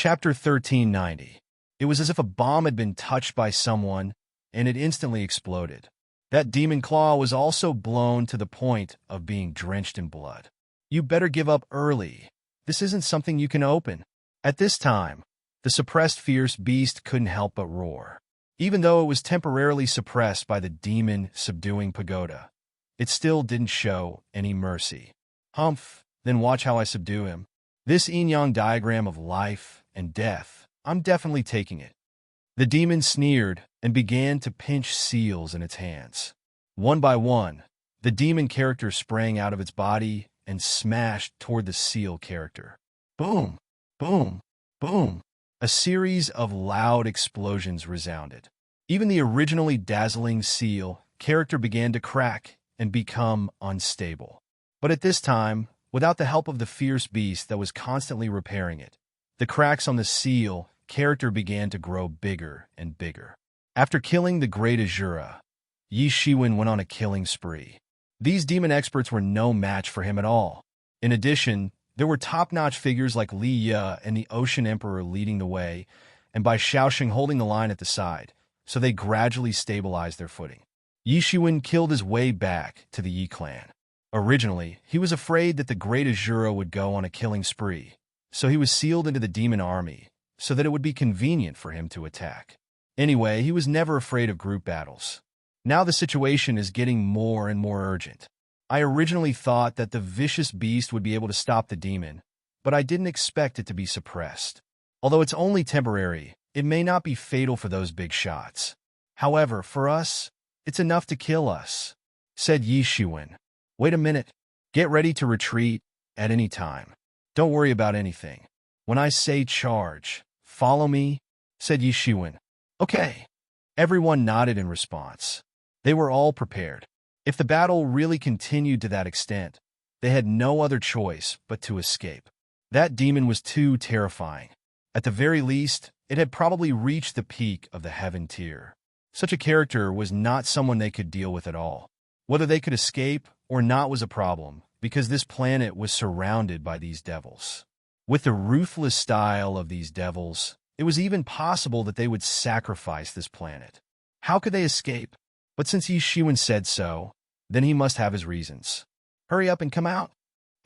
Chapter 1390. It was as if a bomb had been touched by someone, and it instantly exploded. That demon claw was also blown to the point of being drenched in blood. You better give up early. This isn't something you can open. At this time, the suppressed fierce beast couldn't help but roar. Even though it was temporarily suppressed by the demon subduing pagoda, it still didn't show any mercy. Humph, then watch how I subdue him. This yin-yang diagram of life and death, I'm definitely taking it. The demon sneered and began to pinch seals in its hands. One by one, the demon character sprang out of its body and smashed toward the seal character. Boom, boom, boom. A series of loud explosions resounded. Even the originally dazzling seal character began to crack and become unstable. But at this time, without the help of the fierce beast that was constantly repairing it, the cracks on the seal character began to grow bigger and bigger. After killing the great Azura, Yi Shiwen went on a killing spree. These demon experts were no match for him at all. In addition, there were top-notch figures like Li Ye and the Ocean Emperor leading the way, and by Xiaoxing holding the line at the side, so they gradually stabilized their footing. Yi Shiwen killed his way back to the Yi clan. Originally, he was afraid that the great Azura would go on a killing spree, so he was sealed into the demon army, so that it would be convenient for him to attack. Anyway, he was never afraid of group battles. Now the situation is getting more and more urgent. I originally thought that the vicious beast would be able to stop the demon, but I didn't expect it to be suppressed. Although it's only temporary, it may not be fatal for those big shots. However, for us, it's enough to kill us, said Yi Shiwen. Wait a minute. Get ready to retreat at any time. Don't worry about anything. When I say charge, follow me, said Yi Shiwen. Okay. Everyone nodded in response. They were all prepared. If the battle really continued to that extent, they had no other choice but to escape. That demon was too terrifying. At the very least, it had probably reached the peak of the heaven tier. Such a character was not someone they could deal with at all. Whether they could escape or not was a problem, because this planet was surrounded by these devils. With the ruthless style of these devils, it was even possible that they would sacrifice this planet. How could they escape? But since Yi Shiwen said so, then he must have his reasons. Hurry up and come out.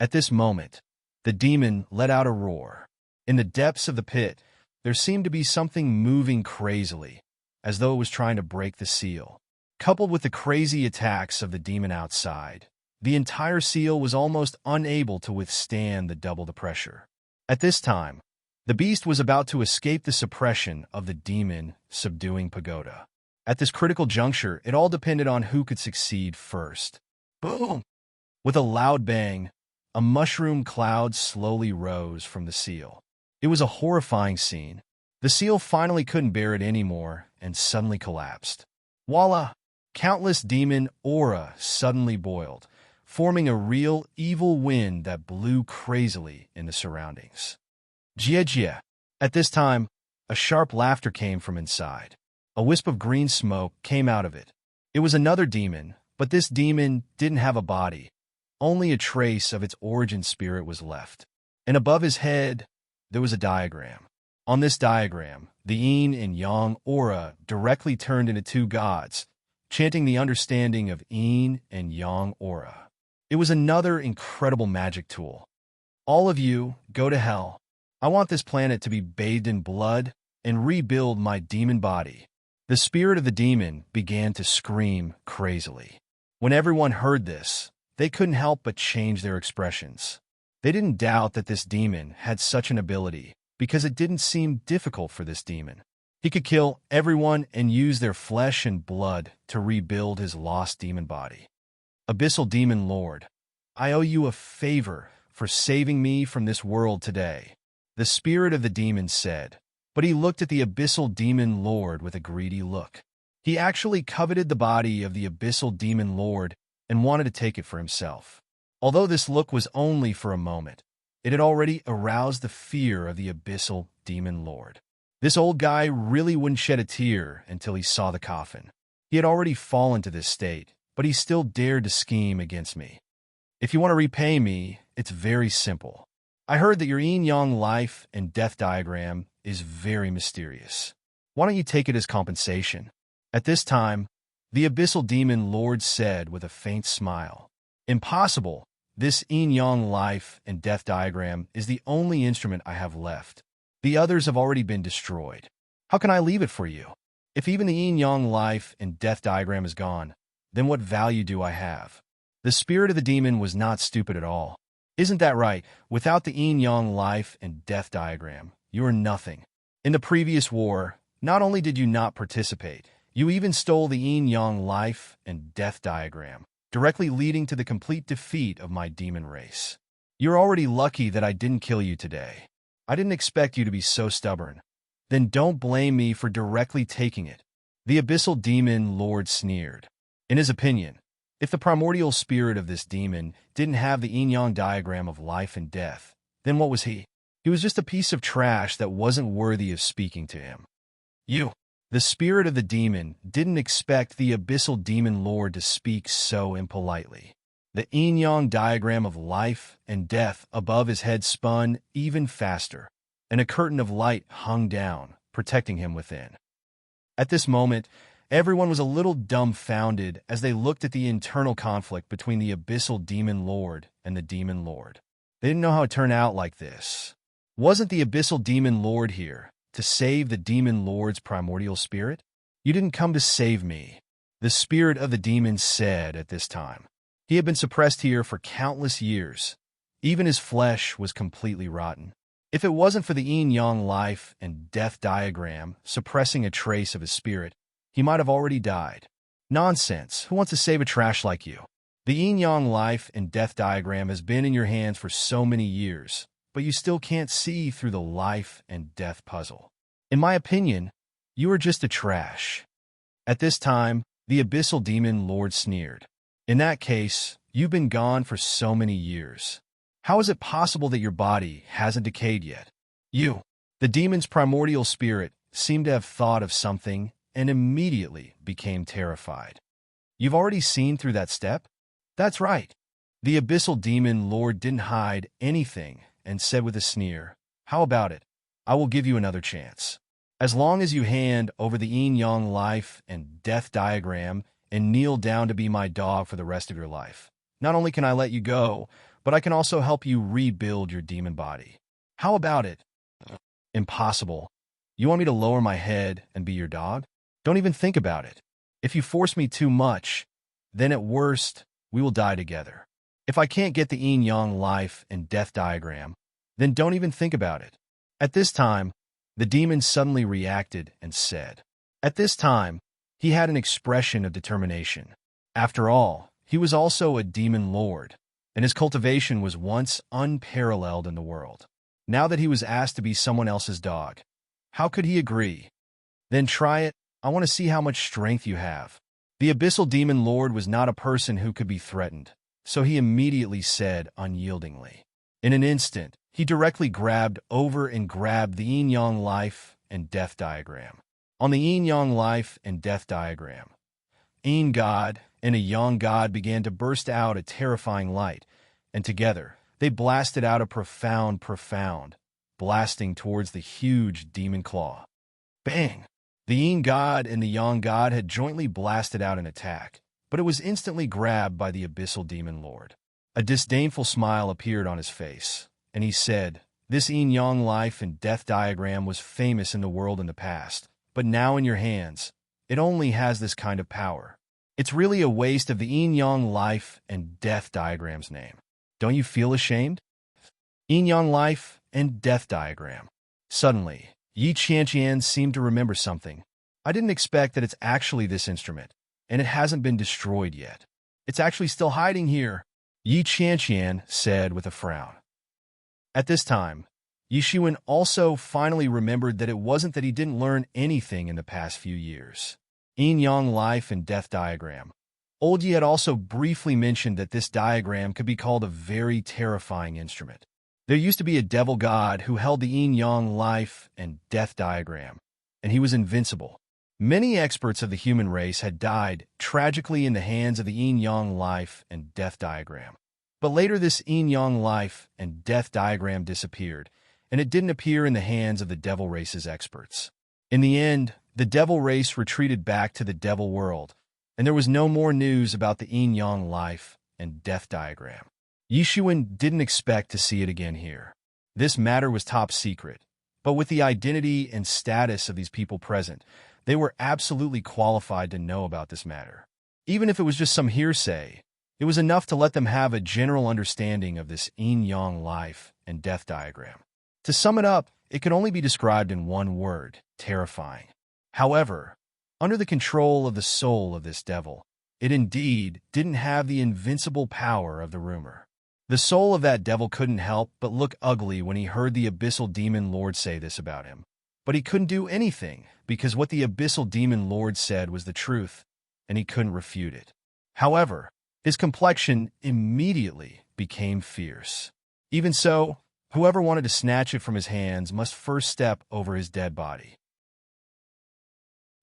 At this moment, the demon let out a roar. In the depths of the pit, there seemed to be something moving crazily, as though it was trying to break the seal. Coupled with the crazy attacks of the demon outside, the entire seal was almost unable to withstand the double the pressure. At this time, the beast was about to escape the suppression of the demon subduing pagoda. At this critical juncture, it all depended on who could succeed first. Boom! With a loud bang, a mushroom cloud slowly rose from the seal. It was a horrifying scene. The seal finally couldn't bear it anymore and suddenly collapsed. Voila! Countless demon aura suddenly boiled, forming a real evil wind that blew crazily in the surroundings. Jia Jia. At this time, a sharp laughter came from inside. A wisp of green smoke came out of it. It was another demon, but this demon didn't have a body. Only a trace of its origin spirit was left. And above his head, there was a diagram. On this diagram, the yin and yang aura directly turned into two gods, chanting the understanding of yin and yang aura. It was another incredible magic tool. All of you, go to hell. I want this planet to be bathed in blood and rebuild my demon body. The spirit of the demon began to scream crazily. When everyone heard this, they couldn't help but change their expressions. They didn't doubt that this demon had such an ability, because it didn't seem difficult for this demon. He could kill everyone and use their flesh and blood to rebuild his lost demon body. Abyssal Demon Lord, I owe you a favor for saving me from this world today, the spirit of the demon said. But he looked at the Abyssal Demon Lord with a greedy look. He actually coveted the body of the Abyssal Demon Lord and wanted to take it for himself. Although this look was only for a moment, it had already aroused the fear of the Abyssal Demon Lord. This old guy really wouldn't shed a tear until he saw the coffin. He had already fallen to this state, but he still dared to scheme against me. If you want to repay me, it's very simple. I heard that your yin-yang life and death diagram is very mysterious. Why don't you take it as compensation? At this time, the abyssal demon lord said with a faint smile. Impossible. This yin-yang life and death diagram is the only instrument I have left. The others have already been destroyed. How can I leave it for you? If even the yin-yang life and death diagram is gone, then what value do I have? The spirit of the demon was not stupid at all. Isn't that right? Without the yin-yang life and death diagram, you are nothing. In the previous war, not only did you not participate, you even stole the yin-yang life and death diagram, directly leading to the complete defeat of my demon race. You're already lucky that I didn't kill you today. I didn't expect you to be so stubborn. Then don't blame me for directly taking it. The abyssal demon lord sneered. In his opinion, if the primordial spirit of this demon didn't have the yin-yang diagram of life and death, then what was he? He was just a piece of trash that wasn't worthy of speaking to him. You, the spirit of the demon, didn't expect the abyssal demon lord to speak so impolitely. The yin-yang diagram of life and death above his head spun even faster, and a curtain of light hung down, protecting him within. At this moment, everyone was a little dumbfounded as they looked at the internal conflict between the abyssal demon lord and the demon lord. They didn't know how it turned out like this. Wasn't the abyssal demon lord here to save the demon lord's primordial spirit? You didn't come to save me, the spirit of the demon said at this time. He had been suppressed here for countless years. Even his flesh was completely rotten. If it wasn't for the yin-yang life and death diagram suppressing a trace of his spirit, he might have already died. Nonsense. Who wants to save a trash like you? The yin-yang life and death diagram has been in your hands for so many years, but you still can't see through the life and death puzzle. In my opinion, you are just a trash. At this time, the abyssal demon lord sneered. In that case, you've been gone for so many years. How is it possible that your body hasn't decayed yet? You, the demon's primordial spirit, seemed to have thought of something and immediately became terrified. You've already seen through that step? That's right. The abyssal demon lord didn't hide anything and said with a sneer, how about it? I will give you another chance. As long as you hand over the yin-yang life and death diagram and kneel down to be my dog for the rest of your life, not only can I let you go, but I can also help you rebuild your demon body. How about it? Impossible. You want me to lower my head and be your dog? Don't even think about it. If you force me too much, then at worst, we will die together. If I can't get the yin-yang life and death diagram, then don't even think about it. At this time, the demon suddenly reacted and said. At this time, he had an expression of determination. After all, he was also a demon lord, and his cultivation was once unparalleled in the world. Now that he was asked to be someone else's dog, how could he agree? Then try it. I want to see how much strength you have. The abyssal demon lord was not a person who could be threatened, so he immediately said unyieldingly. In an instant, he directly grabbed over and grabbed the yin-yang life and death diagram. On the yin-yang life and death diagram, yin god and a yang god began to burst out a terrifying light, and together they blasted out a profound, blasting towards the huge demon claw. Bang! The yin god and the yang god had jointly blasted out an attack, but it was instantly grabbed by the abyssal demon lord. A disdainful smile appeared on his face, and he said, this yin-yang life and death diagram was famous in the world in the past, but now in your hands, it only has this kind of power. It's really a waste of the yin-yang life and death diagram's name. Don't you feel ashamed? Yin-yang life and death diagram. Suddenly, Yi Qianqian seemed to remember something. I didn't expect that it's actually this instrument, and it hasn't been destroyed yet. It's actually still hiding here, Yi Qianqian said with a frown. At this time, Yi Shiwen also finally remembered that it wasn't that he didn't learn anything in the past few years. Yin-yang life and death diagram. Old Yi had also briefly mentioned that this diagram could be called a very terrifying instrument. There used to be a devil god who held the yin-yang life and death diagram, and he was invincible. Many experts of the human race had died tragically in the hands of the yin-yang life and death diagram. But later this yin-yang life and death diagram disappeared, and it didn't appear in the hands of the devil race's experts. In the end, the devil race retreated back to the devil world, and there was no more news about the yin-yang life and death diagram. Yishuan didn't expect to see it again here. This matter was top secret, but with the identity and status of these people present, they were absolutely qualified to know about this matter. Even if it was just some hearsay, it was enough to let them have a general understanding of this yin-yang life and death diagram. To sum it up, it could only be described in one word: terrifying. However, under the control of the soul of this devil, it indeed didn't have the invincible power of the rumor. The soul of that devil couldn't help but look ugly when he heard the Abyssal Demon Lord say this about him. But he couldn't do anything, because what the Abyssal Demon Lord said was the truth, and he couldn't refute it. However, his complexion immediately became fierce. Even so, whoever wanted to snatch it from his hands must first step over his dead body.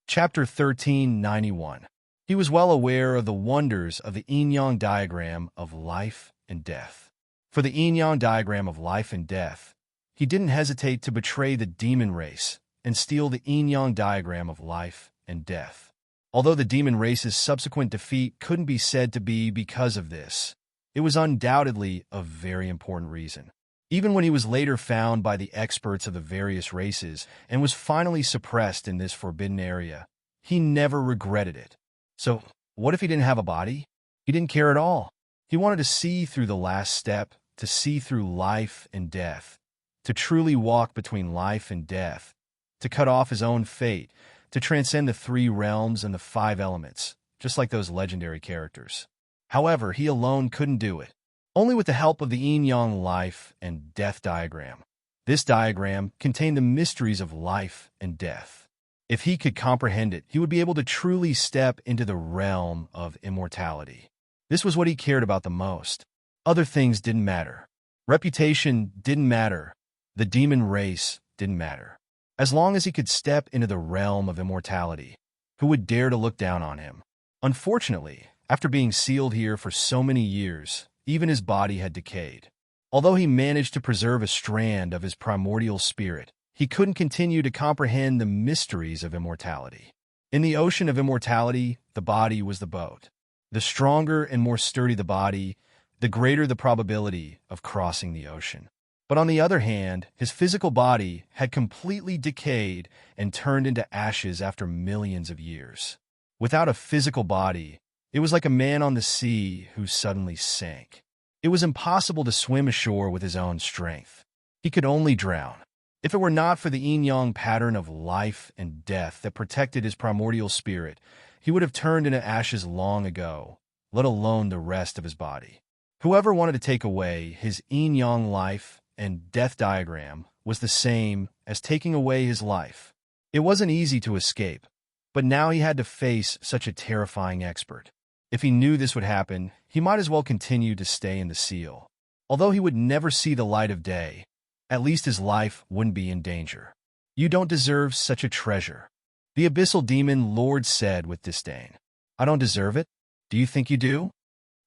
Chapter 1391. He was well aware of the wonders of the yin-yang diagram of life and death. For the yin-yang diagram of life and death, he didn't hesitate to betray the demon race and steal the yin-yang diagram of life and death. Although the demon race's subsequent defeat couldn't be said to be because of this, it was undoubtedly a very important reason. Even when he was later found by the experts of the various races and was finally suppressed in this forbidden area, he never regretted it. So, what if he didn't have a body? He didn't care at all. He wanted to see through the last step, to see through life and death, to truly walk between life and death, to cut off his own fate, to transcend the 3 realms and the 5 elements, just like those legendary characters. However, he alone couldn't do it. Only with the help of the yin-yang life and death diagram. This diagram contained the mysteries of life and death. If he could comprehend it, he would be able to truly step into the realm of immortality. This was what he cared about the most. Other things didn't matter. Reputation didn't matter. The demon race didn't matter. As long as he could step into the realm of immortality, who would dare to look down on him? Unfortunately, after being sealed here for so many years, even his body had decayed. Although he managed to preserve a strand of his primordial spirit, he couldn't continue to comprehend the mysteries of immortality. In the ocean of immortality, the body was the boat. The stronger and more sturdy the body, the greater the probability of crossing the ocean. But on the other hand, his physical body had completely decayed and turned into ashes after millions of years. Without a physical body, it was like a man on the sea who suddenly sank. It was impossible to swim ashore with his own strength. He could only drown. If it were not for the yin-yang pattern of life and death that protected his primordial spirit, he would have turned into ashes long ago, let alone the rest of his body. Whoever wanted to take away his yin-yang life and death diagram was the same as taking away his life. It wasn't easy to escape, but now he had to face such a terrifying expert. If he knew this would happen, he might as well continue to stay in the seal. Although he would never see the light of day, at least his life wouldn't be in danger. You don't deserve such a treasure, the Abyssal Demon Lord said with disdain. I don't deserve it? Do you think you do?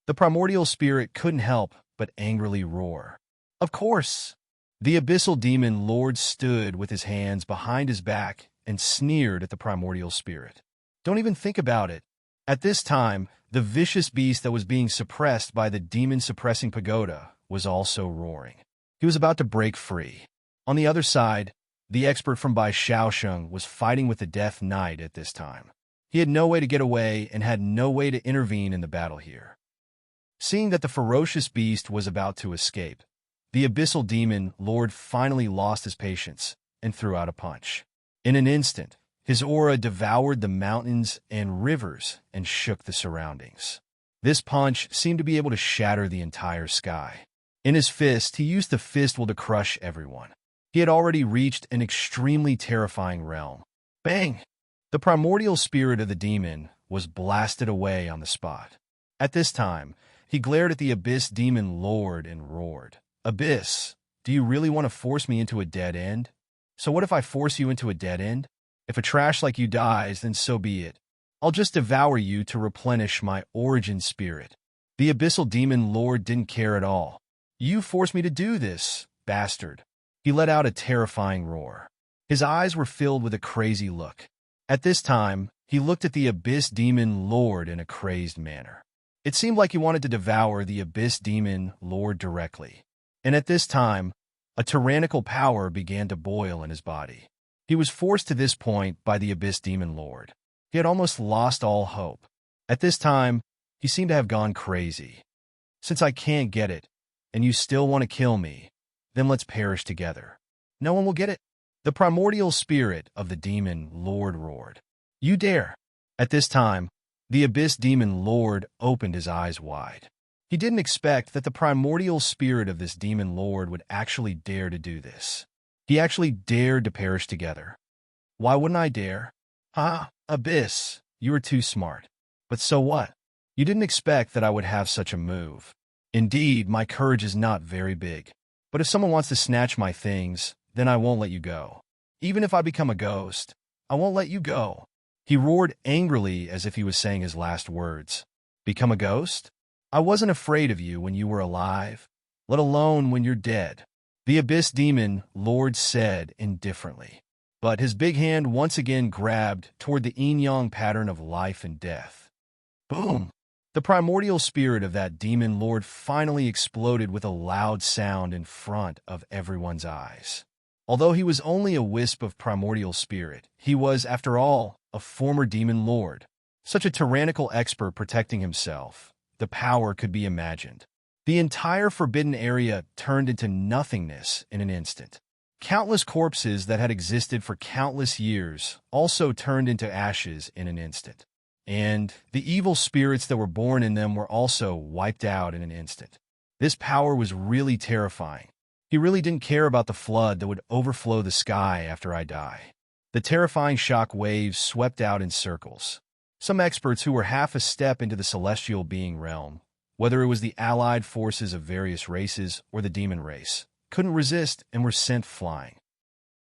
The primordial spirit couldn't help but angrily roar. Of course. The Abyssal Demon Lord stood with his hands behind his back and sneered at the primordial spirit. Don't even think about it. At this time, the vicious beast that was being suppressed by the demon-suppressing pagoda was also roaring. He was about to break free. On the other side, the expert from Bai Shaosheng was fighting with the Death Knight at this time. He had no way to get away and had no way to intervene in the battle here. Seeing that the ferocious beast was about to escape, the Abyssal Demon Lord finally lost his patience and threw out a punch. In an instant, his aura devoured the mountains and rivers and shook the surroundings. This punch seemed to be able to shatter the entire sky. In his fist, he used the fist will to crush everyone. He had already reached an extremely terrifying realm. Bang! The primordial spirit of the demon was blasted away on the spot. At this time, he glared at the Abyss Demon Lord and roared, "Abyss, do you really want to force me into a dead end? So what if I force you into a dead end? If a trash like you dies, then so be it. I'll just devour you to replenish my origin spirit." The abyssal demon lord didn't care at all. "You forced me to do this, bastard." He let out a terrifying roar. His eyes were filled with a crazy look. At this time, he looked at the abyss demon lord in a crazed manner. It seemed like he wanted to devour the abyss demon lord directly. And at this time, a tyrannical power began to boil in his body. He was forced to this point by the abyss demon lord. He had almost lost all hope. At this time, he seemed to have gone crazy. "Since I can't get it, and you still want to kill me, then let's perish together. No one will get it." The primordial spirit of the demon lord roared. "You dare!" At this time, the abyss demon lord opened his eyes wide. He didn't expect that the primordial spirit of this demon lord would actually dare to do this. He actually dared to perish together. "Why wouldn't I dare?" "Ha, abyss, you are too smart. But so what? You didn't expect that I would have such a move. Indeed, my courage is not very big. But if someone wants to snatch my things, then I won't let you go. Even if I become a ghost, I won't let you go." He roared angrily as if he was saying his last words. "Become a ghost? I wasn't afraid of you when you were alive, let alone when you're dead," the abyss demon lord said indifferently. But his big hand once again grabbed toward the yin-yang pattern of life and death. Boom! The primordial spirit of that demon lord finally exploded with a loud sound in front of everyone's eyes. Although he was only a wisp of primordial spirit, he was, after all, a former demon lord. Such a tyrannical expert protecting himself. The power could be imagined. The entire forbidden area turned into nothingness in an instant. Countless corpses that had existed for countless years also turned into ashes in an instant. And the evil spirits that were born in them were also wiped out in an instant. This power was really terrifying. He really didn't care about the flood that would overflow the sky after I die. The terrifying shock waves swept out in circles. Some experts who were half a step into the celestial being realm, whether it was the allied forces of various races or the demon race, couldn't resist and were sent flying.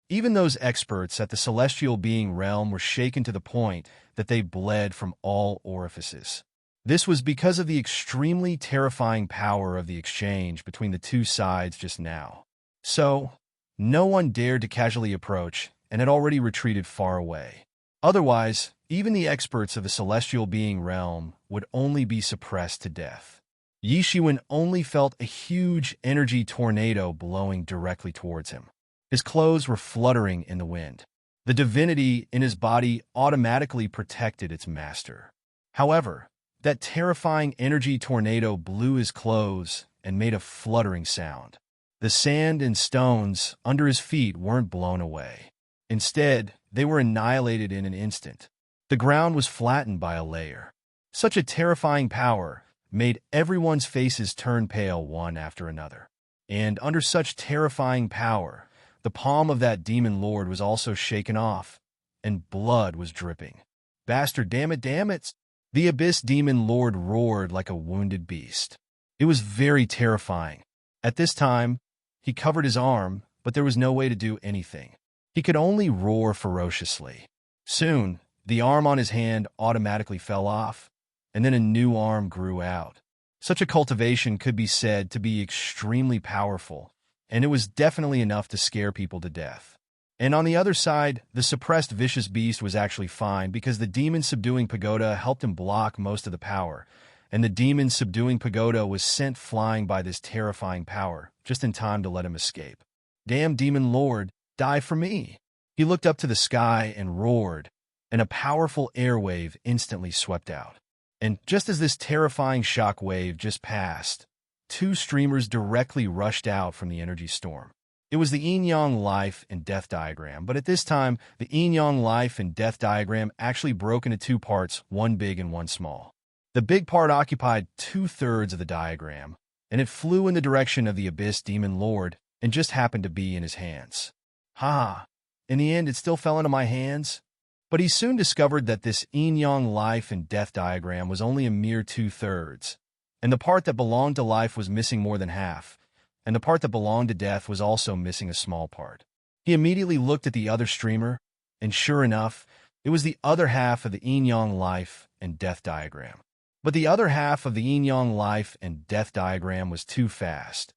Even those experts at the celestial being realm were shaken to the point that they bled from all orifices. This was because of the extremely terrifying power of the exchange between the two sides just now. So, no one dared to casually approach and had already retreated far away. Otherwise, even the experts of the celestial being realm would only be suppressed to death. Yi Shiwen only felt a huge energy tornado blowing directly towards him. His clothes were fluttering in the wind. The divinity in his body automatically protected its master. However, that terrifying energy tornado blew his clothes and made a fluttering sound. The sand and stones under his feet weren't blown away. Instead, they were annihilated in an instant. The ground was flattened by a layer. Such a terrifying power made everyone's faces turn pale one after another. And under such terrifying power, the palm of that demon lord was also shaken off, and blood was dripping. "Bastard, damn it! The abyss demon lord roared like a wounded beast. It was very terrifying. At this time, he covered his arm, but there was no way to do anything. He could only roar ferociously. Soon, the arm on his hand automatically fell off, and then a new arm grew out. Such a cultivation could be said to be extremely powerful, and it was definitely enough to scare people to death. And on the other side, the suppressed vicious beast was actually fine because the demon subduing pagoda helped him block most of the power, and the demon subduing pagoda was sent flying by this terrifying power, just in time to let him escape. "Damn demon lord, die for me!" He looked up to the sky and roared, and a powerful airwave instantly swept out. And just as this terrifying shock wave just passed, two streamers directly rushed out from the energy storm. It was the yin-yang life and death diagram, but at this time, the yin-yang life and death diagram actually broke into two parts, one big and one small. The big part occupied 2/3 of the diagram, and it flew in the direction of the abyss demon lord and just happened to be in his hands. Ha! In the end, it still fell into my hands. But he soon discovered that this yin-yang life and death diagram was only a mere 2/3, and the part that belonged to life was missing more than half, and the part that belonged to death was also missing a small part. He immediately looked at the other streamer, and sure enough, it was the other half of the yin-yang life and death diagram. But the other half of the yin-yang life and death diagram was too fast,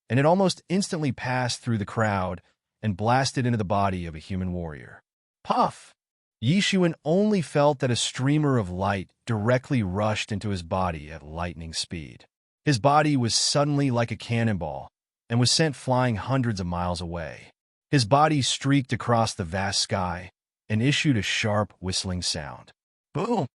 and it almost instantly passed through the crowd and blasted into the body of a human warrior. Puff! Yi Shiwen only felt that a streamer of light directly rushed into his body at lightning speed. His body was suddenly like a cannonball and was sent flying hundreds of miles away. His body streaked across the vast sky and issued a sharp, whistling sound. Boom!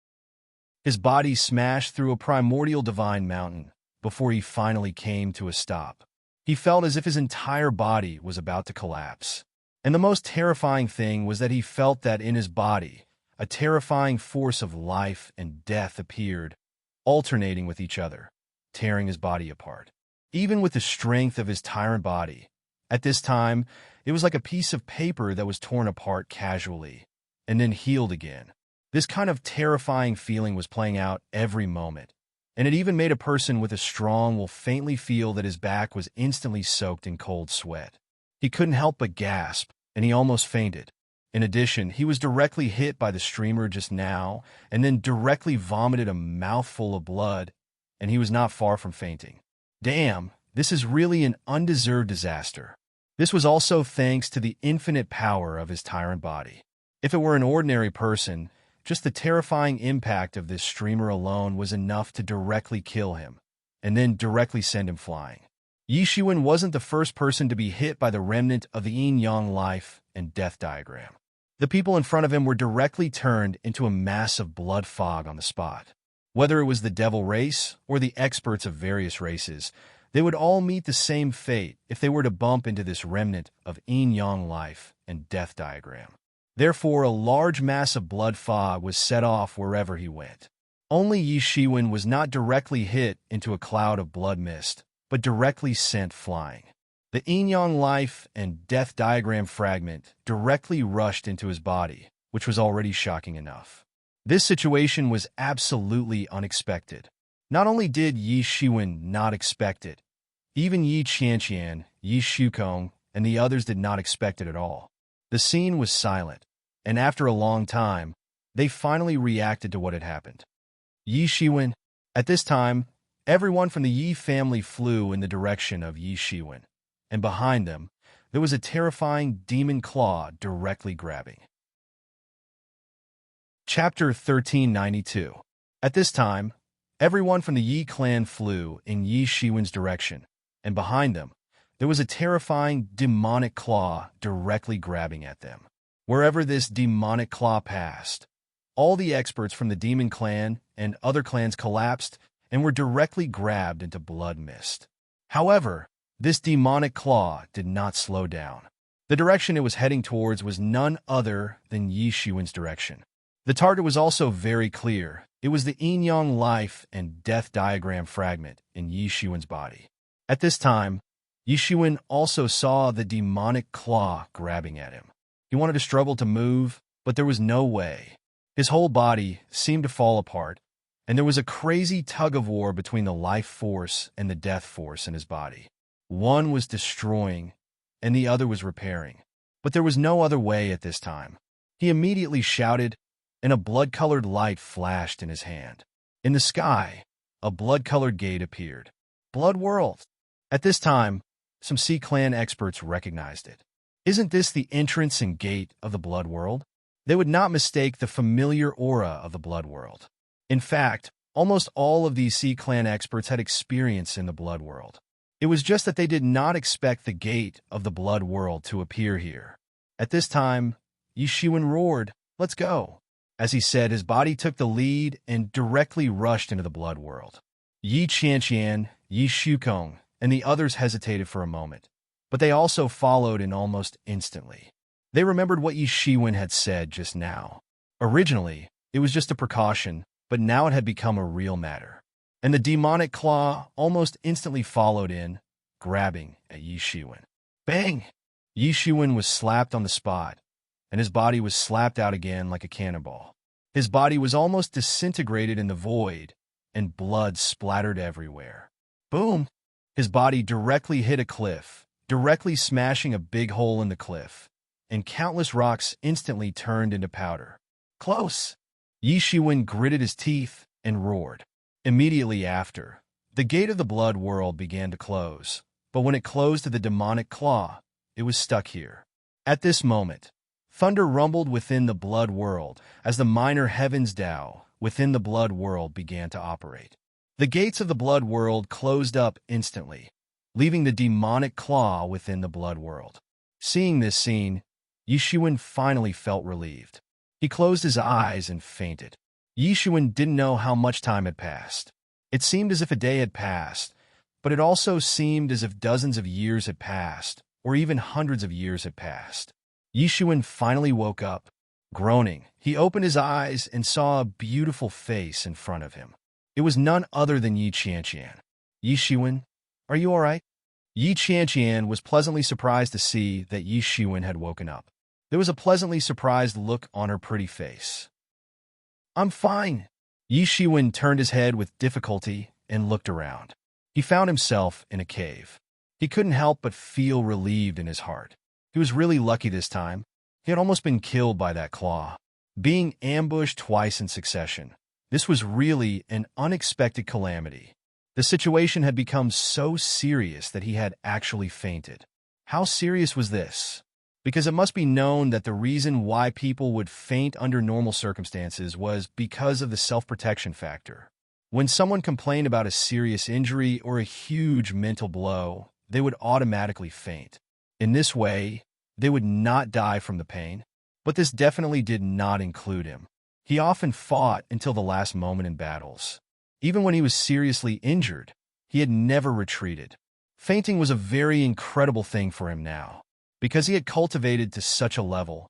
His body smashed through a primordial divine mountain before he finally came to a stop. He felt as if his entire body was about to collapse. And the most terrifying thing was that he felt that in his body, a terrifying force of life and death appeared, alternating with each other, tearing his body apart. Even with the strength of his tyrant body, at this time, it was like a piece of paper that was torn apart casually, and then healed again. This kind of terrifying feeling was playing out every moment, and it even made a person with a strong will faintly feel that his back was instantly soaked in cold sweat. He couldn't help but gasp, and he almost fainted. In addition, he was directly hit by the streamer just now, and then directly vomited a mouthful of blood, and he was not far from fainting. Damn, this is really an undeserved disaster. This was also thanks to the infinite power of his tyrant body. If it were an ordinary person, just the terrifying impact of this streamer alone was enough to directly kill him, and then directly send him flying. Yi Shiwen wasn't the first person to be hit by the remnant of the yin-yang life and death diagram. The people in front of him were directly turned into a massive blood fog on the spot. Whether it was the devil race or the experts of various races, they would all meet the same fate if they were to bump into this remnant of yin-yang life and death diagram. Therefore, a large mass of blood fog was set off wherever he went. Only Yi Shiwen was not directly hit into a cloud of blood mist, but directly sent flying. The yin-yang life and death diagram fragment directly rushed into his body, which was already shocking enough. This situation was absolutely unexpected. Not only did Yi Shiwen not expect it, even Yi Qianqian, Yi Shukong, and the others did not expect it at all. The scene was silent, and after a long time, they finally reacted to what had happened. Yi Shiwen. At this time, everyone from the Yi family flew in the direction of Yi Shiwen, and behind them, there was a terrifying demon claw directly grabbing. Chapter 1392. At this time, everyone from the Yi clan flew in Yi Shiwen's direction, and behind them, there was a terrifying demonic claw directly grabbing at them. Wherever this demonic claw passed, all the experts from the demon clan and other clans collapsed and were directly grabbed into blood mist. However, this demonic claw did not slow down. The direction it was heading towards was none other than Yi Shiwen's direction. The target was also very clear. It was the yin-yang life and death diagram fragment in Yi Shiwen's body. At this time, Yi Shiwen also saw the demonic claw grabbing at him. He wanted to struggle to move, but there was no way. His whole body seemed to fall apart, and there was a crazy tug-of-war between the life force and the death force in his body. One was destroying, and the other was repairing. But there was no other way at this time. He immediately shouted, and a blood-colored light flashed in his hand. In the sky, a blood-colored gate appeared. Blood World. At this time, some Sea Clan experts recognized it. Isn't this the entrance and gate of the Blood World? They would not mistake the familiar aura of the Blood World. In fact, almost all of these Sea Clan experts had experience in the Blood World. It was just that they did not expect the gate of the Blood World to appear here. At this time, Yi Shiwen roared, "Let's go." As he said, his body took the lead and directly rushed into the Blood World. Yi Qianqian, Yi Shukong, and the others hesitated for a moment, but they also followed in almost instantly. They remembered what Yi Shiwen had said just now. Originally, it was just a precaution, but now it had become a real matter. And the demonic claw almost instantly followed in, grabbing at Yi Shiwen. Bang! Yi Shiwen was slapped on the spot, and his body was slapped out again like a cannonball. His body was almost disintegrated in the void, and blood splattered everywhere. Boom! His body directly hit a cliff, directly smashing a big hole in the cliff, and countless rocks instantly turned into powder. Close! Yi Shiwen gritted his teeth and roared. Immediately after, the gate of the blood world began to close, but when it closed to the demonic claw, it was stuck here. At this moment, thunder rumbled within the blood world as the minor heavens Tao within the blood world began to operate. The gates of the blood world closed up instantly, leaving the demonic claw within the blood world. Seeing this scene, Yishuan finally felt relieved. He closed his eyes and fainted. Yishuan didn't know how much time had passed. It seemed as if a day had passed, but it also seemed as if dozens of years had passed, or even hundreds of years had passed. Yishuan finally woke up. Groaning, he opened his eyes and saw a beautiful face in front of him. It was none other than Yi Qianqian. Yishuan, are you all right? Yi Qianqian was pleasantly surprised to see that Yishuan had woken up. There was a pleasantly surprised look on her pretty face. I'm fine. Yishuan turned his head with difficulty and looked around. He found himself in a cave. He couldn't help but feel relieved in his heart. He was really lucky this time. He had almost been killed by that claw. Being ambushed twice in succession. This was really an unexpected calamity. The situation had become so serious that he had actually fainted. How serious was this? Because it must be known that the reason why people would faint under normal circumstances was because of the self-protection factor. When someone complained about a serious injury or a huge mental blow, they would automatically faint. In this way, they would not die from the pain. But this definitely did not include him. He often fought until the last moment in battles. Even when he was seriously injured, he had never retreated. Fainting was a very incredible thing for him now, because he had cultivated to such a level.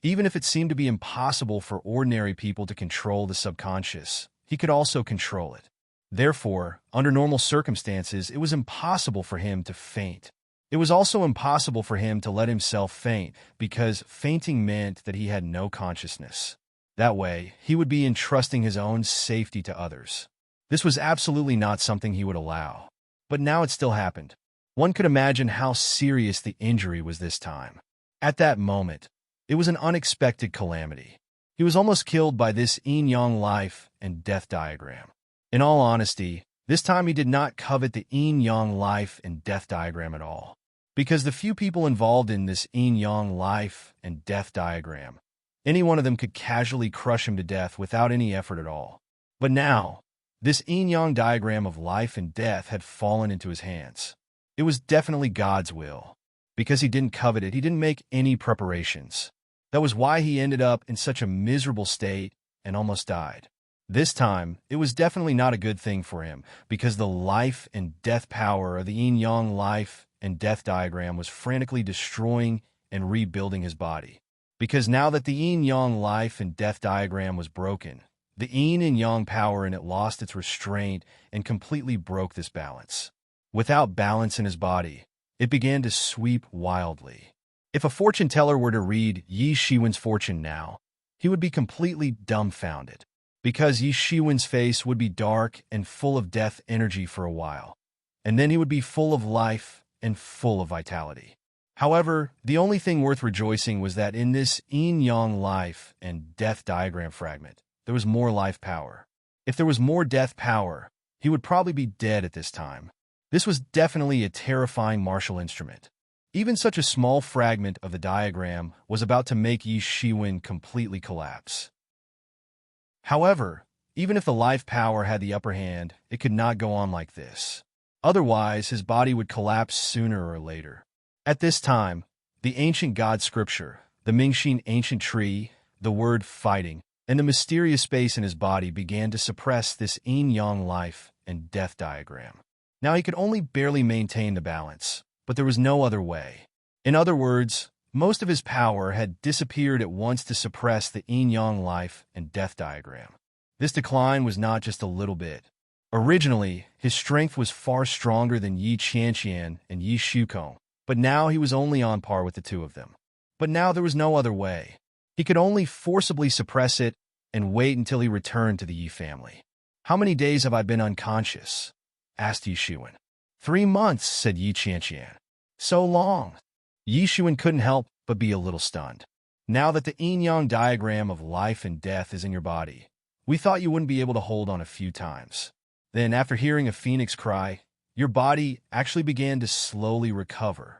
Even if it seemed to be impossible for ordinary people to control the subconscious, he could also control it. Therefore, under normal circumstances, it was impossible for him to faint. It was also impossible for him to let himself faint, because fainting meant that he had no consciousness. That way, he would be entrusting his own safety to others. This was absolutely not something he would allow. But now it still happened. One could imagine how serious the injury was this time. At that moment, it was an unexpected calamity. He was almost killed by this yin-yang life and death diagram. In all honesty, this time he did not covet the yin-yang life and death diagram at all. Because the few people involved in this yin-yang life and death diagram, any one of them could casually crush him to death without any effort at all. But now, this yin-yang diagram of life and death had fallen into his hands. It was definitely God's will. Because he didn't covet it, he didn't make any preparations. That was why he ended up in such a miserable state and almost died. This time, it was definitely not a good thing for him, because the life and death power of the yin-yang life and death diagram was frantically destroying and rebuilding his body. Because now that the yin-yang life and death diagram was broken, the yin and yang power in it lost its restraint and completely broke this balance. Without balance in his body, it began to sweep wildly. If a fortune teller were to read Yi Shiwen's fortune now, he would be completely dumbfounded, because Yi Shiwen's face would be dark and full of death energy for a while, and then he would be full of life and full of vitality. However, the only thing worth rejoicing was that in this yin-yang life and death diagram fragment, there was more life power. If there was more death power, he would probably be dead at this time. This was definitely a terrifying martial instrument. Even such a small fragment of the diagram was about to make Yi Shiwen completely collapse. However, even if the life power had the upper hand, it could not go on like this. Otherwise, his body would collapse sooner or later. At this time, the ancient god scripture, the Mingxin ancient tree, the word fighting, and the mysterious space in his body began to suppress this yin-yang life and death diagram. Now he could only barely maintain the balance, but there was no other way. In other words, most of his power had disappeared at once to suppress the yin-yang life and death diagram. This decline was not just a little bit. Originally, his strength was far stronger than Yi Qianqian and Yi Shukong, but now he was only on par with the two of them. But now there was no other way. He could only forcibly suppress it and wait until he returned to the Yi family. "How many days have I been unconscious?" asked Yi Shiwen. 3 months, said Yi Qianqian. So long. Yi Shiwen couldn't help but be a little stunned. Now that the yin-yang diagram of life and death is in your body, we thought you wouldn't be able to hold on a few times. Then, after hearing a phoenix cry, your body actually began to slowly recover.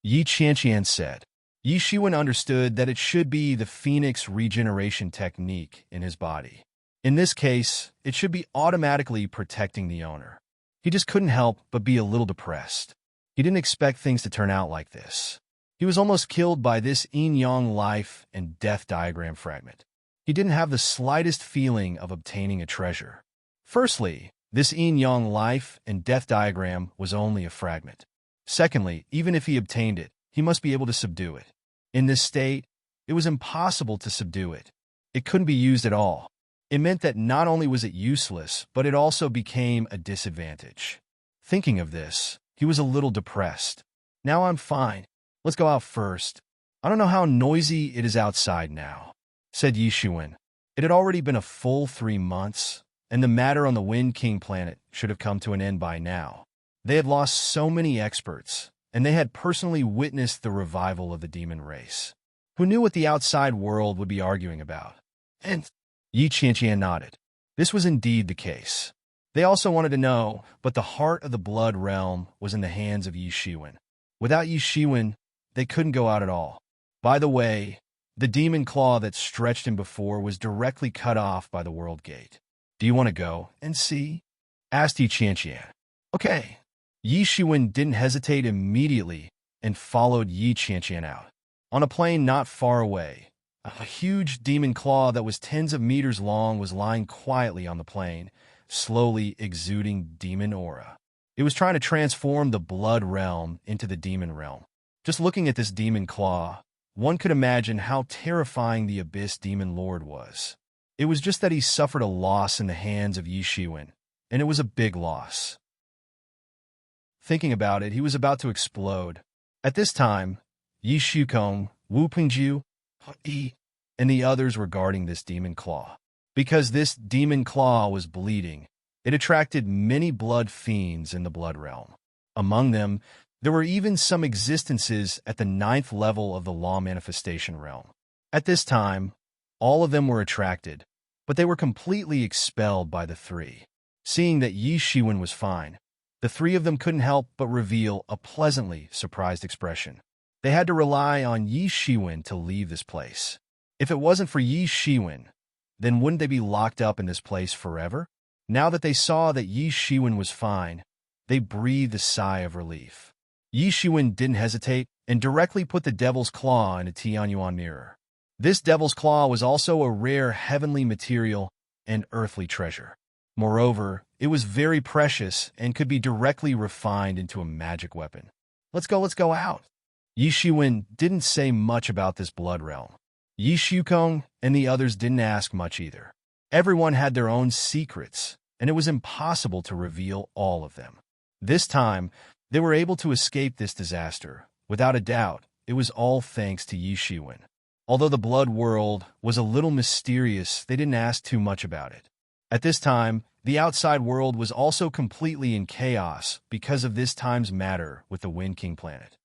Yi Qianqian said. Yi Shiwen understood that it should be the phoenix regeneration technique in his body. In this case, it should be automatically protecting the owner. He just couldn't help but be a little depressed. He didn't expect things to turn out like this. He was almost killed by this yin-yang life and death diagram fragment. He didn't have the slightest feeling of obtaining a treasure. Firstly, this yin-yang life and death diagram was only a fragment. Secondly, even if he obtained it, he must be able to subdue it. In this state, it was impossible to subdue it. It couldn't be used at all. It meant that not only was it useless, but it also became a disadvantage. Thinking of this, he was a little depressed. Now I'm fine. Let's go out first. I don't know how noisy it is outside now, said Yi Shiwen. It had already been a full 3 months, and the matter on the Wind King planet should have come to an end by now. They had lost so many experts, and they had personally witnessed the revival of the demon race. Who knew what the outside world would be arguing about? And Yi Qianqian nodded. This was indeed the case. They also wanted to know, but the heart of the blood realm was in the hands of Yi Shiwen. Without Yi Shiwen, they couldn't go out at all. By the way, the demon claw that stretched him before was directly cut off by the world gate. Do you want to go and see? Asked Yi Qianqian. Okay. Yi Shiwen didn't hesitate immediately and followed Yi Qianqian out. On a plain not far away, a huge demon claw that was tens of meters long was lying quietly on the plain, slowly exuding demon aura. It was trying to transform the blood realm into the demon realm. Just looking at this demon claw, one could imagine how terrifying the Abyss Demon Lord was. It was just that he suffered a loss in the hands of Yi Shiwen, and it was a big loss. Thinking about it, he was about to explode. At this time, Yi Shukong, Wu Pingjiu, Yi, and the others were guarding this demon claw. Because this demon claw was bleeding, it attracted many blood fiends in the blood realm. Among them, there were even some existences at the 9th level of the law manifestation realm. At this time, all of them were attracted, but they were completely expelled by the 3. Seeing that Yi Shiwen was fine, the 3 of them couldn't help but reveal a pleasantly surprised expression. They had to rely on Yi Shiwen to leave this place. If it wasn't for Yi Shiwen, then wouldn't they be locked up in this place forever? Now that they saw that Yi Shiwen was fine, they breathed a sigh of relief. Yi Shiwen didn't hesitate and directly put the Devil's Claw in a Tianyuan mirror. This Devil's Claw was also a rare heavenly material and earthly treasure. Moreover, it was very precious and could be directly refined into a magic weapon. Let's go out. Yi Shiwen didn't say much about this blood realm. Yi Shukong and the others didn't ask much either. Everyone had their own secrets, and it was impossible to reveal all of them. This time, they were able to escape this disaster. Without a doubt, it was all thanks to Yi Shiwen. Although the blood world was a little mysterious, they didn't ask too much about it. At this time, the outside world was also completely in chaos because of this time's matter with the Wind King planet.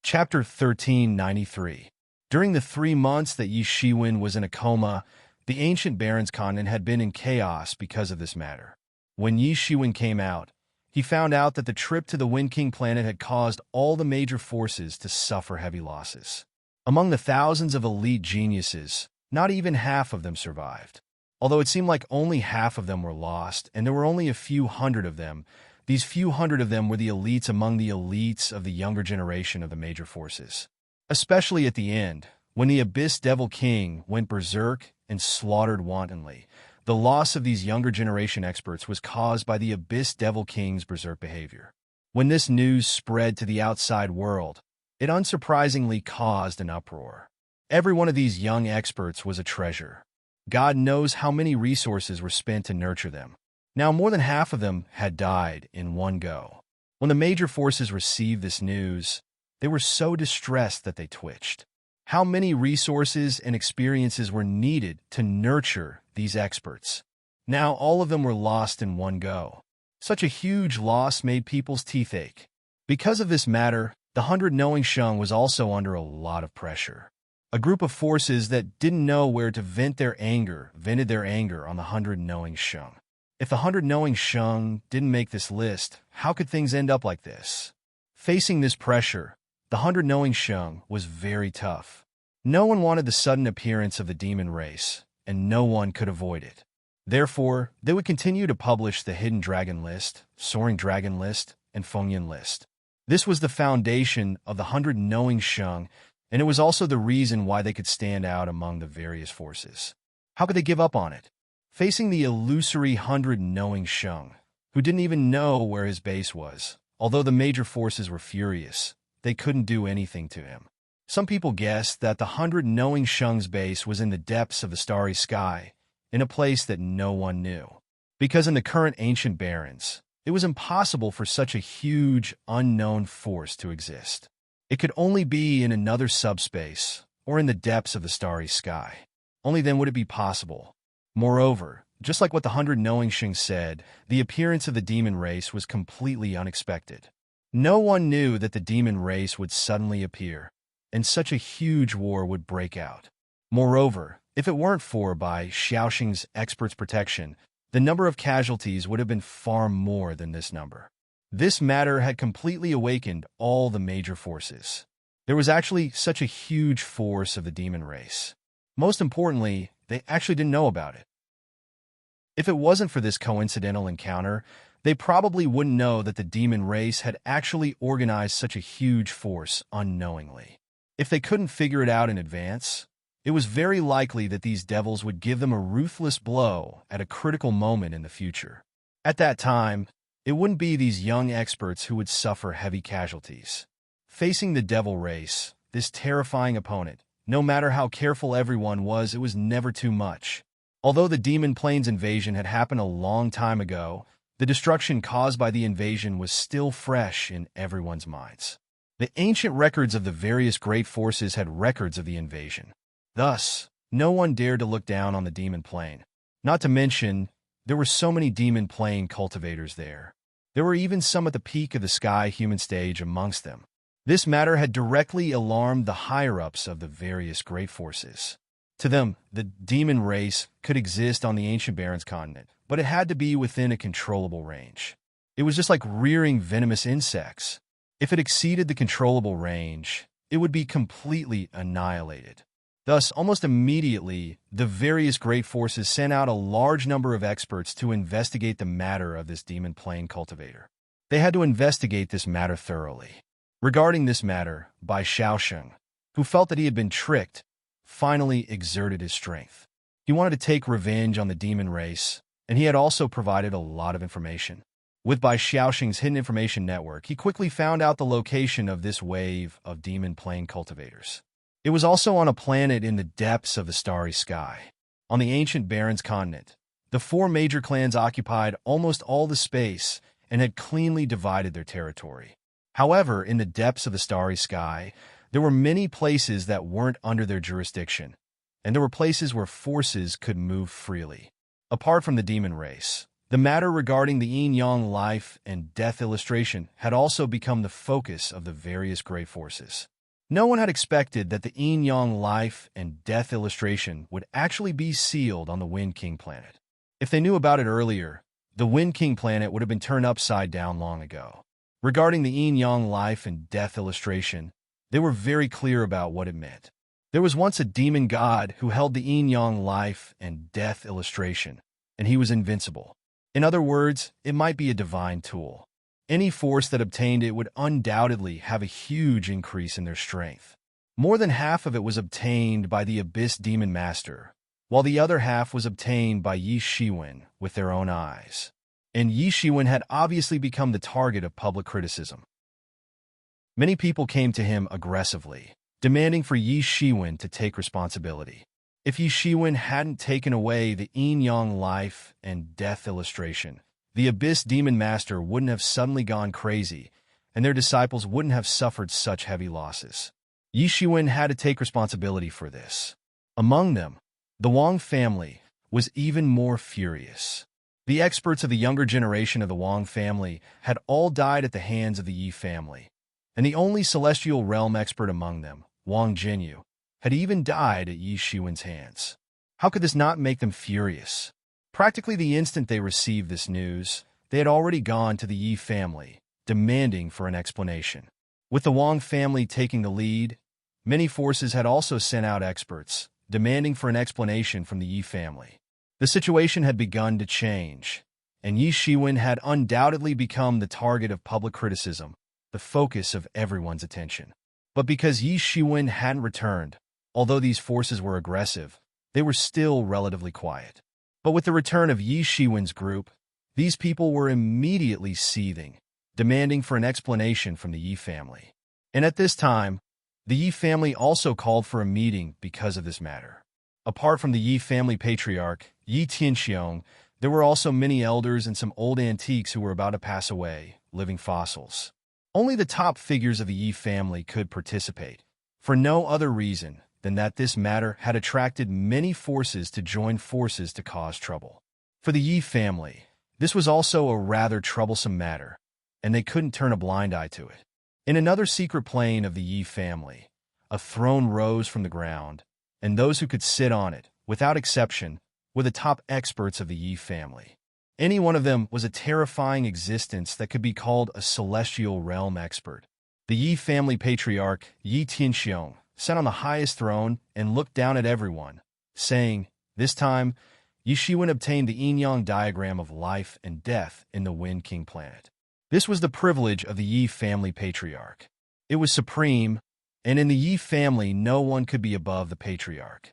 Chapter 1393. During the 3 months that Yi Shiwen was in a coma, the ancient Baron's continent had been in chaos because of this matter. When Yi Shiwen came out, he found out that the trip to the Wind King planet had caused all the major forces to suffer heavy losses. Among the thousands of elite geniuses, not even half of them survived. Although it seemed like only half of them were lost, and there were only a few hundred of them, these few hundred of them were the elites among the elites of the younger generation of the major forces. Especially at the end, when the Abyss Devil King went berserk and slaughtered wantonly. The loss of these younger generation experts was caused by the Abyss Devil King's berserk behavior. When this news spread to the outside world, it unsurprisingly caused an uproar. Every one of these young experts was a treasure. God knows how many resources were spent to nurture them. Now more than half of them had died in one go. When the major forces received this news, they were so distressed that they twitched. How many resources and experiences were needed to nurture these experts? Now all of them were lost in one go. Such a huge loss made people's teeth ache. Because of this matter, the 100 Knowing Sheng was also under a lot of pressure. A group of forces that didn't know where to vented their anger on the 100 knowing Sheng. If the 100 knowing Sheng didn't make this list, how could things end up like this? Facing this pressure, the 100 knowing Sheng was very tough. No one wanted the sudden appearance of the demon race, and no one could avoid it. Therefore, they would continue to publish the Hidden Dragon List, Soaring Dragon List, and Fengyan List. This was the foundation of the 100 knowing Sheng, and it was also the reason why they could stand out among the various forces. How could they give up on it? Facing the illusory 100 knowing Sheng, who didn't even know where his base was, although the major forces were furious, they couldn't do anything to him. Some people guessed that the 100 knowing Sheng's base was in the depths of the starry sky, in a place that no one knew. Because in the current ancient barrens, it was impossible for such a huge, unknown force to exist. It could only be in another subspace, or in the depths of the starry sky. Only then would it be possible. Moreover, just like what the 100 knowing Sheng said, the appearance of the demon race was completely unexpected. No one knew that the demon race would suddenly appear, and such a huge war would break out. Moreover, if it weren't for by Xiaoxing's expert's protection, the number of casualties would have been far more than this number. This matter had completely awakened all the major forces. There was actually such a huge force of the demon race. Most importantly, they actually didn't know about it. If it wasn't for this coincidental encounter, they probably wouldn't know that the demon race had actually organized such a huge force unknowingly. If they couldn't figure it out in advance, it was very likely that these devils would give them a ruthless blow at a critical moment in the future. At that time, it wouldn't be these young experts who would suffer heavy casualties. Facing the devil race, this terrifying opponent, no matter how careful everyone was, it was never too much. Although the Demon Plains invasion had happened a long time ago, the destruction caused by the invasion was still fresh in everyone's minds. The ancient records of the various great forces had records of the invasion. Thus, no one dared to look down on the Demon Plain. Not to mention, there were so many Demon Plain cultivators there. There were even some at the peak of the sky human stage amongst them. This matter had directly alarmed the higher-ups of the various great forces. To them, the demon race could exist on the ancient Barrens continent, but it had to be within a controllable range. It was just like rearing venomous insects. If it exceeded the controllable range, it would be completely annihilated. Thus, almost immediately, the various great forces sent out a large number of experts to investigate the matter of this demon plain cultivator. They had to investigate this matter thoroughly. Regarding this matter, Bai Xiaosheng, who felt that he had been tricked, finally exerted his strength. He wanted to take revenge on the demon race, and he had also provided a lot of information. With Bai Xiaosheng's hidden information network, he quickly found out the location of this wave of demon plain cultivators. It was also on a planet in the depths of the starry sky. On the ancient Barrens continent, the four major clans occupied almost all the space and had cleanly divided their territory. However, in the depths of the starry sky, there were many places that weren't under their jurisdiction, and there were places where forces could move freely. Apart from the demon race, the matter regarding the yin-yang life and death illustration had also become the focus of the various great forces. No one had expected that the yin-yang life and death illustration would actually be sealed on the Wind King planet. If they knew about it earlier, the Wind King planet would have been turned upside down long ago. Regarding the yin-yang life and death illustration, they were very clear about what it meant. There was once a demon god who held the yin-yang life and death illustration, and he was invincible. In other words, it might be a divine tool. Any force that obtained it would undoubtedly have a huge increase in their strength. More than half of it was obtained by the Abyss Demon Master, while the other half was obtained by Yi Shiwen with their own eyes. And Yi Shiwen had obviously become the target of public criticism. Many people came to him aggressively, demanding for Yi Shiwen to take responsibility. If Yi Shiwen hadn't taken away the yin-yang life and death illustration, the Abyss Demon Master wouldn't have suddenly gone crazy, and their disciples wouldn't have suffered such heavy losses. Yi Shiwen had to take responsibility for this. Among them, the Wang family was even more furious. The experts of the younger generation of the Wang family had all died at the hands of the Yi family, and the only celestial realm expert among them, Wang Jinyu, had even died at Yi Shiwen's hands. How could this not make them furious? Practically the instant they received this news, they had already gone to the Yi family, demanding for an explanation. With the Wang family taking the lead, many forces had also sent out experts, demanding for an explanation from the Yi family. The situation had begun to change, and Yi Shiwen had undoubtedly become the target of public criticism, the focus of everyone's attention. But because Yi Shiwen hadn't returned, although these forces were aggressive, they were still relatively quiet. But with the return of Yi Shiwen's group, these people were immediately seething, demanding for an explanation from the Yi family. And at this time, the Yi family also called for a meeting because of this matter. Apart from the Yi family patriarch, Yi Tianxiong, there were also many elders and some old antiques who were about to pass away, living fossils. Only the top figures of the Yi family could participate, for no other reason than that this matter had attracted many forces to join forces to cause trouble. For the Yi family, this was also a rather troublesome matter, and they couldn't turn a blind eye to it. In another secret plane of the Yi family, a throne rose from the ground, and those who could sit on it, without exception, were the top experts of the Yi family. Any one of them was a terrifying existence that could be called a celestial realm expert. The Yi family patriarch, Yi Tianxiong, sat on the highest throne and looked down at everyone, saying, "This time, Yi Shiwen obtained the yin-yang diagram of life and death in the Wind King planet." This was the privilege of the Yi family patriarch. It was supreme, and in the Yi family no one could be above the patriarch.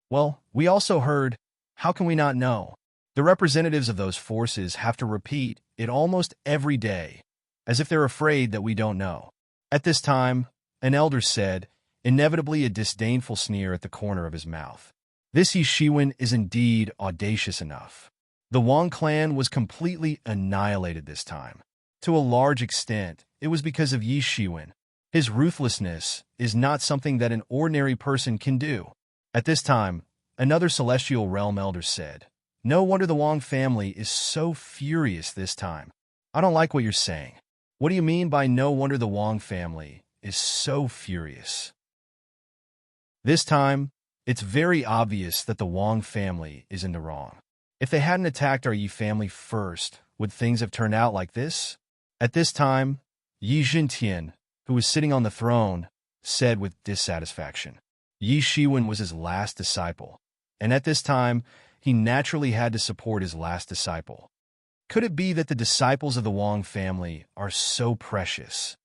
Well, we also heard, how can we not know? The representatives of those forces have to repeat it almost every day, as if they're afraid that we don't know. At this time, an elder said, inevitably a disdainful sneer at the corner of his mouth, "This Yi Shiwen is indeed audacious enough." The Wang clan was completely annihilated this time. To a large extent, it was because of Yi Shiwen. His ruthlessness is not something that an ordinary person can do. At this time, another celestial realm elder said, "No wonder the Wang family is so furious this time." "I don't like what you're saying. What do you mean by no wonder the Wang family is so furious?" This time, it's very obvious that the Wang family is in the wrong. If they hadn't attacked our Yi family first, would things have turned out like this? At this time, Yi Jintian, who was sitting on the throne, said with dissatisfaction. Yi Shiwen was his last disciple, and at this time, he naturally had to support his last disciple. Could it be that the disciples of the Wang family are so precious,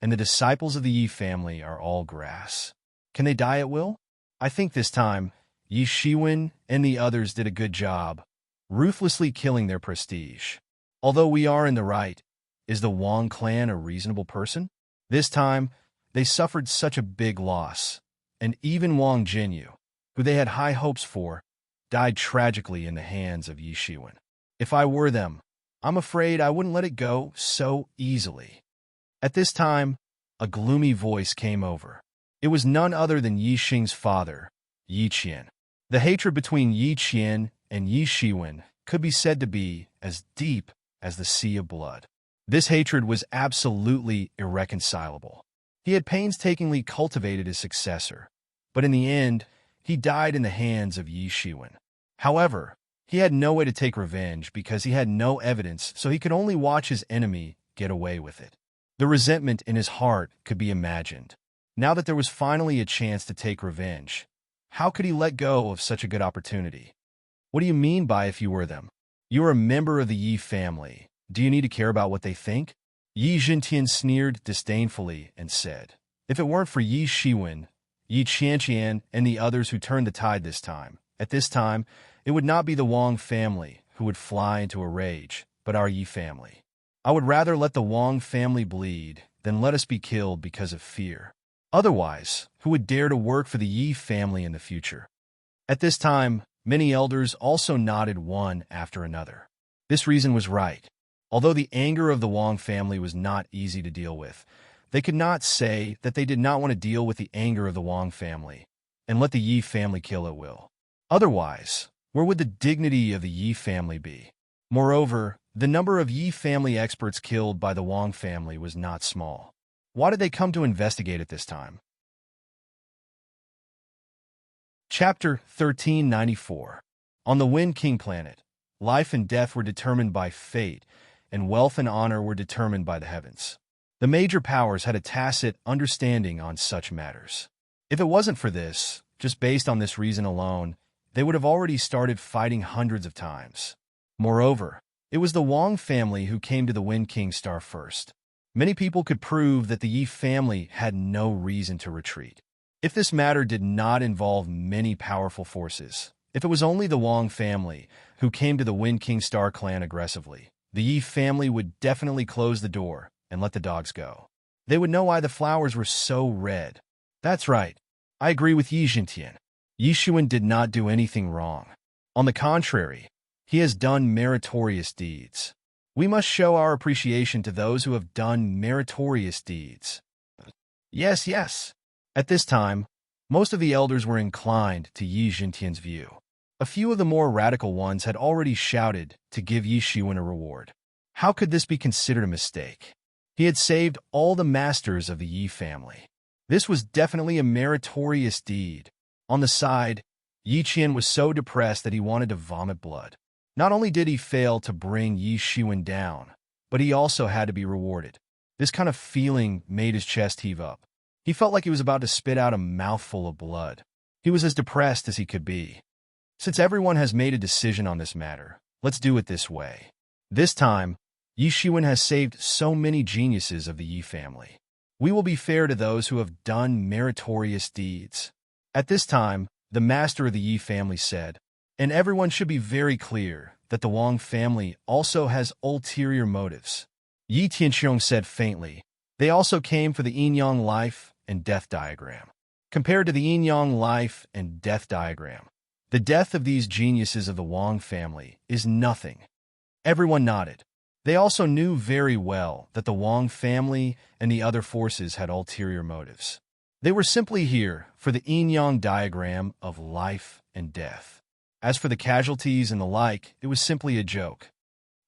and the disciples of the Yi family are all grass? Can they die at will? I think this time, Yi Shiwen and the others did a good job, ruthlessly killing their prestige. Although we are in the right, is the Wang clan a reasonable person? This time, they suffered such a big loss, and even Wang Jinyu, who they had high hopes for, died tragically in the hands of Yi Shiwen. If I were them, I'm afraid I wouldn't let it go so easily. At this time, a gloomy voice came over. It was none other than Yi Xing's father, Yi Qian. The hatred between Yi Qian and Yi Shiwen could be said to be as deep as the sea of blood. This hatred was absolutely irreconcilable. He had painstakingly cultivated his successor, but in the end, he died in the hands of Yi Shiwen. However, he had no way to take revenge because he had no evidence, so he could only watch his enemy get away with it. The resentment in his heart could be imagined. Now that there was finally a chance to take revenge, how could he let go of such a good opportunity? What do you mean by if you were them? You are a member of the Yi family. Do you need to care about what they think? Yi Jintian sneered disdainfully and said, "If it weren't for Yi Shiwen, Yi Qianqian, and the others who turned the tide this time, at this time, it would not be the Wang family who would fly into a rage, but our Yi family. I would rather let the Wang family bleed than let us be killed because of fear. Otherwise, who would dare to work for the Yi family in the future?" At this time, many elders also nodded one after another. This reason was right. Although the anger of the Wang family was not easy to deal with, they could not say that they did not want to deal with the anger of the Wang family and let the Yi family kill at will. Otherwise, where would the dignity of the Yi family be? Moreover, the number of Yi family experts killed by the Wang family was not small. Why did they come to investigate at this time? Chapter 1394. On the Wind King planet, life and death were determined by fate, and wealth and honor were determined by the heavens. The major powers had a tacit understanding on such matters. If it wasn't for this, just based on this reason alone, they would have already started fighting hundreds of times. Moreover, it was the Wang family who came to the Wind King star first. Many people could prove that the Yi family had no reason to retreat. If this matter did not involve many powerful forces, if it was only the Wang family who came to the Wind King star clan aggressively, the Yi family would definitely close the door and let the dogs go. They would know why the flowers were so red. That's right. I agree with Yi Jintian. Yi Xuan did not do anything wrong. On the contrary, he has done meritorious deeds. We must show our appreciation to those who have done meritorious deeds. Yes, yes. At this time, most of the elders were inclined to Yi Jintian's view. A few of the more radical ones had already shouted to give Yi Xuan a reward. How could this be considered a mistake? He had saved all the masters of the Yi family. This was definitely a meritorious deed. On the side, Yi Qian was so depressed that he wanted to vomit blood. Not only did he fail to bring Yi Xuan down, but he also had to be rewarded. This kind of feeling made his chest heave up. He felt like he was about to spit out a mouthful of blood. He was as depressed as he could be. Since everyone has made a decision on this matter, let's do it this way. This time, Yi Xuan has saved so many geniuses of the Yi family. We will be fair to those who have done meritorious deeds. At this time, the master of the Yi family said, and everyone should be very clear that the Wang family also has ulterior motives. Yi Tianxiong said faintly, they also came for the yin-yang life and death diagram. Compared to the yin-yang life and death diagram, the death of these geniuses of the Wang family is nothing. Everyone nodded. They also knew very well that the Wang family and the other forces had ulterior motives. They were simply here for the yin-yang diagram of life and death. As for the casualties and the like, it was simply a joke.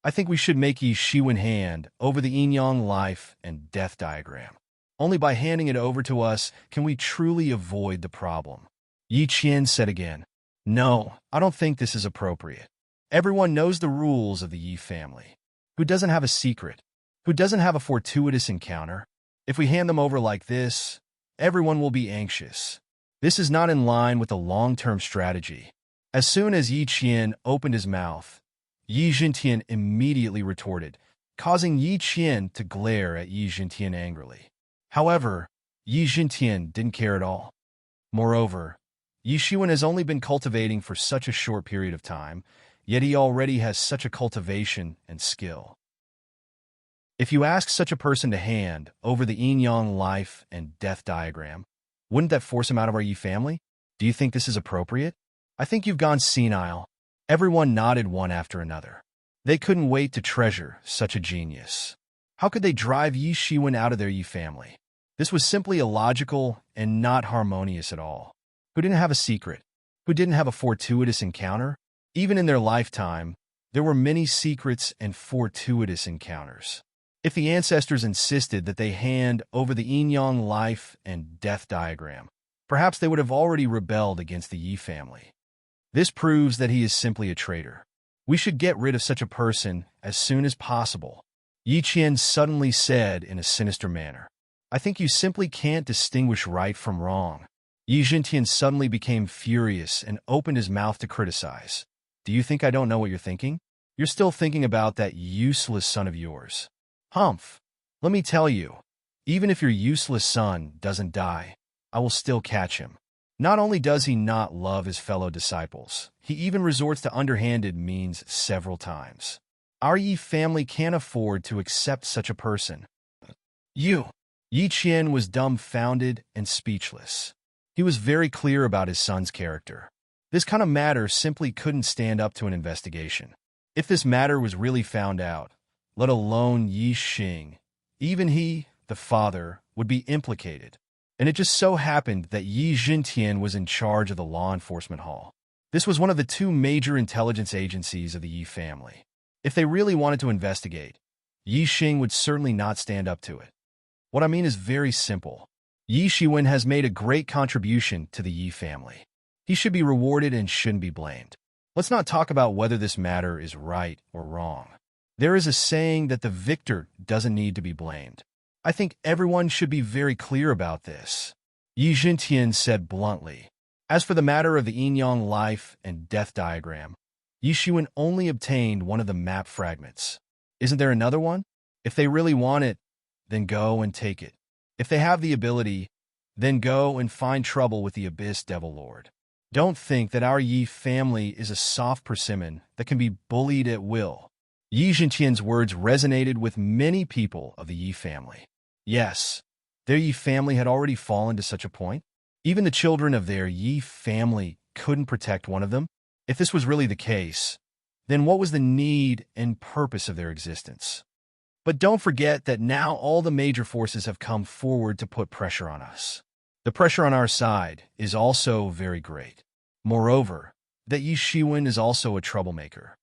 I think we should make Yi Xuan hand over the yin-yang life and death diagram. Only by handing it over to us can we truly avoid the problem. Yi Qian said again, no, I don't think this is appropriate. Everyone knows the rules of the Yi family. Who doesn't have a secret? Who doesn't have a fortuitous encounter? If we hand them over like this, everyone will be anxious. This is not in line with the long-term strategy. As soon as Yi Qian opened his mouth, Yi Jintian immediately retorted, causing Yi Qian to glare at Yi Jintian angrily. However, Yi Jintian didn't care at all. Moreover, Yi Xuan has only been cultivating for such a short period of time, yet he already has such a cultivation and skill. If you ask such a person to hand over the yin-yang life and death diagram, wouldn't that force him out of our Yi family? Do you think this is appropriate? I think you've gone senile. Everyone nodded one after another. They couldn't wait to treasure such a genius. How could they drive Yi Xuan out of their Yi family? This was simply illogical and not harmonious at all. Who didn't have a secret? Who didn't have a fortuitous encounter? Even in their lifetime, there were many secrets and fortuitous encounters. If the ancestors insisted that they hand over the yin-yang life and death diagram, perhaps they would have already rebelled against the Yi family. This proves that he is simply a traitor. We should get rid of such a person as soon as possible. Yi Qian suddenly said in a sinister manner, I think you simply can't distinguish right from wrong. Yi Jintian suddenly became furious and opened his mouth to criticize. Do you think I don't know what you're thinking? You're still thinking about that useless son of yours. Humph! Let me tell you, even if your useless son doesn't die, I will still catch him. Not only does he not love his fellow disciples, he even resorts to underhanded means several times. Our Yi family can't afford to accept such a person. Yi Qian was dumbfounded and speechless. He was very clear about his son's character. This kind of matter simply couldn't stand up to an investigation. If this matter was really found out, let alone Yi Xing, even he, the father, would be implicated. And it just so happened that Yi Jintian was in charge of the law enforcement hall. This was one of the two major intelligence agencies of the Yi family. If they really wanted to investigate, Yi Xing would certainly not stand up to it. What I mean is very simple. Yi Xuan has made a great contribution to the Yi family. He should be rewarded and shouldn't be blamed. Let's not talk about whether this matter is right or wrong. There is a saying that the victor doesn't need to be blamed. I think everyone should be very clear about this. Yi Jintian said bluntly. As for the matter of the yin-yang life and death diagram, Yi Shiwen only obtained one of the map fragments. Isn't there another one? If they really want it, then go and take it. If they have the ability, then go and find trouble with the Abyss Devil Lord. Don't think that our Yi family is a soft persimmon that can be bullied at will. Yi Jintian's words resonated with many people of the Yi family. Yes, their Yi family had already fallen to such a point. Even the children of their Yi family couldn't protect one of them. If this was really the case, then what was the need and purpose of their existence? But don't forget that now all the major forces have come forward to put pressure on us. The pressure on our side is also very great. Moreover, that Yi Shiwen is also a troublemaker.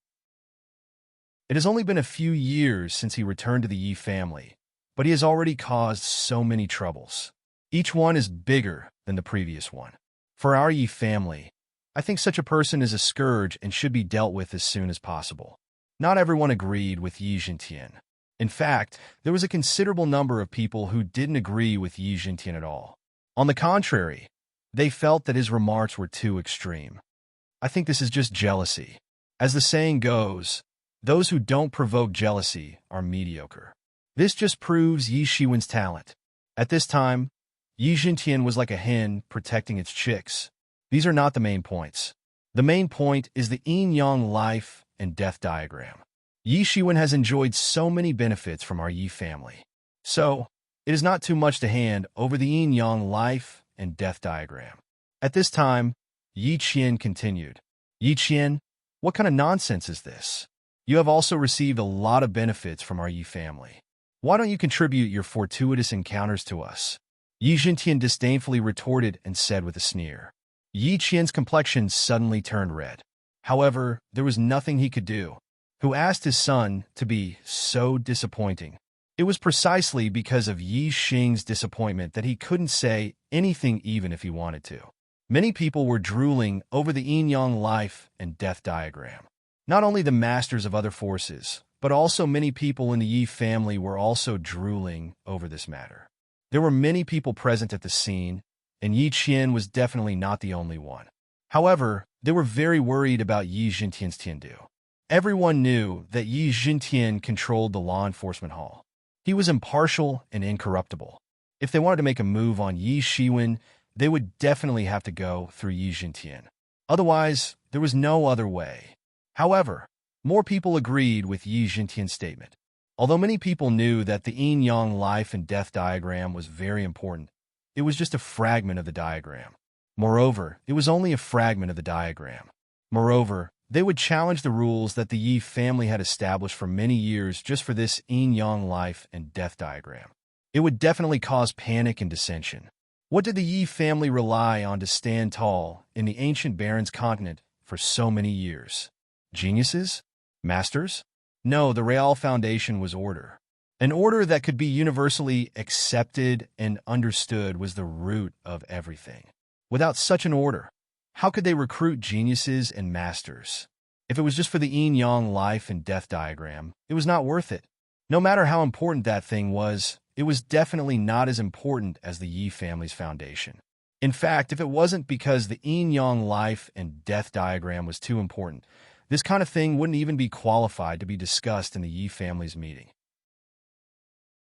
It has only been a few years since he returned to the Yi family, but he has already caused so many troubles. Each one is bigger than the previous one. For our Yi family, I think such a person is a scourge and should be dealt with as soon as possible. Not everyone agreed with Yi Jintian. In fact, there was a considerable number of people who didn't agree with Yi Jintian at all. On the contrary, they felt that his remarks were too extreme. I think this is just jealousy. As the saying goes, those who don't provoke jealousy are mediocre. This just proves Yi Shiwen's talent. At this time, Yi Jintian was like a hen protecting its chicks. These are not the main points. The main point is the yin-yang life and death diagram. Yi Shiwen has enjoyed so many benefits from our Yi family. So, it is not too much to hand over the yin-yang life and death diagram. At this time, Yi Qian continued. Yi Qian, what kind of nonsense is this? You have also received a lot of benefits from our Yi family. Why don't you contribute your fortuitous encounters to us? Yi Jintian disdainfully retorted and said with a sneer. Yi Qian's complexion suddenly turned red. However, there was nothing he could do. Who asked his son to be so disappointing? It was precisely because of Yi Xing's disappointment that he couldn't say anything even if he wanted to. Many people were drooling over the yin-yang life and death diagram. Not only the masters of other forces, but also many people in the Yi family were also drooling over this matter. There were many people present at the scene, and Yi Qian was definitely not the only one. However, they were very worried about Yi Jintian's Tiandu. Everyone knew that Yi Jintian controlled the law enforcement hall. He was impartial and incorruptible. If they wanted to make a move on Yi Shiwen, they would definitely have to go through Yi Jintian. Otherwise, there was no other way. However, more people agreed with Yi Jintian's statement. Although many people knew that the yin-yang life and death diagram was very important, it was just a fragment of the diagram. Moreover, it was only a fragment of the diagram. Moreover, they would challenge the rules that the Yi family had established for many years just for this yin-yang life and death diagram. It would definitely cause panic and dissension. What did the Yi family rely on to stand tall in the ancient Baron's continent for so many years? Geniuses? Masters? No, the Real Foundation was order. An order that could be universally accepted and understood was the root of everything. Without such an order, how could they recruit geniuses and masters? If it was just for the yin-yang life and death diagram, it was not worth it. No matter how important that thing was, it was definitely not as important as the Yi family's foundation. In fact, if it wasn't because the yin-yang life and death diagram was too important, this kind of thing wouldn't even be qualified to be discussed in the Yi family's meeting.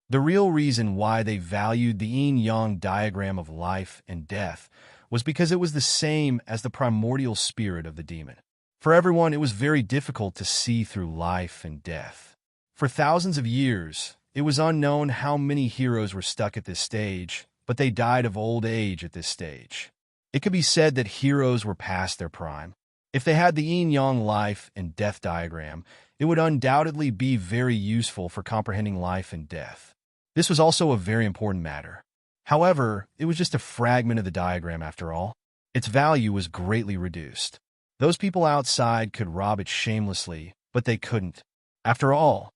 The real reason why they valued the yin-yang diagram of life and death was because it was the same as the primordial spirit of the demon. For everyone, it was very difficult to see through life and death. For thousands of years, it was unknown how many heroes were stuck at this stage, but they died of old age at this stage. It could be said that heroes were past their prime. If they had the yin-yang life and death diagram, it would undoubtedly be very useful for comprehending life and death. This was also a very important matter. However, it was just a fragment of the diagram after all. Its value was greatly reduced. Those people outside could rob it shamelessly, but they couldn't. After all,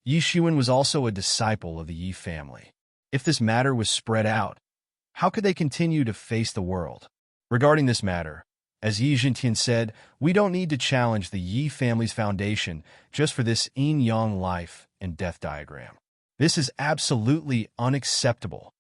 Yi Shiwen was also a disciple of the Yi family. If this matter was spread out, how could they continue to face the world? Regarding this matter, As Yi Jintian said, we don't need to challenge the Yi family's foundation just for this yin-yang life and death diagram. This is absolutely unacceptable,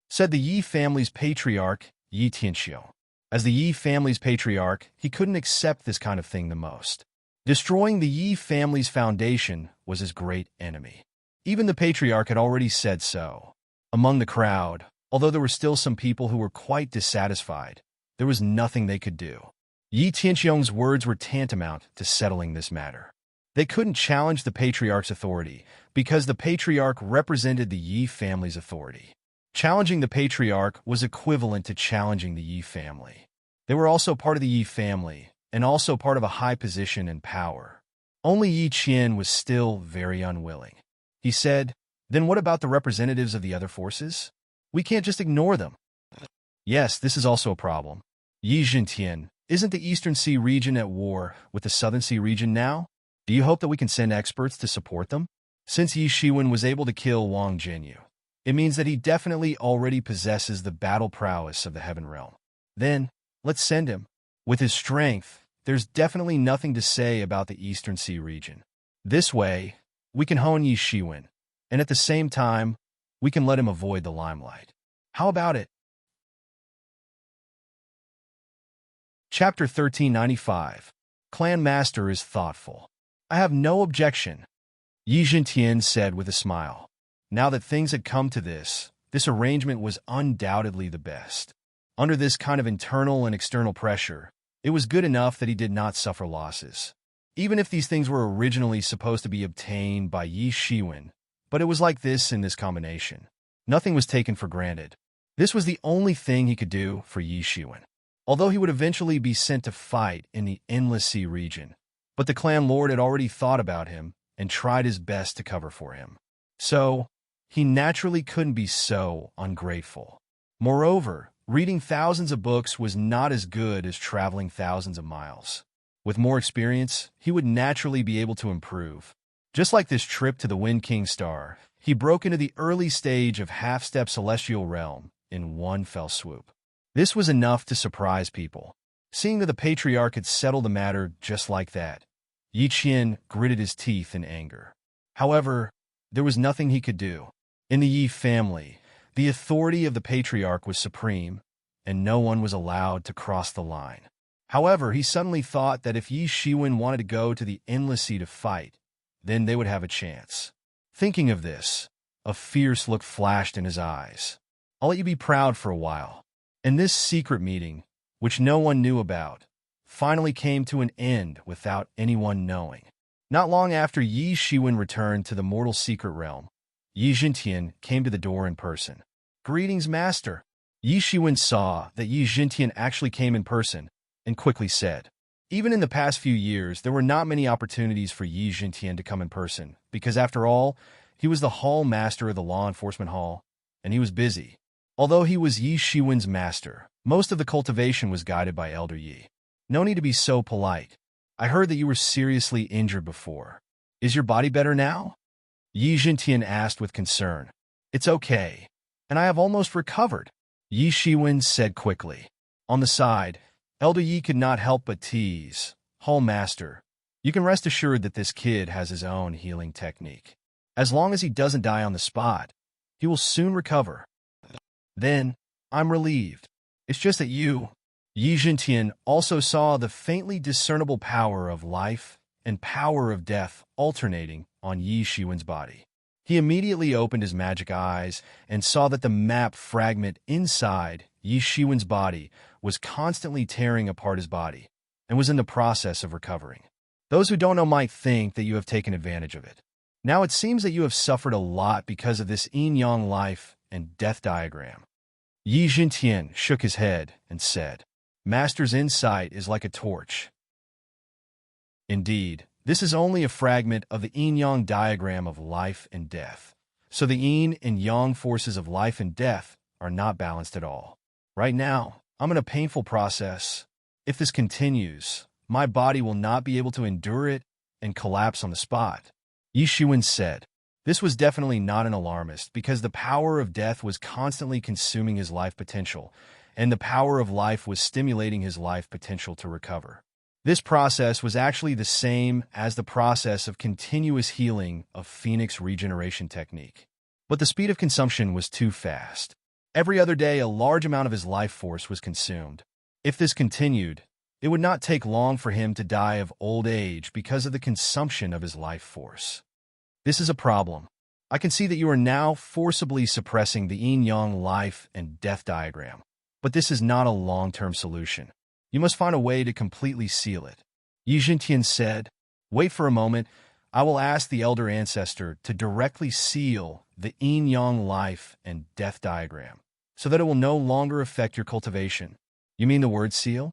said the Yi family's patriarch, Yi Tianxiu. As the Yi family's patriarch, he couldn't accept this kind of thing the most. Destroying the Yi family's foundation was his great enemy. Even the patriarch had already said so. Among the crowd, although there were still some people who were quite dissatisfied, there was nothing they could do. Yi Tianxiong's words were tantamount to settling this matter. They couldn't challenge the patriarch's authority because the patriarch represented the Yi family's authority. Challenging the patriarch was equivalent to challenging the Yi family. They were also part of the Yi family and also part of a high position and power. Only Yi Qian was still very unwilling. He said, "Then what about the representatives of the other forces? We can't just ignore them." Yes, this is also a problem. Yi Jintian, isn't the Eastern Sea region at war with the Southern Sea region now? Do you hope that we can send experts to support them? Since Yi Shiwen was able to kill Wang Jinyu, it means that he definitely already possesses the battle prowess of the Heaven Realm. Then, let's send him. With his strength, there's definitely nothing to say about the Eastern Sea region. This way, we can hone Yi Shiwen, and at the same time, we can let him avoid the limelight. How about it? Chapter 1395. Clan Master is thoughtful. I have no objection, Yi Jintian said with a smile. Now that things had come to this arrangement was undoubtedly the best. Under this kind of internal and external pressure, it was good enough that he did not suffer losses. Even if these things were originally supposed to be obtained by Yi Shiwen, but it was like this in this combination. Nothing was taken for granted. This was the only thing he could do for Yi Shiwen. Although he would eventually be sent to fight in the Endless Sea region, but the clan lord had already thought about him and tried his best to cover for him. So, he naturally couldn't be so ungrateful. Moreover, reading thousands of books was not as good as traveling thousands of miles. With more experience, he would naturally be able to improve. Just like this trip to the Wind King Star, he broke into the early stage of half-step celestial realm in one fell swoop. This was enough to surprise people. Seeing that the patriarch had settled the matter just like that, Yi Qian gritted his teeth in anger. However, there was nothing he could do. In the Yi family, the authority of the patriarch was supreme, and no one was allowed to cross the line. However, he suddenly thought that if Yi Shiwen wanted to go to the Endless Sea to fight, then they would have a chance. Thinking of this, a fierce look flashed in his eyes. I'll let you be proud for a while. And this secret meeting, which no one knew about, finally came to an end without anyone knowing. Not long after Yi Shiwen returned to the mortal secret realm, Yi Jintian came to the door in person. "Greetings, Master." Yi Shiwen saw that Yi Jintian actually came in person and quickly said, even in the past few years, there were not many opportunities for Yi Jintian to come in person, because after all, he was the hall master of the law enforcement hall, and he was busy. Although he was Yi Shiwen's master, most of the cultivation was guided by Elder Yi. No need to be so polite. I heard that you were seriously injured before. Is your body better now? Yi Jintian asked with concern. It's okay, and I have almost recovered, Yi Shiwen said quickly. On the side, Elder Yi could not help but tease. Hall Master, you can rest assured that this kid has his own healing technique. As long as he doesn't die on the spot, he will soon recover. Then, I'm relieved. It's just that you, Yi Jintian, also saw the faintly discernible power of life and power of death alternating on Yi Shiwen's body. He immediately opened his magic eyes and saw that the map fragment inside Yi Shiwen's body was constantly tearing apart his body and was in the process of recovering. Those who don't know might think that you have taken advantage of it. Now it seems that you have suffered a lot because of this yin-yang life and death diagram. Yi Jintian shook his head and said, Master's insight is like a torch. Indeed, this is only a fragment of the yin-yang diagram of life and death. So the yin and yang forces of life and death are not balanced at all. Right now, I'm in a painful process. If this continues, my body will not be able to endure it and collapse on the spot. Yi Shiwen said. This was definitely not an alarmist because the power of death was constantly consuming his life potential, and the power of life was stimulating his life potential to recover. This process was actually the same as the process of continuous healing of Phoenix regeneration technique. But the speed of consumption was too fast. Every other day, a large amount of his life force was consumed. If this continued, it would not take long for him to die of old age because of the consumption of his life force. This is a problem. I can see that you are now forcibly suppressing the yin-yang life and death diagram. But this is not a long-term solution. You must find a way to completely seal it. Yi Jintian said, "Wait for a moment. I will ask the elder ancestor to directly seal the yin-yang life and death diagram, so that it will no longer affect your cultivation." "You mean the word seal?"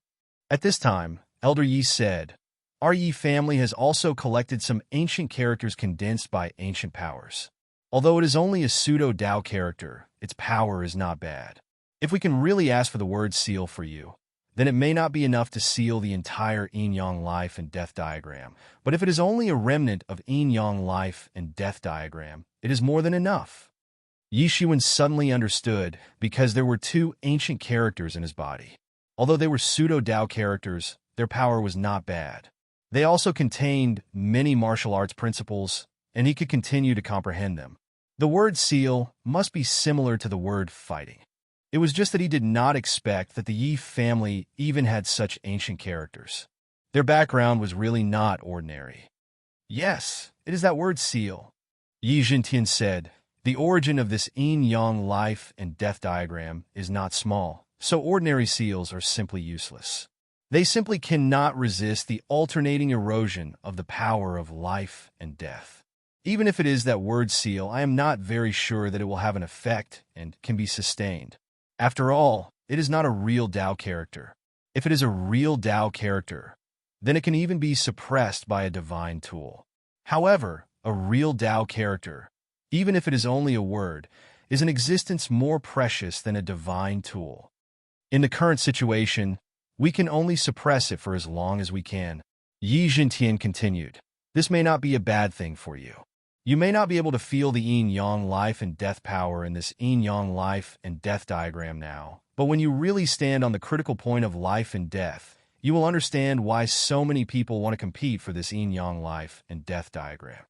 At this time, Elder Yi said, "Our Yi family has also collected some ancient characters condensed by ancient powers. Although it is only a pseudo-Dao character, its power is not bad. If we can really ask for the word seal for you, then it may not be enough to seal the entire yin-yang life and death diagram. But if it is only a remnant of yin-yang life and death diagram, it is more than enough." Yi Shiwen suddenly understood because there were two ancient characters in his body. Although they were pseudo-Dao characters, their power was not bad. They also contained many martial arts principles, and he could continue to comprehend them. The word seal must be similar to the word fighting. It was just that he did not expect that the Yi family even had such ancient characters. Their background was really not ordinary. "Yes, it is that word seal," Yi Jintian said. "The origin of this yin-yang life and death diagram is not small, so ordinary seals are simply useless. They simply cannot resist the alternating erosion of the power of life and death. Even if it is that word seal, I am not very sure that it will have an effect and can be sustained. After all, it is not a real Dao character. If it is a real Dao character, then it can even be suppressed by a divine tool. However, a real Dao character, even if it is only a word, is an existence more precious than a divine tool. In the current situation, we can only suppress it for as long as we can." Yi Jintian continued, "This may not be a bad thing for you. You may not be able to feel the yin-yang life and death power in this yin-yang life and death diagram now, but when you really stand on the critical point of life and death, you will understand why so many people want to compete for this yin-yang life and death diagram.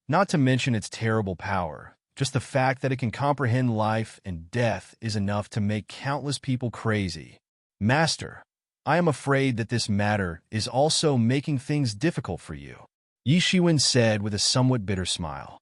Not to mention its terrible power, just the fact that it can comprehend life and death is enough to make countless people crazy. Master, I am afraid that this matter is also making things difficult for you," Yi Shiwen said with a somewhat bitter smile.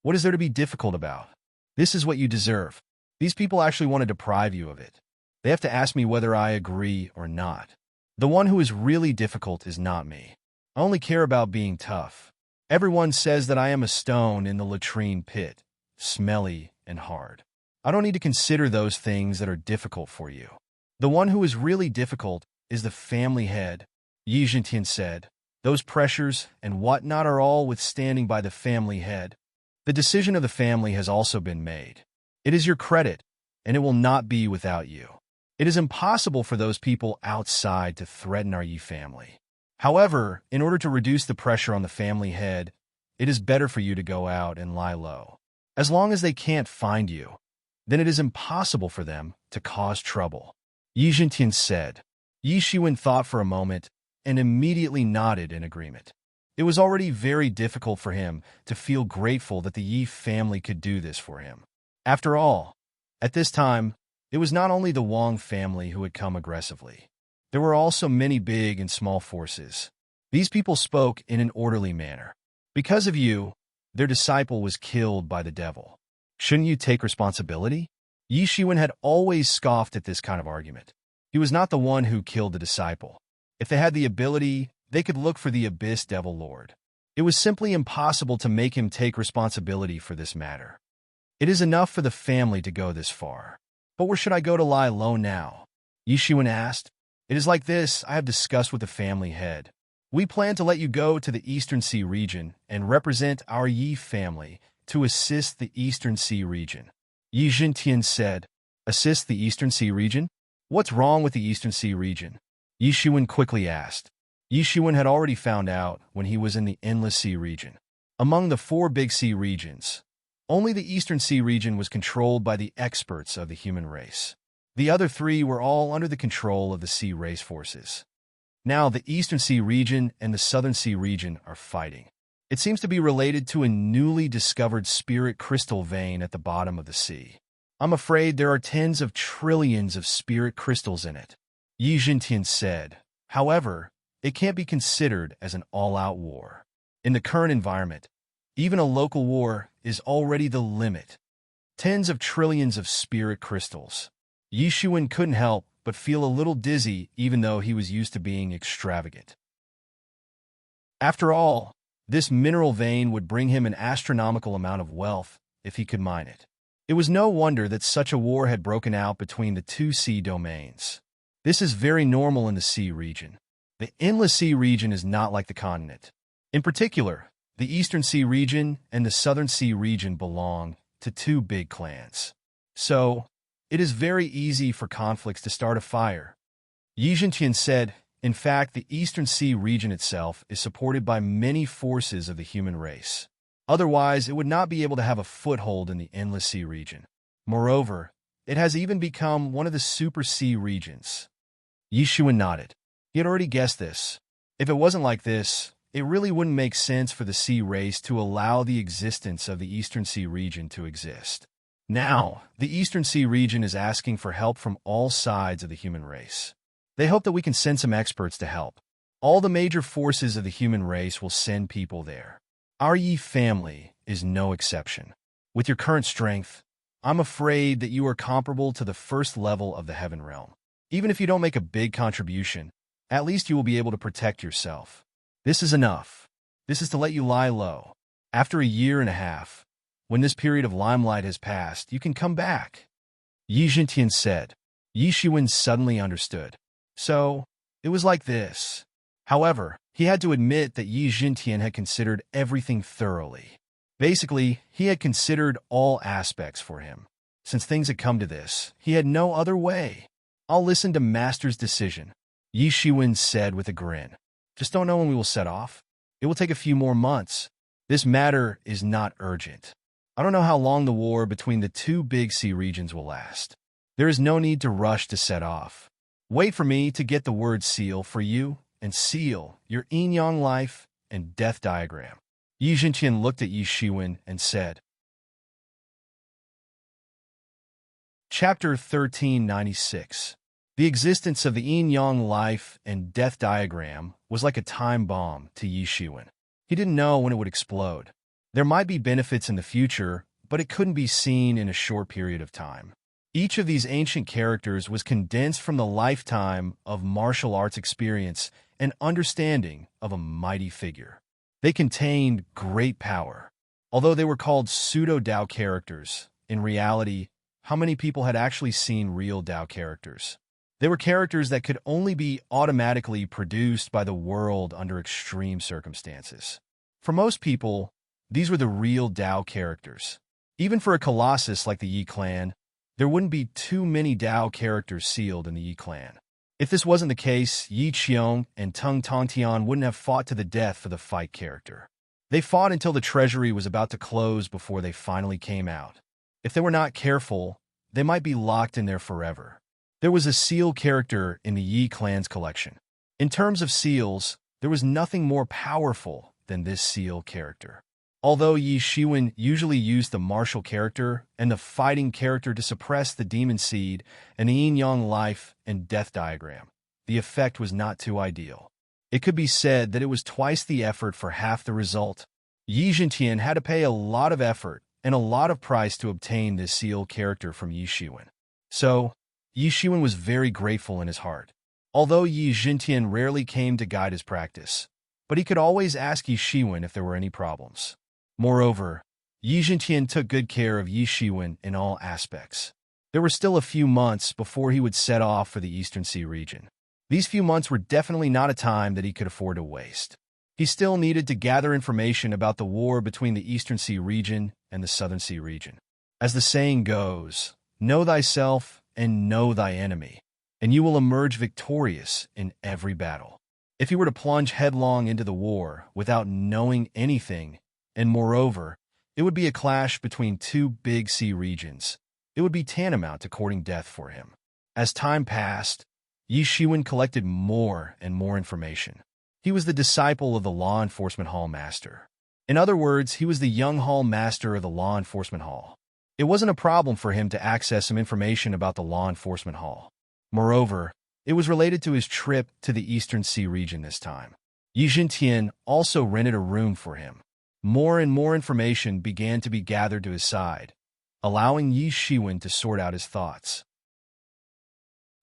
"What is there to be difficult about? This is what you deserve. These people actually want to deprive you of it. They have to ask me whether I agree or not. The one who is really difficult is not me. I only care about being tough. Everyone says that I am a stone in the latrine pit, smelly and hard. I don't need to consider those things that are difficult for you. The one who is really difficult is the family head," Yi Jintian said. "Those pressures and whatnot are all withstanding by the family head. The decision of the family has also been made. It is your credit, and it will not be without you. It is impossible for those people outside to threaten our Yi family. However, in order to reduce the pressure on the family head, it is better for you to go out and lie low. As long as they can't find you, then it is impossible for them to cause trouble," Yi Jintian said. Yi Shiwen thought for a moment and immediately nodded in agreement. It was already very difficult for him to feel grateful that the Yi family could do this for him. After all, at this time, it was not only the Wang family who had come aggressively. There were also many big and small forces. These people spoke in an orderly manner. "Because of you, their disciple was killed by the devil. Shouldn't you take responsibility?" Yi Shiwen had always scoffed at this kind of argument. He was not the one who killed the disciple. If they had the ability, they could look for the Abyss Devil Lord. It was simply impossible to make him take responsibility for this matter. It is enough for the family to go this far. "But where should I go to lie low now?" Yi Shiwen asked. "It is like this I have discussed with the family head. We plan to let you go to the Eastern Sea region and represent our Yi family to assist the Eastern Sea region." Yi Jintian said, "Assist the Eastern Sea region? What's wrong with the Eastern Sea region?" Yi Shiwen quickly asked. Yi Shiwen had already found out when he was in the Endless Sea region. Among the 4 big sea regions, only the Eastern Sea region was controlled by the experts of the human race. The other three were all under the control of the sea race forces. Now, the Eastern Sea region and the Southern Sea region are fighting. It seems to be related to a newly discovered spirit crystal vein at the bottom of the sea. I'm afraid there are tens of trillions of spirit crystals in it, Yi Jintian said. However, it can't be considered as an all-out war. In the current environment, even a local war is already the limit. Tens of trillions of spirit crystals. Yi Xuan couldn't help but feel a little dizzy even though he was used to being extravagant. After all, this mineral vein would bring him an astronomical amount of wealth if he could mine it. It was no wonder that such a war had broken out between the two sea domains. This is very normal in the sea region. The endless sea region is not like the continent. In particular, the Eastern Sea region and the Southern Sea region belong to two big clans. So, it is very easy for conflicts to start a fire. Yi Jintian said, in fact, the Eastern Sea region itself is supported by many forces of the human race. Otherwise, it would not be able to have a foothold in the Endless Sea region. Moreover, it has even become one of the Super Sea regions. Yi Xuan nodded. He had already guessed this. If it wasn't like this, it really wouldn't make sense for the sea race to allow the existence of the Eastern Sea region to exist. Now, the Eastern Sea region is asking for help from all sides of the human race. They hope that we can send some experts to help. All the major forces of the human race will send people there. Our Yi family is no exception. With your current strength, I'm afraid that you are comparable to the first level of the Heaven Realm. Even if you don't make a big contribution, at least you will be able to protect yourself. This is enough. This is to let you lie low. After a year and a half, when this period of limelight has passed, you can come back. Yi Jintian said. Yi Xuan suddenly understood. So, it was like this. However, he had to admit that Yi Jintian had considered everything thoroughly. Basically, he had considered all aspects for him. Since things had come to this, he had no other way. I'll listen to Master's decision, Yi Xuan said with a grin. Just don't know when we will set off. It will take a few more months. This matter is not urgent. I don't know how long the war between the two big sea regions will last. There is no need to rush to set off. Wait for me to get the word seal for you and seal your yin-yang life and death diagram. Yi Jintian looked at Yi Xuan and said. Chapter 1396. The existence of the yin-yang life and death diagram was like a time bomb to Yi Xuan. He didn't know when it would explode. There might be benefits in the future, but it couldn't be seen in a short period of time. Each of these ancient characters was condensed from the lifetime of martial arts experience and understanding of a mighty figure. They contained great power. Although they were called pseudo-Dao characters, in reality, how many people had actually seen real Dao characters? They were characters that could only be automatically produced by the world under extreme circumstances. For most people, these were the real Dao characters. Even for a colossus like the Yi clan, there wouldn't be too many Dao characters sealed in the Yi clan. If this wasn't the case, Yi Qiong and Tung Tongtian wouldn't have fought to the death for the fight character. They fought until the treasury was about to close before they finally came out. If they were not careful, they might be locked in there forever. There was a seal character in the Yi clan's collection. In terms of seals, there was nothing more powerful than this seal character. Although Yi Xuan usually used the martial character and the fighting character to suppress the demon seed and the yin-yang life and death diagram, the effect was not too ideal. It could be said that it was twice the effort for half the result. Yi Jintian had to pay a lot of effort and a lot of price to obtain this seal character from Yi Xuan. So, Yi Xuan was very grateful in his heart. Although Yi Jintian rarely came to guide his practice, but he could always ask Yi Xuan if there were any problems. Moreover, Yi Jintian took good care of Yi Xuan in all aspects. There were still a few months before he would set off for the Eastern Sea region. These few months were definitely not a time that he could afford to waste. He still needed to gather information about the war between the Eastern Sea region and the Southern Sea region. As the saying goes, know thyself and know thy enemy, and you will emerge victorious in every battle. If he were to plunge headlong into the war without knowing anything, and moreover, it would be a clash between two big sea regions, it would be tantamount to courting death for him. As time passed, Yi Shiwen collected more and more information. He was the disciple of the law enforcement hall master. In other words, he was the young hall master of the law enforcement hall. It wasn't a problem for him to access some information about the law enforcement hall. Moreover, it was related to his trip to the Eastern Sea region this time. Yi Jintian also rented a room for him. More and more information began to be gathered to his side, allowing Yi Shiwen to sort out his thoughts.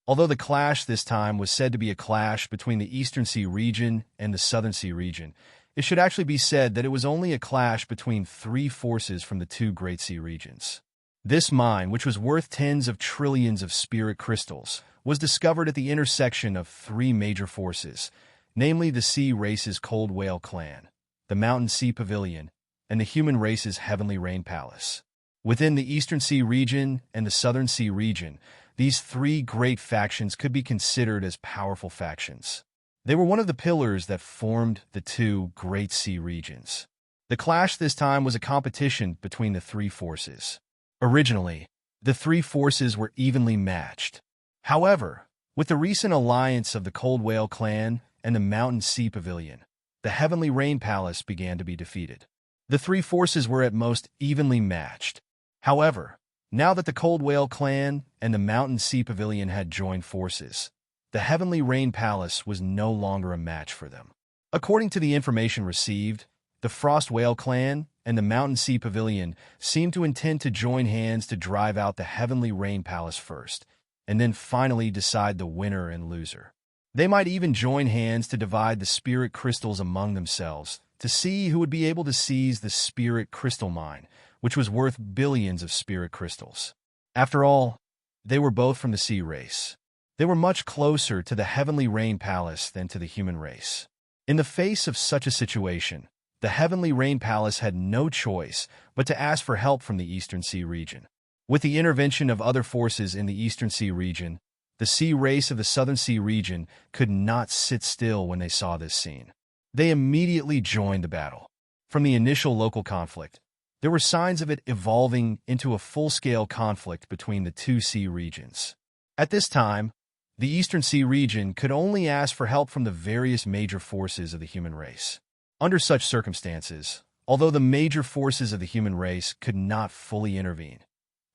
Although the clash this time was said to be a clash between the Eastern Sea region and the Southern Sea region, it should actually be said that it was only a clash between three forces from the two Great Sea regions. This mine, which was worth tens of trillions of spirit crystals, was discovered at the intersection of three major forces, namely the Sea Race's Cold Whale Clan, the Mountain Sea Pavilion, and the human race's Heavenly Rain Palace. Within the Eastern Sea region and the Southern Sea region, these three great factions could be considered as powerful factions. They were one of the pillars that formed the two Great Sea regions. The clash this time was a competition between the three forces. Originally, the three forces were evenly matched. However, with the recent alliance of the Cold Whale Clan and the Mountain Sea Pavilion, the Heavenly Rain Palace began to be defeated. The three forces were at most evenly matched. However, now that the Cold Whale Clan and the Mountain Sea Pavilion had joined forces, the Heavenly Rain Palace was no longer a match for them. According to the information received, the Frost Whale Clan and the Mountain Sea Pavilion seemed to intend to join hands to drive out the Heavenly Rain Palace first, and then finally decide the winner and loser. They might even join hands to divide the spirit crystals among themselves to see who would be able to seize the spirit crystal mine, which was worth billions of spirit crystals. After all, they were both from the sea race. They were much closer to the Heavenly Rain Palace than to the human race. In the face of such a situation, the Heavenly Rain Palace had no choice but to ask for help from the Eastern Sea region. With the intervention of other forces in the Eastern Sea region, the sea race of the Southern Sea region could not sit still when they saw this scene. They immediately joined the battle. From the initial local conflict, there were signs of it evolving into a full-scale conflict between the two sea regions. At this time, the Eastern Sea region could only ask for help from the various major forces of the human race. Under such circumstances, although the major forces of the human race could not fully intervene,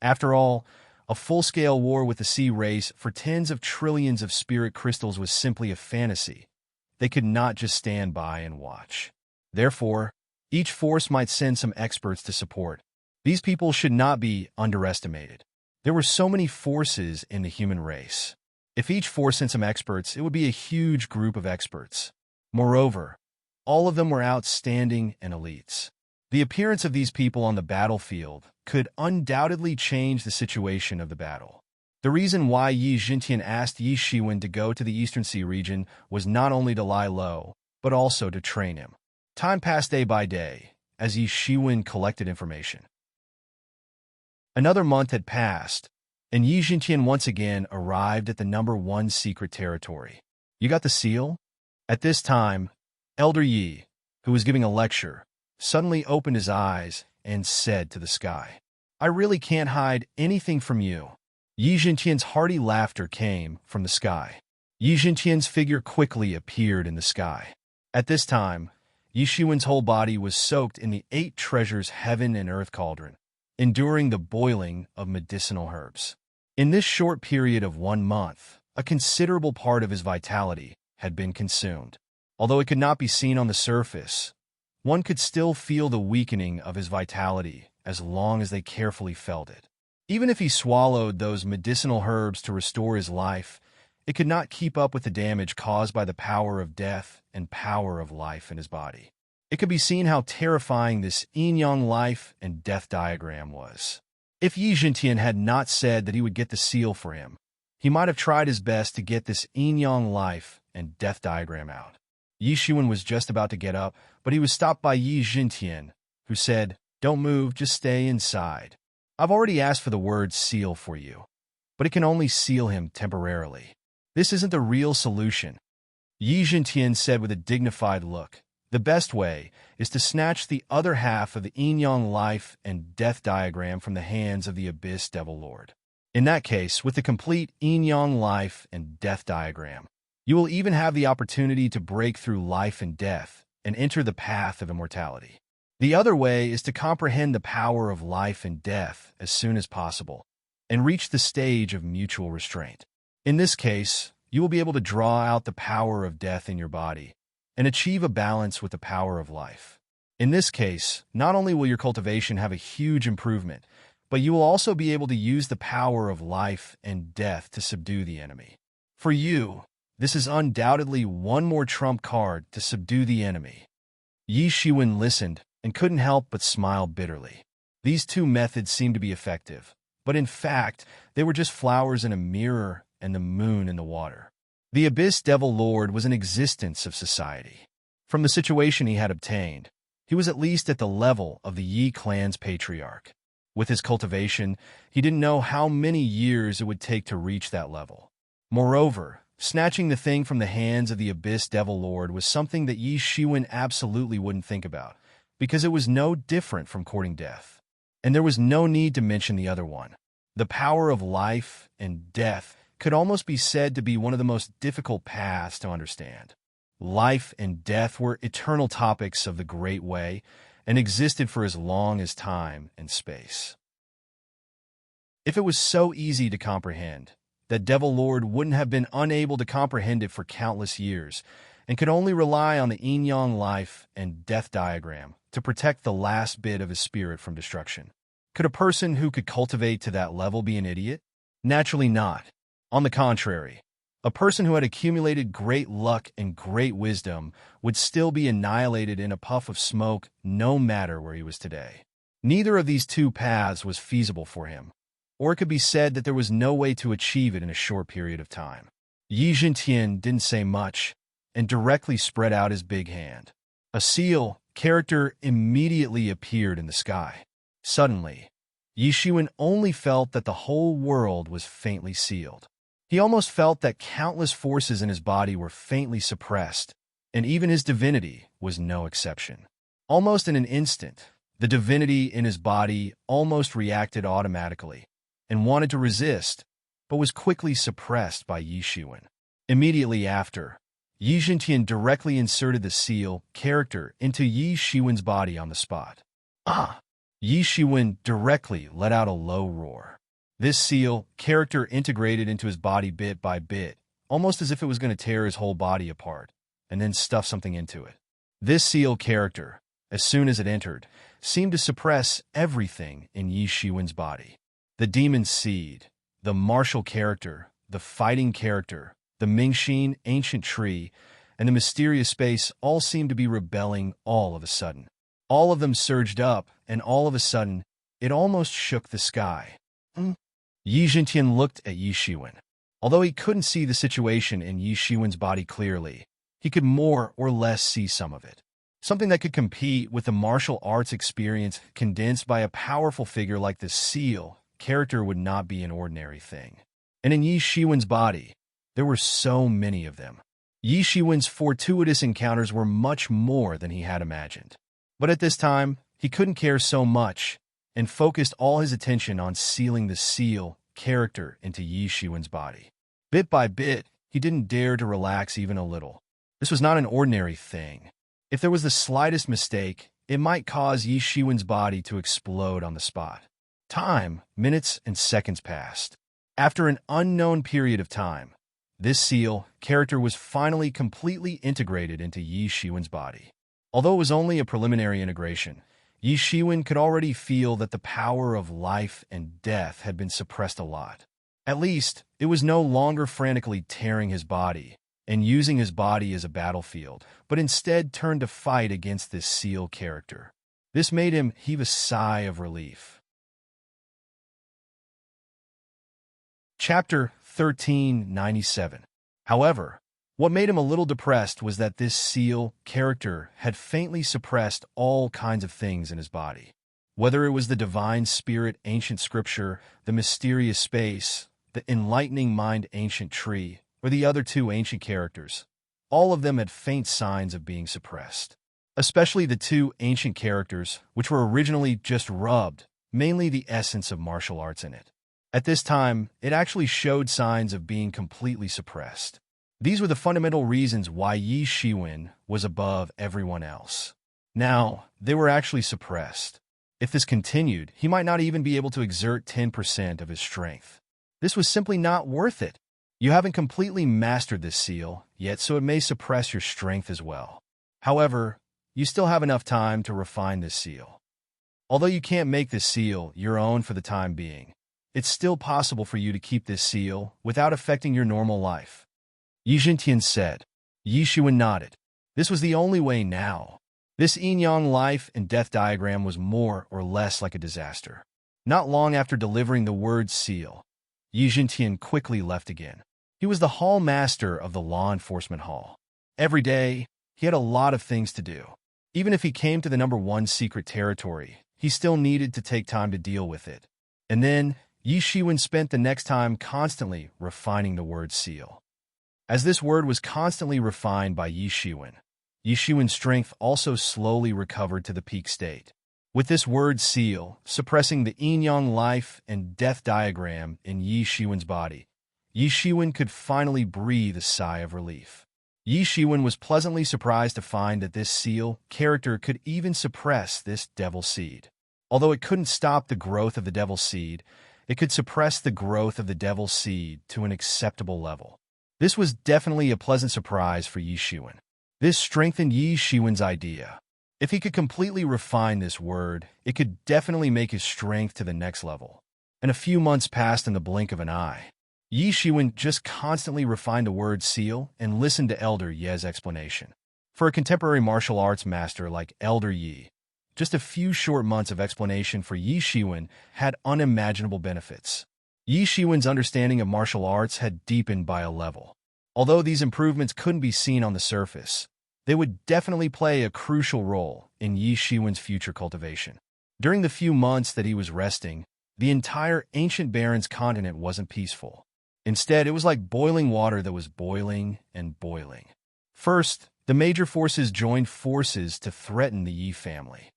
after all, a full-scale war with the sea race for tens of trillions of spirit crystals was simply a fantasy. They could not just stand by and watch. Therefore, each force might send some experts to support. These people should not be underestimated. There were so many forces in the human race. If each force sent some experts, it would be a huge group of experts. Moreover, all of them were outstanding and elites. The appearance of these people on the battlefield could undoubtedly change the situation of the battle. The reason why Yi Jintian asked Yi Shiwen to go to the Eastern Sea region was not only to lie low, but also to train him. Time passed day by day, as Yi Shiwen collected information. Another month had passed, and Yi Jintian once again arrived at the #1 secret territory. You got the seal? At this time, Elder Yi, who was giving a lecture, suddenly opened his eyes and said to the sky, "I really can't hide anything from you." Yi Jintian's hearty laughter came from the sky. Yi Jintian's figure quickly appeared in the sky. At this time, Yi Shiwen's whole body was soaked in the 8 treasures heaven and earth cauldron, enduring the boiling of medicinal herbs. In this short period of 1 month, a considerable part of his vitality had been consumed. Although it could not be seen on the surface, one could still feel the weakening of his vitality as long as they carefully felt it. Even if he swallowed those medicinal herbs to restore his life, it could not keep up with the damage caused by the power of death and power of life in his body. It could be seen how terrifying this yin-yang life and death diagram was. If Yi Jintian had not said that he would get the seal for him, he might have tried his best to get this yin-yang life and death diagram out. Yi Shiwen was just about to get up, but he was stopped by Yi Jintian, who said, "Don't move, just stay inside. I've already asked for the word seal for you, but it can only seal him temporarily. This isn't the real solution." Yi Jintian said with a dignified look, "The best way is to snatch the other half of the yin-yang life and death diagram from the hands of the Abyss Devil Lord." In that case, with the complete yin-yang life and death diagram, you will even have the opportunity to break through life and death and enter the path of immortality. The other way is to comprehend the power of life and death as soon as possible and reach the stage of mutual restraint. In this case, you will be able to draw out the power of death in your body and achieve a balance with the power of life. In this case, not only will your cultivation have a huge improvement, but you will also be able to use the power of life and death to subdue the enemy. For you, this is undoubtedly one more trump card to subdue the enemy. Yi Shiwen listened and couldn't help but smile bitterly. These two methods seemed to be effective, but in fact, they were just flowers in a mirror and the moon in the water. The Abyss Devil Lord was an existence of society. From the situation he had obtained, he was at least at the level of the Yi clan's patriarch. With his cultivation, he didn't know how many years it would take to reach that level. Moreover, snatching the thing from the hands of the Abyss Devil Lord was something that Yi Shiwen absolutely wouldn't think about, because it was no different from courting death. And there was no need to mention the other one. The power of life and death could almost be said to be one of the most difficult paths to understand. Life and death were eternal topics of the Great Way and existed for as long as time and space. If it was so easy to comprehend, that Devil Lord wouldn't have been unable to comprehend it for countless years and could only rely on the yin-yang life and death diagram to protect the last bit of his spirit from destruction. Could a person who could cultivate to that level be an idiot? Naturally not. On the contrary, a person who had accumulated great luck and great wisdom would still be annihilated in a puff of smoke no matter where he was today. Neither of these two paths was feasible for him, or it could be said that there was no way to achieve it in a short period of time. Yi Jintian didn't say much and directly spread out his big hand. A seal character immediately appeared in the sky. Suddenly, Yi Shiwen only felt that the whole world was faintly sealed. He almost felt that countless forces in his body were faintly suppressed, and even his divinity was no exception. Almost in an instant, the divinity in his body almost reacted automatically and wanted to resist, but was quickly suppressed by Yi Shiwen. Immediately after, Yi Jintian directly inserted the seal character into Yi Shiwen's body on the spot. Ah! Yi Shiwen directly let out a low roar. This seal character integrated into his body bit by bit, almost as if it was going to tear his whole body apart, and then stuff something into it. This seal character, as soon as it entered, seemed to suppress everything in Yi Shiwen's body. The demon seed, the martial character, the fighting character, the Mingxin ancient tree, and the mysterious space all seemed to be rebelling all of a sudden. All of them surged up, and all of a sudden, it almost shook the sky. Yi Jintian looked at Yi Shiwen. Although he couldn't see the situation in Yi Shiwen's body clearly, he could more or less see some of it. Something that could compete with the martial arts experience condensed by a powerful figure like the seal character would not be an ordinary thing. And in Yi Shiwen's body, there were so many of them. Yi Shiwen's fortuitous encounters were much more than he had imagined. But at this time, he couldn't care so much and focused all his attention on sealing the seal character into Yi Shiwen's body. Bit by bit, he didn't dare to relax even a little. This was not an ordinary thing. If there was the slightest mistake, it might cause Yi Shiwen's body to explode on the spot. Time, minutes, and seconds passed. After an unknown period of time, this seal character was finally completely integrated into Yi Shiwen's body. Although it was only a preliminary integration, Yi Shiwen could already feel that the power of life and death had been suppressed a lot. At least, it was no longer frantically tearing his body and using his body as a battlefield, but instead turned to fight against this seal character. This made him heave a sigh of relief. Chapter 1397. However, what made him a little depressed was that this seal character had faintly suppressed all kinds of things in his body. Whether it was the divine spirit ancient scripture, the mysterious space, the enlightening mind ancient tree, or the other two ancient characters, all of them had faint signs of being suppressed. Especially the two ancient characters, which were originally just rubbed, mainly the essence of martial arts in it. At this time, it actually showed signs of being completely suppressed. These were the fundamental reasons why Yi Shiwen was above everyone else. Now, they were actually suppressed. If this continued, he might not even be able to exert 10% of his strength. This was simply not worth it. You haven't completely mastered this seal yet, so it may suppress your strength as well. However, you still have enough time to refine this seal. Although you can't make this seal your own for the time being, it's still possible for you to keep this seal without affecting your normal life. Yi Jintian said. Yi Shiwen nodded. This was the only way now. This yin-yang life and death diagram was more or less like a disaster. Not long after delivering the word seal, Yi Jintian quickly left again. He was the hall master of the law enforcement hall. Every day, he had a lot of things to do. Even if he came to the #1 secret territory, he still needed to take time to deal with it. And then, Yi Shiwen spent the next time constantly refining the word seal. As this word was constantly refined by Yi Shiwen's strength also slowly recovered to the peak state. With this word seal, suppressing the yin-yang life and death diagram in Yi Shiwen's body, Yi Shiwen could finally breathe a sigh of relief. Yi Shiwen was pleasantly surprised to find that this seal character could even suppress this devil seed. Although it couldn't stop the growth of the devil seed, it could suppress the growth of the devil seed to an acceptable level. This was definitely a pleasant surprise for Yi Shiwen. This strengthened Yi Shiwen's idea. If he could completely refine this word, it could definitely make his strength to the next level. And a few months passed in the blink of an eye. Yi Shiwen just constantly refined the word seal and listened to Elder Ye's explanation. For a contemporary martial arts master like Elder Yi, just a few short months of explanation for Yi Shiwen had unimaginable benefits. Yi Shiwen's understanding of martial arts had deepened by a level. Although these improvements couldn't be seen on the surface, they would definitely play a crucial role in Yi Shiwen's future cultivation. During the few months that he was resting, the entire ancient Baron's continent wasn't peaceful. Instead, it was like boiling water that was boiling and boiling. First, the major forces joined forces to threaten the Yi family.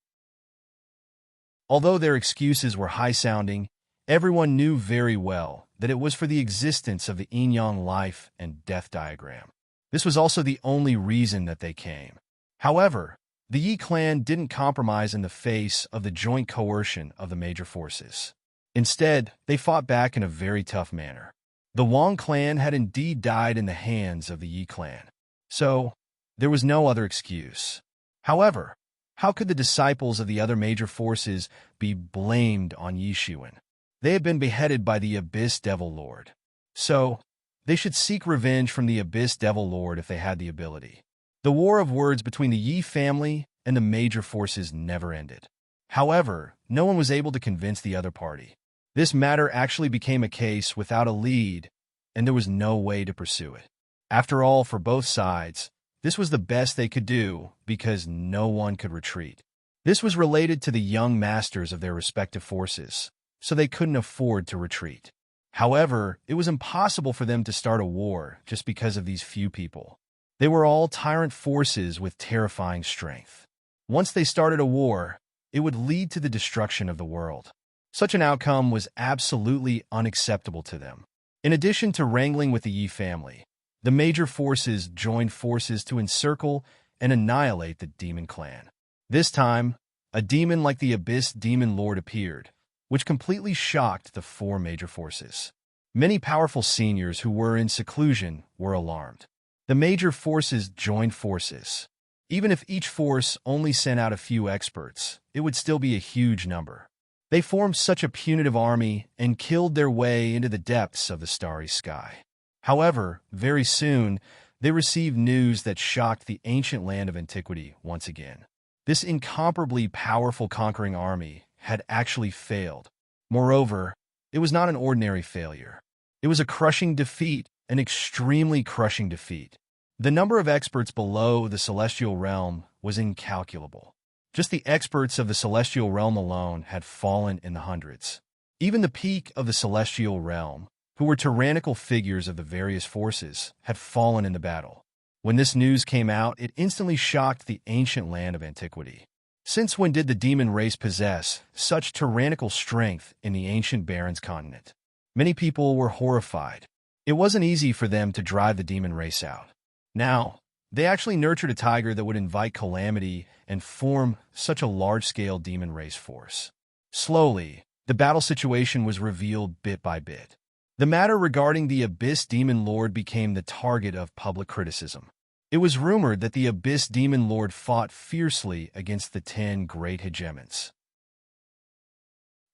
Although their excuses were high-sounding, everyone knew very well that it was for the existence of the yin-yang life and death diagram. This was also the only reason that they came. However, the Yi clan didn't compromise in the face of the joint coercion of the major forces. Instead, they fought back in a very tough manner. The Wang clan had indeed died in the hands of the Yi clan, so there was no other excuse. However, how could the disciples of the other major forces be blamed on Yi Shiwen? They had been beheaded by the Abyss Devil Lord. So, they should seek revenge from the Abyss Devil Lord if they had the ability. The war of words between the Yi family and the major forces never ended. However, no one was able to convince the other party. This matter actually became a case without a lead, and there was no way to pursue it. After all, for both sides, this was the best they could do because no one could retreat. This was related to the young masters of their respective forces, so they couldn't afford to retreat. However, it was impossible for them to start a war just because of these few people. They were all tyrant forces with terrifying strength. Once they started a war, it would lead to the destruction of the world. Such an outcome was absolutely unacceptable to them. In addition to wrangling with the Yi family, the major forces joined forces to encircle and annihilate the demon clan. This time, a demon like the Abyss Demon Lord appeared, which completely shocked the four major forces. Many powerful seniors who were in seclusion were alarmed. The major forces joined forces. Even if each force only sent out a few experts, it would still be a huge number. They formed such a punitive army and killed their way into the depths of the starry sky. However, very soon, they received news that shocked the ancient land of antiquity once again. This incomparably powerful conquering army had actually failed. Moreover, it was not an ordinary failure. It was a crushing defeat, an extremely crushing defeat. The number of experts below the celestial realm was incalculable. Just the experts of the celestial realm alone had fallen in the hundreds. Even the peak of the celestial realm, who were tyrannical figures of the various forces, had fallen in the battle. When this news came out, it instantly shocked the ancient land of antiquity. Since when did the demon race possess such tyrannical strength in the ancient Baron's continent? Many people were horrified. It wasn't easy for them to drive the demon race out. Now, they actually nurtured a tiger that would invite calamity and form such a large-scale demon race force. Slowly, the battle situation was revealed bit by bit. The matter regarding the Abyss Demon Lord became the target of public criticism. It was rumored that the Abyss Demon Lord fought fiercely against the 10 great hegemons.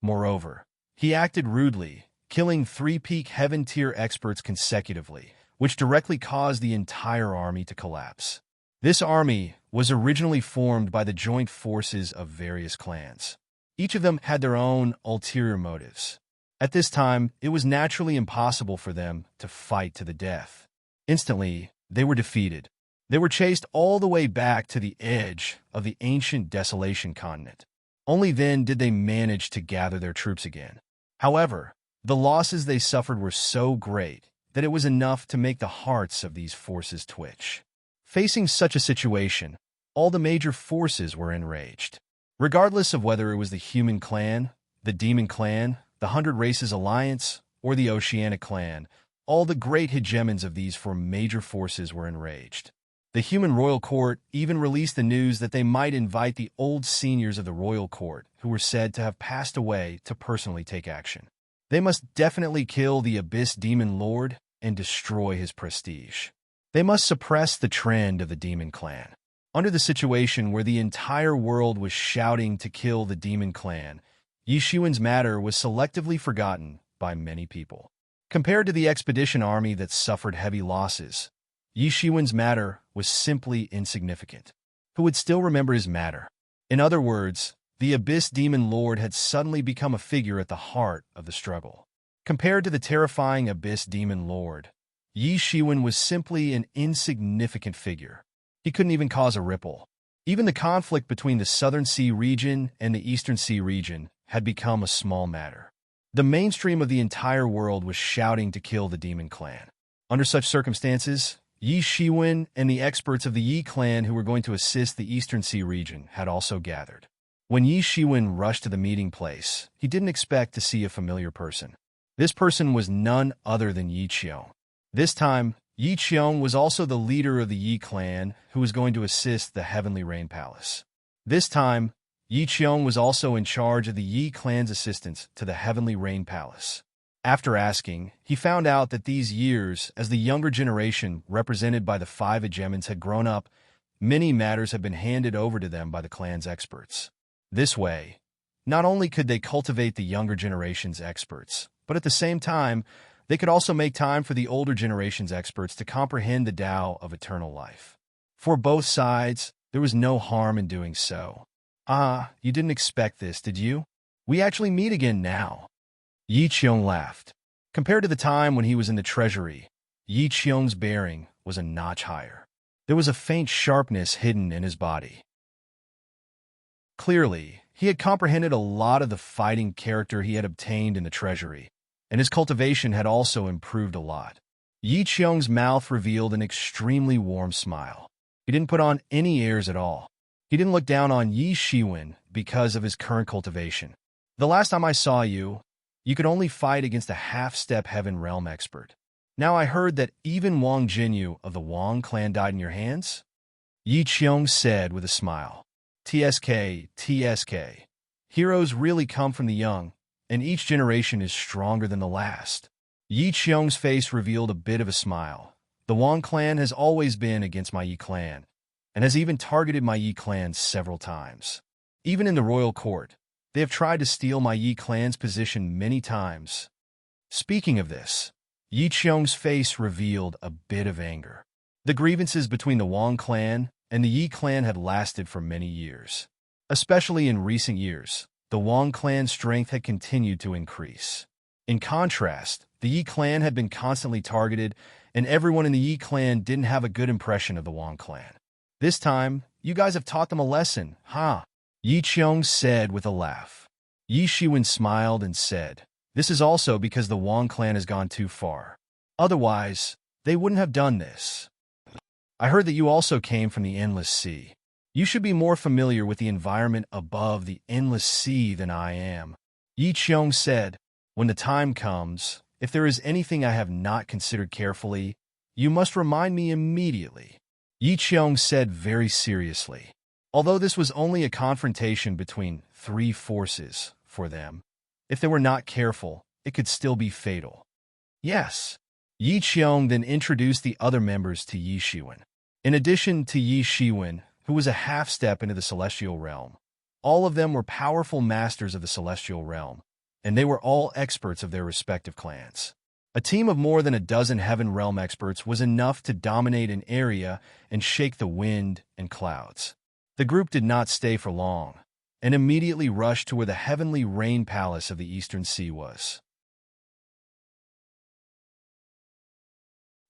Moreover, he acted rudely, killing 3 peak heaven-tier experts consecutively, which directly caused the entire army to collapse. This army was originally formed by the joint forces of various clans. Each of them had their own ulterior motives. At this time, it was naturally impossible for them to fight to the death. Instantly, they were defeated. They were chased all the way back to the edge of the ancient Desolation continent. Only then did they manage to gather their troops again. However, the losses they suffered were so great that it was enough to make the hearts of these forces twitch. Facing such a situation, all the major forces were enraged. Regardless of whether it was the Human Clan, the Demon Clan, the 100 Races Alliance, or the Oceanic Clan, all the great hegemons of these 4 major forces were enraged. The Human Royal Court even released the news that they might invite the old seniors of the Royal Court, who were said to have passed away, to personally take action. They must definitely kill the Abyss Demon Lord and destroy his prestige. They must suppress the trend of the Demon Clan. Under the situation where the entire world was shouting to kill the Demon Clan, Yi Shiwen's matter was selectively forgotten by many people. Compared to the expedition army that suffered heavy losses, Yi Shiwen's matter was simply insignificant. Who would still remember his matter? In other words, the Abyss Demon Lord had suddenly become a figure at the heart of the struggle. Compared to the terrifying Abyss Demon Lord, Yi Shiwen was simply an insignificant figure. He couldn't even cause a ripple. Even the conflict between the Southern Sea region and the Eastern Sea region had become a small matter. The mainstream of the entire world was shouting to kill the Demon Clan. Under such circumstances, Yi Shiwen and the experts of the Yi Clan who were going to assist the Eastern Sea region had also gathered. When Yi Shiwen rushed to the meeting place, he didn't expect to see a familiar person. This person was none other than Yi Qiong. This time, Yi Qiong was also the leader of the Yi Clan who was going to assist the Heavenly Rain Palace. This time, Yi Qiong was also in charge of the Yi Clan's assistance to the Heavenly Rain Palace. After asking, he found out that these years, as the younger generation represented by the 5 hegemons had grown up, many matters had been handed over to them by the clan's experts. This way, not only could they cultivate the younger generation's experts, but at the same time, they could also make time for the older generation's experts to comprehend the Tao of eternal life. For both sides, there was no harm in doing so. You didn't expect this, did you? We actually meet again now. Yi Qiong laughed. Compared to the time when he was in the treasury, Yi Qiong's bearing was a notch higher. There was a faint sharpness hidden in his body. Clearly, he had comprehended a lot of the fighting character he had obtained in the treasury, and his cultivation had also improved a lot. Yi Qiong's mouth revealed an extremely warm smile. He didn't put on any airs at all. He didn't look down on Yi Shiwen because of his current cultivation. The last time I saw you, you could only fight against a half-step Heaven Realm expert. Now I heard that even Wang Jinyu of the Wang clan died in your hands? Yi Qiong said with a smile. TSK. Heroes really come from the young, and each generation is stronger than the last. Yi Qiong's face revealed a bit of a smile. The Wang clan has always been against my Yi clan, and has even targeted my Yi clan several times. Even in the royal court, they have tried to steal my Yi clan's position many times. Speaking of this, Yi Qiong's face revealed a bit of anger. The grievances between the Wang clan and the Yi clan had lasted for many years. Especially in recent years, the Wang clan's strength had continued to increase. In contrast, the Yi clan had been constantly targeted, and everyone in the Yi clan didn't have a good impression of the Wang clan. This time, you guys have taught them a lesson, huh? Yi Qiong said with a laugh. Yi Shiwen smiled and said, "This is also because the Wang clan has gone too far. Otherwise, they wouldn't have done this. I heard that you also came from the Endless Sea. You should be more familiar with the environment above the Endless Sea than I am." Yi Qiong said, "When the time comes, If there is anything I have not considered carefully, you must remind me immediately, Yi Qiong said very seriously. Although this was only a confrontation between three forces for them, if they were not careful, it could still be fatal. Yes. Yi Qiong then introduced the other members to Yi Shiwen. In addition to Yi Shiwen, who was a half-step into the celestial realm, all of them were powerful masters of the celestial realm, and they were all experts of their respective clans. A team of more than a dozen Heaven Realm experts was enough to dominate an area and shake the wind and clouds. The group did not stay for long, and immediately rushed to where the Heavenly Rain Palace of the Eastern Sea was.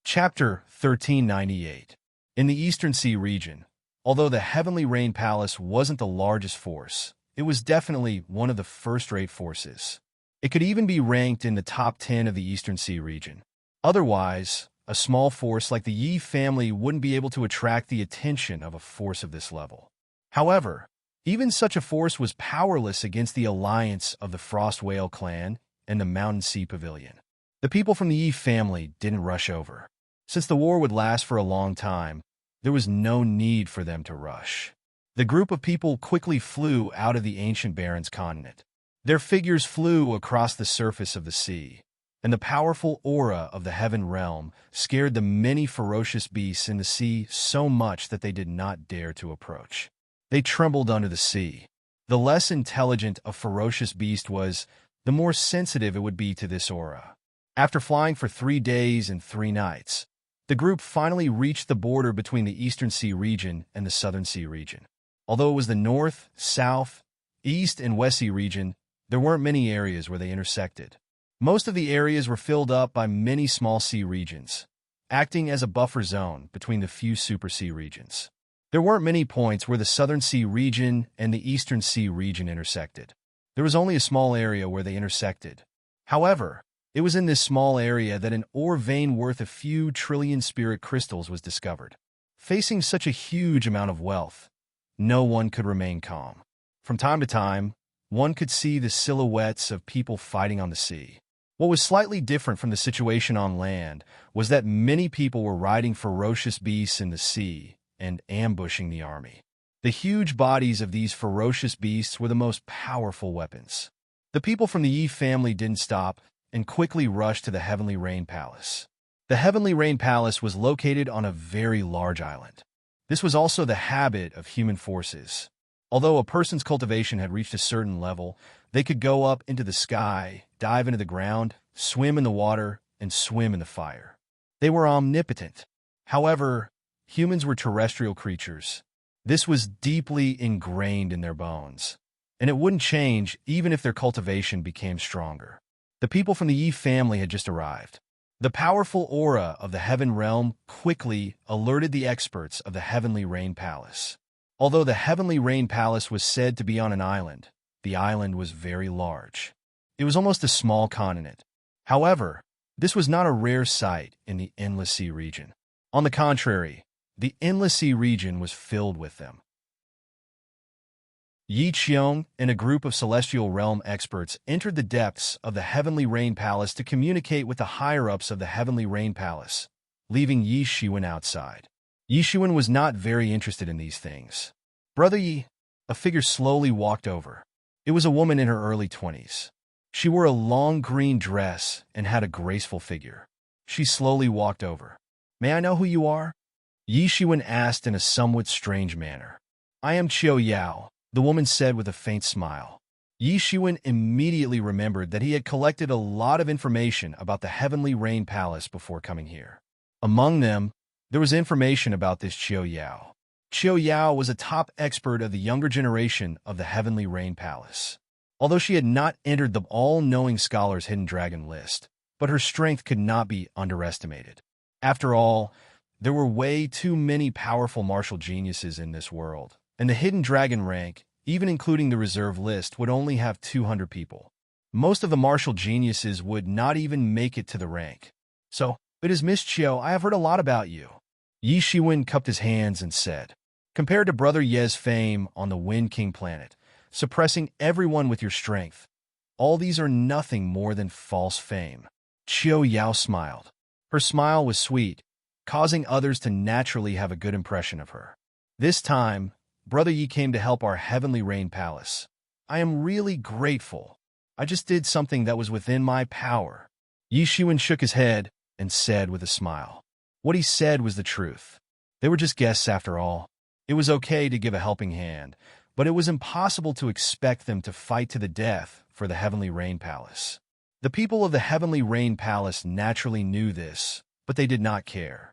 Chapter 1398. In the Eastern Sea region, although the Heavenly Rain Palace wasn't the largest force, it was definitely one of the first-rate forces. It could even be ranked in the top 10 of the Eastern Sea region. Otherwise, a small force like the Yi family wouldn't be able to attract the attention of a force of this level. However, even such a force was powerless against the alliance of the Frost Whale clan and the Mountain Sea Pavilion. The people from the Yi family didn't rush over. Since the war would last for a long time, there was no need for them to rush. The group of people quickly flew out of the ancient Baron's continent. Their figures flew across the surface of the sea, and the powerful aura of the Heaven Realm scared the many ferocious beasts in the sea so much that they did not dare to approach. They trembled under the sea. The less intelligent a ferocious beast was, the more sensitive it would be to this aura. After flying for 3 days and 3 nights, the group finally reached the border between the Eastern Sea region and the Southern Sea region. Although it was the North, South, East, and West Sea region, there weren't many areas where they intersected. Most of the areas were filled up by many small sea regions, acting as a buffer zone between the few super sea regions. There weren't many points where the Southern Sea region and the Eastern Sea region intersected. There was only a small area where they intersected. However, it was in this small area that an ore vein worth a few trillion spirit crystals was discovered. Facing such a huge amount of wealth, no one could remain calm. From time to time, one could see the silhouettes of people fighting on the sea. What was slightly different from the situation on land was that many people were riding ferocious beasts in the sea and ambushing the army. The huge bodies of these ferocious beasts were the most powerful weapons. The people from the Yi family didn't stop and quickly rushed to the Heavenly Rain Palace. The Heavenly Rain Palace was located on a very large island. This was also the habit of human forces. Although a person's cultivation had reached a certain level, they could go up into the sky, dive into the ground, swim in the water, and swim in the fire. They were omnipotent. However, humans were terrestrial creatures. This was deeply ingrained in their bones, and it wouldn't change even if their cultivation became stronger. The people from the Yi family had just arrived. The powerful aura of the Heaven Realm quickly alerted the experts of the Heavenly Rain Palace. Although the Heavenly Rain Palace was said to be on an island, the island was very large. It was almost a small continent. However, this was not a rare sight in the Endless Sea region. On the contrary, the Endless Sea region was filled with them. Yi Qiong and a group of Celestial Realm experts entered the depths of the Heavenly Rain Palace to communicate with the higher-ups of the Heavenly Rain Palace, leaving Yi Shiwen outside. Yi Shiwen was not very interested in these things. Brother Yi, a figure slowly walked over. It was a woman in her early 20s. She wore a long green dress and had a graceful figure. She slowly walked over. May I know who you are? Yi Shiwen asked in a somewhat strange manner. I am Qiu Yao, the woman said with a faint smile. Yi Shiwen immediately remembered that he had collected a lot of information about the Heavenly Rain Palace before coming here. Among them, there was information about this Qiu Yao. Qiu Yao was a top expert of the younger generation of the Heavenly Rain Palace. Although she had not entered the all-knowing scholar's hidden dragon list, but her strength could not be underestimated. After all, there were way too many powerful martial geniuses in this world, and the hidden dragon rank, even including the reserve list, would only have 200 people. Most of the martial geniuses would not even make it to the rank. So, it is Miss Qiu, I have heard a lot about you. Yi Shiwen cupped his hands and said, compared to Brother Ye's fame on the Wind King planet, suppressing everyone with your strength, all these are nothing more than false fame. Qiu Yao smiled. Her smile was sweet, causing others to naturally have a good impression of her. This time, Brother Yi came to help our heavenly rain palace. I am really grateful. I just did something that was within my power. Yi Xuan shook his head and said with a smile. What he said was the truth. They were just guests after all. It was okay to give a helping hand, but it was impossible to expect them to fight to the death for the heavenly rain palace. The people of the heavenly rain palace naturally knew this, but they did not care.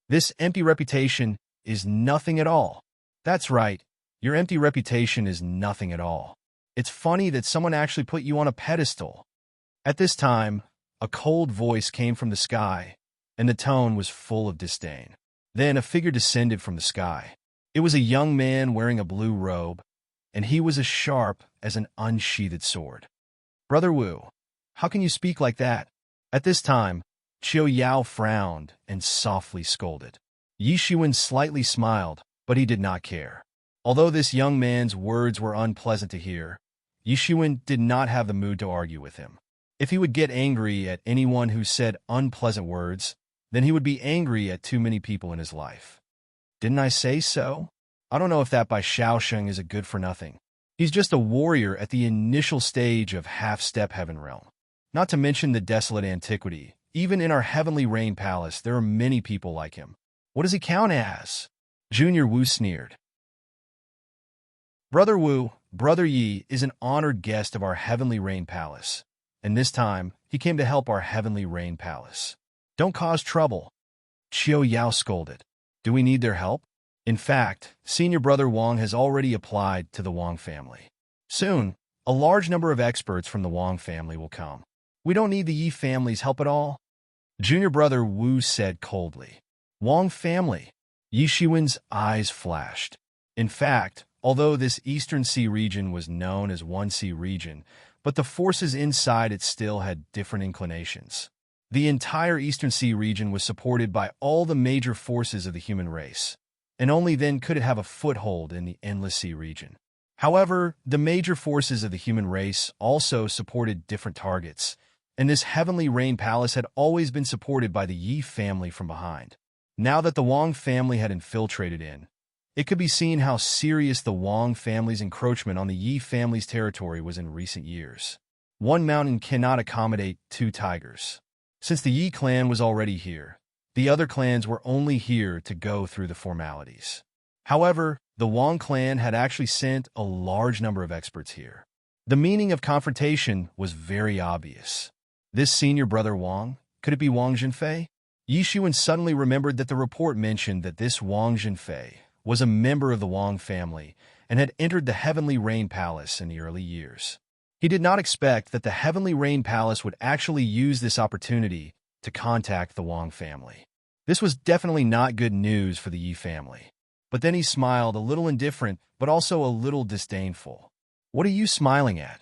This empty reputation is nothing at all. That's right, your empty reputation is nothing at all. It's funny that someone actually put you on a pedestal. At this time, a cold voice came from the sky, and the tone was full of disdain. Then a figure descended from the sky. It was a young man wearing a blue robe, and he was as sharp as an unsheathed sword. Brother Wu, how can you speak like that? At this time, Qiu Yao frowned and softly scolded. Yi Xuan slightly smiled, but he did not care. Although this young man's words were unpleasant to hear, Yi Xuan did not have the mood to argue with him. If he would get angry at anyone who said unpleasant words, then he would be angry at too many people in his life. Didn't I say so? I don't know if that by Shaosheng is a good for nothing. He's just a warrior at the initial stage of half-step heaven realm. Not to mention the desolate antiquity. Even in our heavenly rain palace, there are many people like him. What does he count as? Junior Wu sneered. Brother Wu, Brother Yi, is an honored guest of our heavenly rain palace, and this time, he came to help our heavenly rain palace. Don't cause trouble. Qiu Yao scolded. Do we need their help? In fact, Senior Brother Wang has already applied to the Wang family. Soon, a large number of experts from the Wang family will come. We don't need the Yi family's help at all. Junior Brother Wu said coldly. Wang family. Yi Xuan's eyes flashed. In fact, although this Eastern Sea region was known as One Sea region, but the forces inside it still had different inclinations. The entire Eastern Sea region was supported by all the major forces of the human race, and only then could it have a foothold in the Endless Sea region. However, the major forces of the human race also supported different targets, and this heavenly rain palace had always been supported by the Yi family from behind. Now that the Wang family had infiltrated in, it could be seen how serious the Wang family's encroachment on the Yi family's territory was in recent years. One mountain cannot accommodate two tigers. Since the Yi clan was already here, the other clans were only here to go through the formalities. However, the Wang clan had actually sent a large number of experts here. The meaning of confrontation was very obvious. This senior brother Wang, could it be Wang Zhenfei? Yi Xuan suddenly remembered that the report mentioned that this Wang Zhenfei was a member of the Wang family and had entered the Heavenly Rain Palace in the early years. He did not expect that the Heavenly Rain Palace would actually use this opportunity to contact the Wang family. This was definitely not good news for the Yi family. But then he smiled, a little indifferent, but also a little disdainful. What are you smiling at?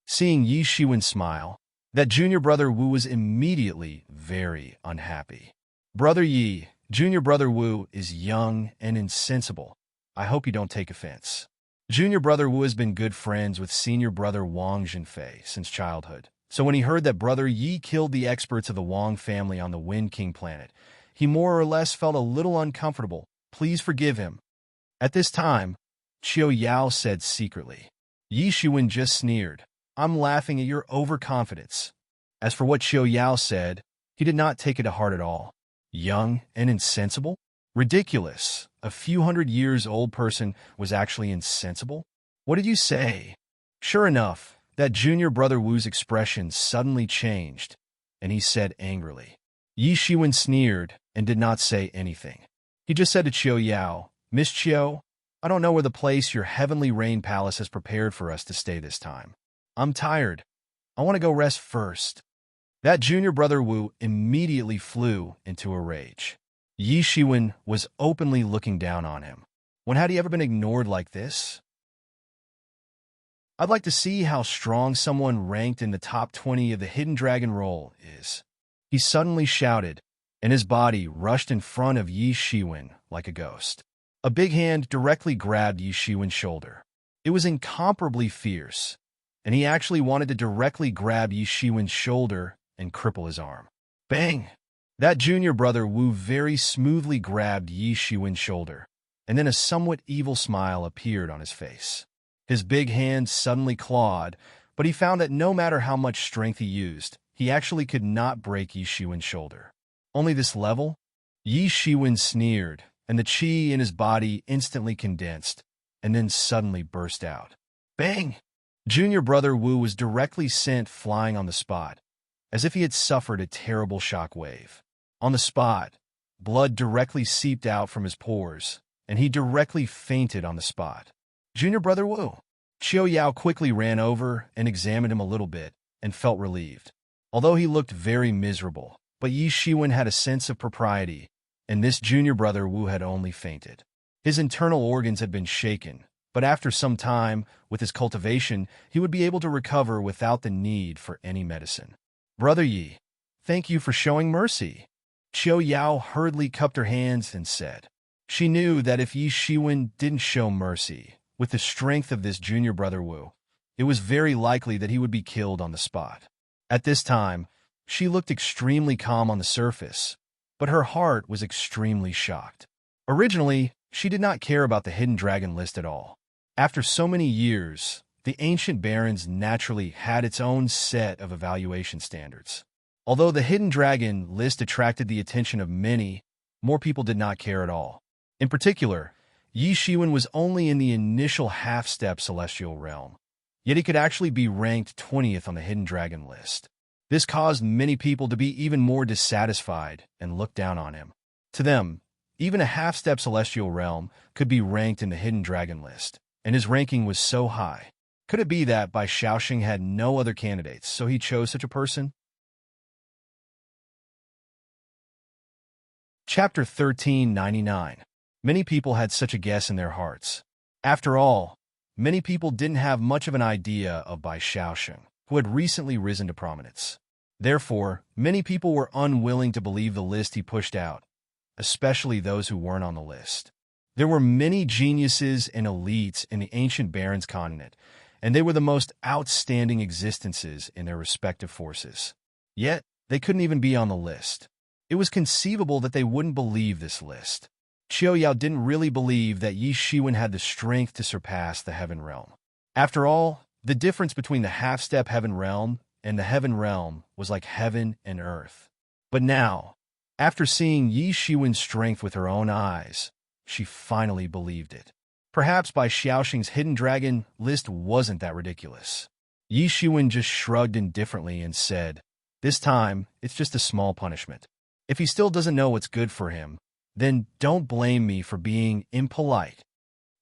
Seeing Yi Xuan smile, that junior brother Wu was immediately very unhappy. Brother Yi, junior brother Wu is young and insensible. I hope you don't take offense. Junior brother Wu has been good friends with senior brother Wang Zhenfei since childhood. So when he heard that brother Yi killed the experts of the Wang family on the Wind King planet, he more or less felt a little uncomfortable. Please forgive him. At this time, Qiu Yao said secretly. Yi Xuan just sneered. I'm laughing at your overconfidence. As for what Qiu Yao said, he did not take it to heart at all. Young and insensible? Ridiculous. A few hundred years old person was actually insensible? What did you say? Sure enough, that junior brother Wu's expression suddenly changed, and he said angrily. Yi Xuan sneered and did not say anything. He just said to Qiu Yao, Miss Qiu, I don't know where the place your heavenly rain palace has prepared for us to stay this time. I'm tired. I want to go rest first. That junior brother Wu immediately flew into a rage. Yi Xuan was openly looking down on him. When had he ever been ignored like this? I'd like to see how strong someone ranked in the top 20 of the Hidden Dragon role is. He suddenly shouted, and his body rushed in front of Yi Xuan like a ghost. A big hand directly grabbed Yi Xuan's shoulder. It was incomparably fierce, and he actually wanted to directly grab Yi Xuan's shoulder and cripple his arm. Bang! That junior brother Wu very smoothly grabbed Yi Shiwen's shoulder, and then a somewhat evil smile appeared on his face. His big hand suddenly clawed, but he found that no matter how much strength he used, he actually could not break Yi Shiwen's shoulder. Only this level? Yi Shiwen sneered, and the qi in his body instantly condensed, and then suddenly burst out. Bang! Junior brother Wu was directly sent flying on the spot, as if he had suffered a terrible shock wave. On the spot, blood directly seeped out from his pores, and he directly fainted on the spot. Junior brother Wu. Qiu Yao quickly ran over and examined him a little bit and felt relieved. Although he looked very miserable, but Yi Shiwen had a sense of propriety, and this junior brother Wu had only fainted. His internal organs had been shaken, but after some time, with his cultivation, he would be able to recover without the need for any medicine. Brother Yi, thank you for showing mercy. Qiu Yao hurriedly cupped her hands and said. She knew that if Yi Shiwen didn't show mercy, with the strength of this junior brother Wu, it was very likely that he would be killed on the spot. At this time, she looked extremely calm on the surface, but her heart was extremely shocked. Originally, she did not care about the Hidden Dragon list at all. After so many years, the Ancient Barrens naturally had its own set of evaluation standards. Although the Hidden Dragon list attracted the attention of many, more people did not care at all. In particular, Yi Shiwen was only in the initial half-step celestial realm, yet he could actually be ranked 20th on the Hidden Dragon list. This caused many people to be even more dissatisfied and look down on him. To them, even a half-step celestial realm could be ranked in the Hidden Dragon list, and his ranking was so high. Could it be that Bai Shaoxing had no other candidates, so he chose such a person? Chapter 1399. Many people had such a guess in their hearts. After all, many people didn't have much of an idea of Bai Shaoxing, who had recently risen to prominence. Therefore, many people were unwilling to believe the list he pushed out, especially those who weren't on the list. There were many geniuses and elites in the ancient Barrens continent, and they were the most outstanding existences in their respective forces. Yet, they couldn't even be on the list. It was conceivable that they wouldn't believe this list. Qiu Yao didn't really believe that Yi Shiwen had the strength to surpass the Heaven Realm. After all, the difference between the half-step Heaven Realm and the Heaven Realm was like heaven and earth. But now, after seeing Yi Shiwen's strength with her own eyes, she finally believed it. Perhaps Bai Shaoxing's Hidden Dragon list wasn't that ridiculous. Yi Shiwen just shrugged indifferently and said, "This time, it's just a small punishment. If he still doesn't know what's good for him, then don't blame me for being impolite."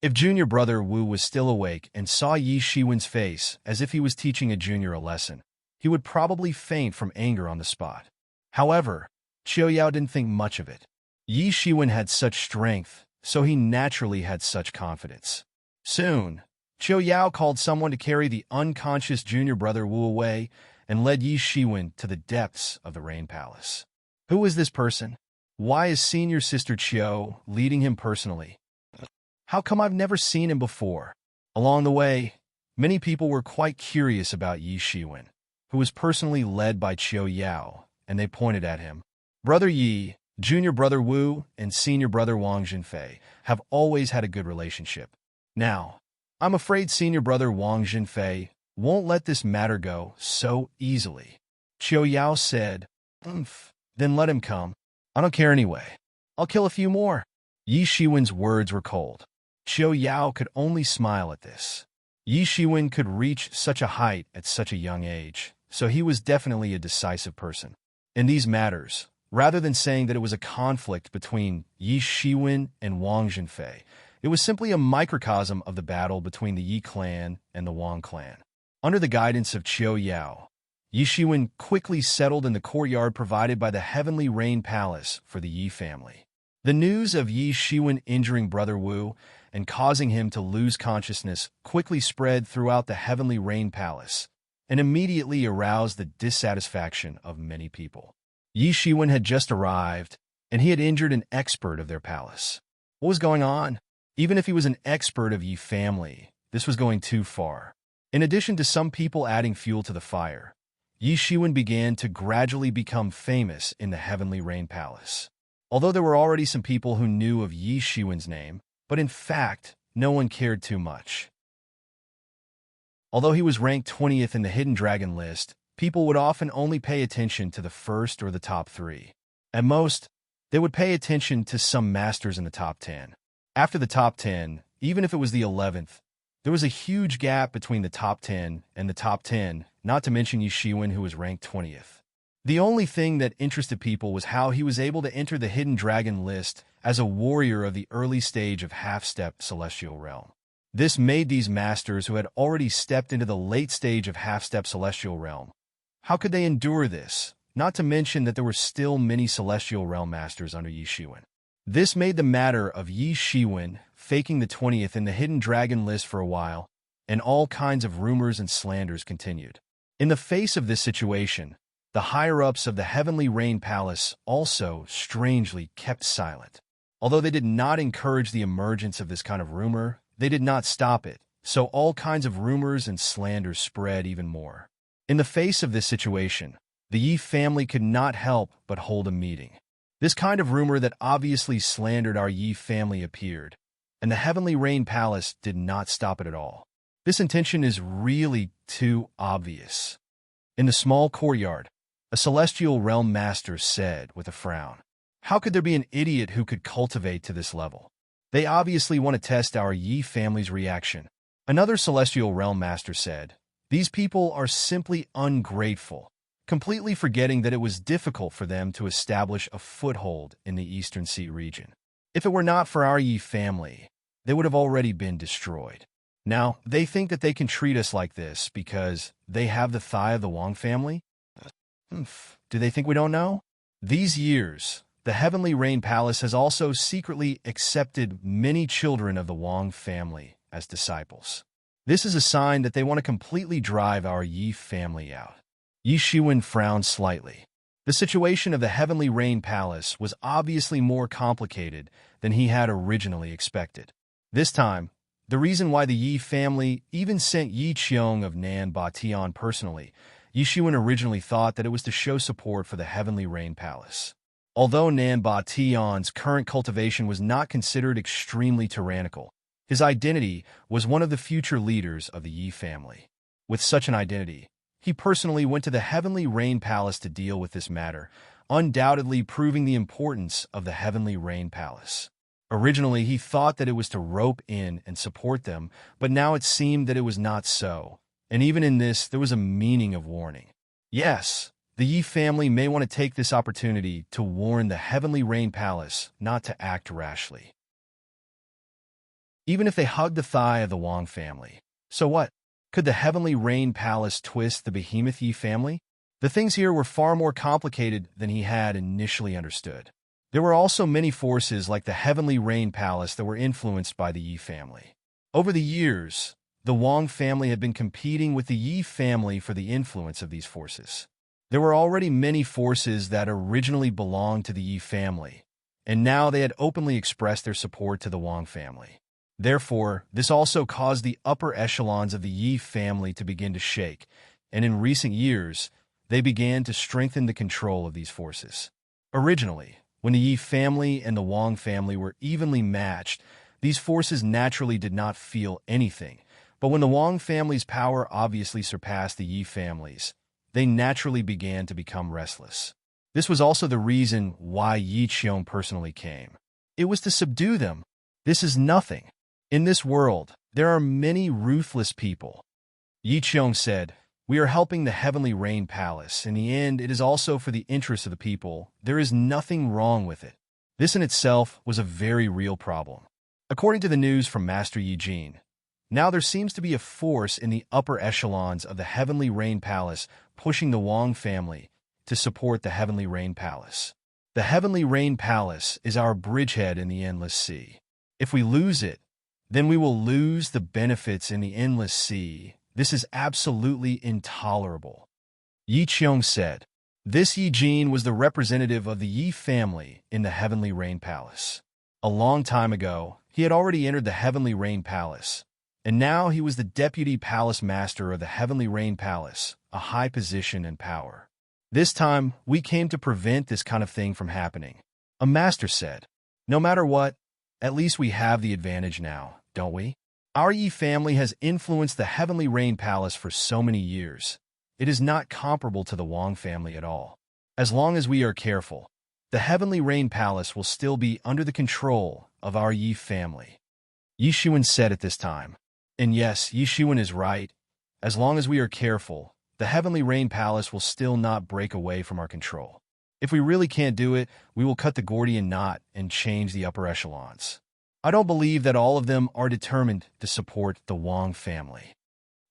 If junior brother Wu was still awake and saw Yi Shiwen's face as if he was teaching a junior a lesson, he would probably faint from anger on the spot. However, Qiu Yao didn't think much of it. Yi Shiwen had such strength, so he naturally had such confidence. Soon, Qiu Yao called someone to carry the unconscious junior brother Wu away and led Yi Shiwen to the depths of the Rain Palace. Who is this person? Why is senior sister Qiu leading him personally? How come I've never seen him before? Along the way, many people were quite curious about Yi Shiwen, who was personally led by Qiu Yao, and they pointed at him. Brother Yi, junior brother Wu, and senior brother Wang Jinfei have always had a good relationship. Now, I'm afraid senior brother Wang Jinfei won't let this matter go so easily. Qiu Yao said, Then let him come. I don't care anyway. I'll kill a few more." Yi Shiwen's words were cold. Qiu Yao could only smile at this. Yi Shiwen could reach such a height at such a young age, so he was definitely a decisive person. In these matters, rather than saying that it was a conflict between Yi Shiwen and Wang Jinfei, it was simply a microcosm of the battle between the Yi clan and the Wang clan. Under the guidance of Qiu Yao, Yi Shiwen quickly settled in the courtyard provided by the Heavenly Rain Palace for the Yi family. The news of Yi Shiwen injuring Brother Wu and causing him to lose consciousness quickly spread throughout the Heavenly Rain Palace and immediately aroused the dissatisfaction of many people. Yi Shiwen had just arrived, and he had injured an expert of their palace. What was going on? Even if he was an expert of Yi family, this was going too far. In addition to some people adding fuel to the fire, Yi Shiwen began to gradually become famous in the Heavenly Rain Palace. Although there were already some people who knew of Yi Shiwen's name, but in fact, no one cared too much. Although he was ranked 20th in the Hidden Dragon list, people would often only pay attention to the first or the top 3. At most, they would pay attention to some masters in the top 10. After the top 10, even if it was the 11th, there was a huge gap between the top 10 and the top 10, not to mention Yi Shiwen, who was ranked 20th. The only thing that interested people was how he was able to enter the Hidden Dragon list as a warrior of the early stage of half-step Celestial Realm. This made these masters who had already stepped into the late stage of half-step Celestial Realm. How could they endure this? Not to mention that there were still many Celestial Realm masters under Yi Shiwen. This made the matter of Yi Shiwen faking the 20th in the Hidden Dragon list for a while, and all kinds of rumors and slanders continued. In the face of this situation, the higher-ups of the Heavenly Rain Palace also, strangely, kept silent. Although they did not encourage the emergence of this kind of rumor, they did not stop it, so all kinds of rumors and slanders spread even more. In the face of this situation, the Yi family could not help but hold a meeting. This kind of rumor that obviously slandered our Yi family appeared, and the Heavenly Rain Palace did not stop it at all. This intention is really too obvious. In the small courtyard, a Celestial Realm Master said with a frown, "How could there be an idiot who could cultivate to this level? They obviously want to test our Yi family's reaction." Another Celestial Realm Master said, "These people are simply ungrateful, completely forgetting that it was difficult for them to establish a foothold in the Eastern Sea region. If it were not for our Yi family, they would have already been destroyed. Now, they think that they can treat us like this because they have the thigh of the Wang family? Do they think we don't know? These years, the Heavenly Rain Palace has also secretly accepted many children of the Wang family as disciples. This is a sign that they want to completely drive our Yi family out." Yi Shiwen frowned slightly. The situation of the Heavenly Rain Palace was obviously more complicated than he had originally expected. This time, the reason why the Yi family even sent Yi Qiong of Nan Ba Tian personally, Yi Shiwen originally thought that it was to show support for the Heavenly Rain Palace. Although Nan Ba Tian's current cultivation was not considered extremely tyrannical, his identity was one of the future leaders of the Yi family. With such an identity, he personally went to the Heavenly Rain Palace to deal with this matter, undoubtedly proving the importance of the Heavenly Rain Palace. Originally, he thought that it was to rope in and support them, but now it seemed that it was not so. And even in this, there was a meaning of warning. Yes, the Yi family may want to take this opportunity to warn the Heavenly Rain Palace not to act rashly. Even if they hug the thigh of the Wang family, so what? Could the Heavenly Rain Palace twist the behemoth Yi family? The things here were far more complicated than he had initially understood. There were also many forces like the Heavenly Rain Palace that were influenced by the Yi family. Over the years, the Wang family had been competing with the Yi family for the influence of these forces. There were already many forces that originally belonged to the Yi family, and now they had openly expressed their support to the Wang family. Therefore, this also caused the upper echelons of the Yi family to begin to shake, and in recent years, they began to strengthen the control of these forces. Originally, when the Yi family and the Wang family were evenly matched, these forces naturally did not feel anything. But when the Wang family's power obviously surpassed the Yi family's, they naturally began to become restless. This was also the reason why Yi Qiong personally came. It was to subdue them. This is nothing. In this world, there are many ruthless people. Yi Qiong said, "We are helping the Heavenly Rain Palace. In the end, it is also for the interests of the people. There is nothing wrong with it." This in itself was a very real problem. According to the news from Master Yi Jin, now there seems to be a force in the upper echelons of the Heavenly Rain Palace pushing the Wang family to support the Heavenly Rain Palace. The Heavenly Rain Palace is our bridgehead in the Endless Sea. If we lose it, then we will lose the benefits in the Endless Sea. This is absolutely intolerable. Yi Qiong said. This Yi Jin was the representative of the Yi family in the Heavenly Rain Palace. A long time ago, he had already entered the Heavenly Rain Palace, And now he was the deputy palace master of the Heavenly Rain Palace, a high position and power. This time, we came to prevent this kind of thing from happening. A master said, no matter what, at least we have the advantage now, don't we? Our Yi family has influenced the Heavenly Rain Palace for so many years. It is not comparable to the Wang family at all. As long as we are careful, the Heavenly Rain Palace will still be under the control of our Yi family. Yi Xuan said at this time. And yes, Yi Xuan is right. As long as we are careful, the Heavenly Rain Palace will still not break away from our control. If we really can't do it, we will cut the Gordian knot and change the upper echelons. I don't believe that all of them are determined to support the Wang family.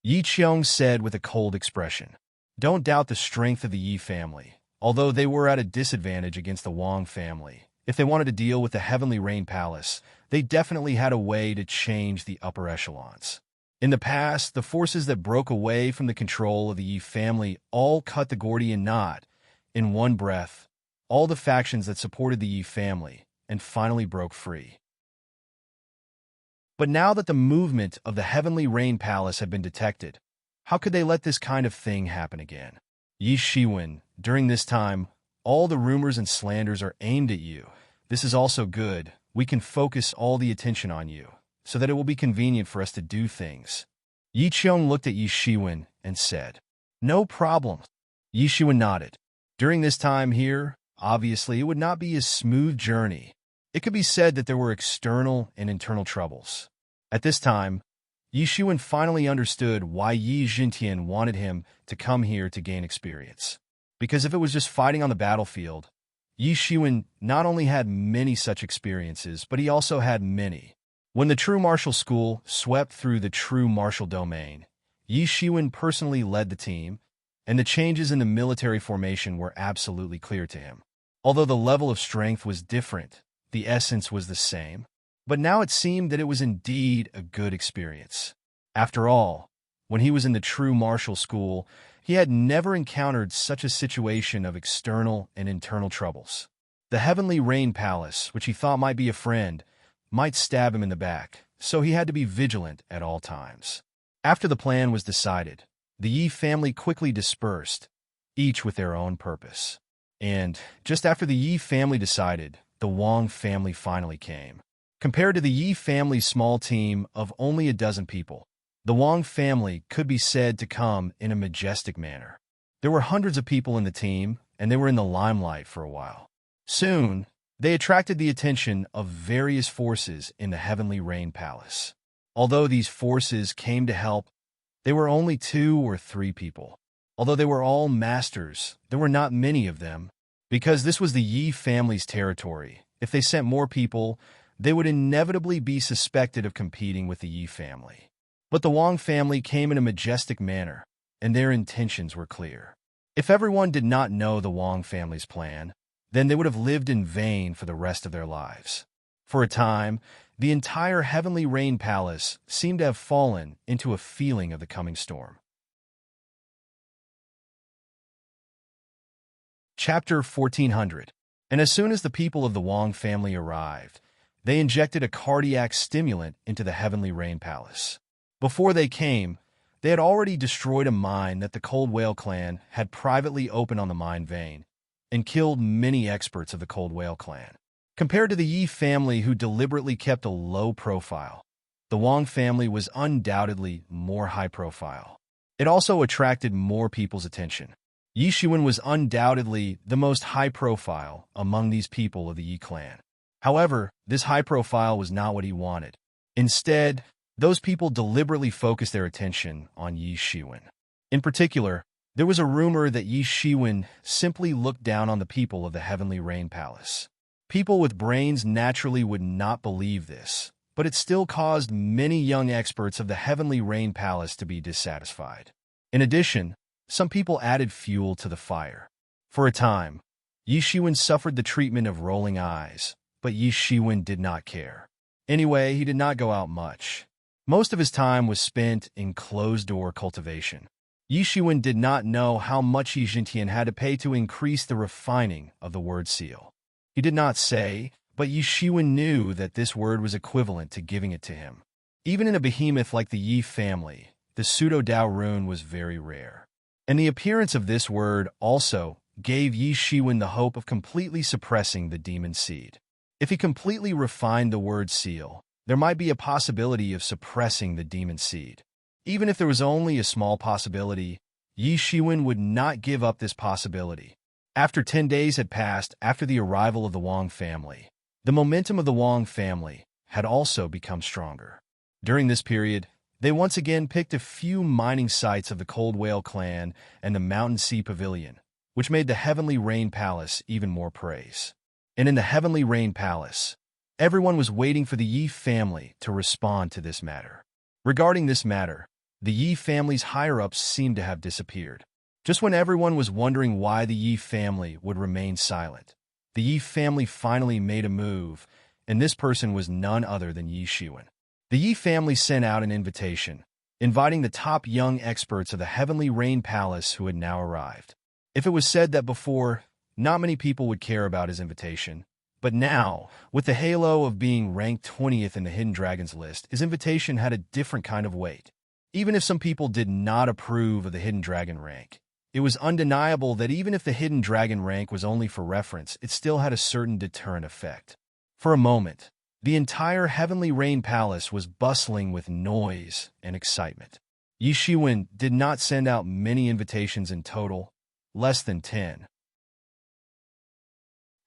Yi Qiong said with a cold expression. Don't doubt the strength of the Yi family. Although they were at a disadvantage against the Wang family, if they wanted to deal with the Heavenly Rain Palace, they definitely had a way to change the upper echelons. In the past, the forces that broke away from the control of the Yi family all cut the Gordian knot in one breath, all the factions that supported the Yi family, and finally broke free. But now that the movement of the Heavenly Rain Palace had been detected, how could they let this kind of thing happen again? Yi Shiwen, during this time, all the rumors and slanders are aimed at you. This is also good. We can focus all the attention on you, so that it will be convenient for us to do things. Yi Qiong looked at Yi Shiwen and said, no problem. Yi Shiwen nodded. During this time here, obviously, it would not be a smooth journey. It could be said that there were external and internal troubles. At this time, Yi Shiwen finally understood why Yi Jintian wanted him to come here to gain experience. Because if it was just fighting on the battlefield, Yi Shiwen not only had many such experiences, but he also had many. When the true martial school swept through the true martial domain, Yi Shiwen personally led the team, and the changes in the military formation were absolutely clear to him. Although the level of strength was different, the essence was the same. But now it seemed that it was indeed a good experience. After all, when he was in the true martial school, he had never encountered such a situation of external and internal troubles. The Heavenly Rain Palace, which he thought might be a friend, might stab him in the back, so he had to be vigilant at all times. After the plan was decided, the Yi family quickly dispersed, each with their own purpose. And just after the Yi family decided, the Wang family finally came. Compared to the Yi family's small team of only a dozen people, the Wang family could be said to come in a majestic manner. There were hundreds of people in the team, and they were in the limelight for a while. Soon, they attracted the attention of various forces in the Heavenly Rain Palace. Although these forces came to help, they were only 2 or 3 people. Although they were all masters, there were not many of them. Because this was the Yi family's territory, if they sent more people, they would inevitably be suspected of competing with the Yi family. But the Wang family came in a majestic manner, and their intentions were clear. If everyone did not know the Wang family's plan, then they would have lived in vain for the rest of their lives. For a time, the entire Heavenly Rain Palace seemed to have fallen into a feeling of the coming storm. Chapter 1400. And as soon as the people of the Wang family arrived, they injected a cardiac stimulant into the Heavenly Rain Palace. Before they came, they had already destroyed a mine that the Cold Whale clan had privately opened on the mine vein, and killed many experts of the Cold Whale clan. Compared to the Yi family, who deliberately kept a low profile, the Wang family was undoubtedly more high profile. It also attracted more people's attention. Yi Xuan was undoubtedly the most high profile among these people of the Yi clan. However, this high profile was not what he wanted. Instead, those people deliberately focused their attention on Yi Xuan. In particular, there was a rumor that Yi Xuan simply looked down on the people of the Heavenly Rain Palace. People with brains naturally would not believe this, but it still caused many young experts of the Heavenly Rain Palace to be dissatisfied. In addition, some people added fuel to the fire. For a time, Yi Xuan suffered the treatment of rolling eyes, but Yi Xuan did not care. Anyway, he did not go out much. Most of his time was spent in closed-door cultivation. Yi Xuan did not know how much Yi Jintian had to pay to increase the refining of the word seal. He did not say, but Yi Xuan knew that this word was equivalent to giving it to him. Even in a behemoth like the Yi family, the pseudo-Dao rune was very rare. And the appearance of this word also gave Yi Shiwen the hope of completely suppressing the demon seed. If he completely refined the word seal, there might be a possibility of suppressing the demon seed. Even if there was only a small possibility, Yi Shiwen would not give up this possibility. After 10 days had passed after the arrival of the Wang family, the momentum of the Wang family had also become stronger. During this period, they once again picked a few mining sites of the Cold Whale clan and the Mountain Sea Pavilion, which made the Heavenly Rain Palace even more praise. And in the Heavenly Rain Palace, everyone was waiting for the Yi family to respond to this matter. Regarding this matter, the Yi family's higher-ups seemed to have disappeared. Just when everyone was wondering why the Yi family would remain silent, the Yi family finally made a move, and this person was none other than Yi Shiwen. The Yi family sent out an invitation, inviting the top young experts of the Heavenly Rain Palace who had now arrived. If it was said that before, not many people would care about his invitation, but now, with the halo of being ranked 20th in the Hidden Dragons list, his invitation had a different kind of weight. Even if some people did not approve of the Hidden Dragon rank, it was undeniable that even if the Hidden Dragon rank was only for reference, it still had a certain deterrent effect. For a moment, the entire Heavenly Rain Palace was bustling with noise and excitement. Yi Shiwen did not send out many invitations in total, less than 10.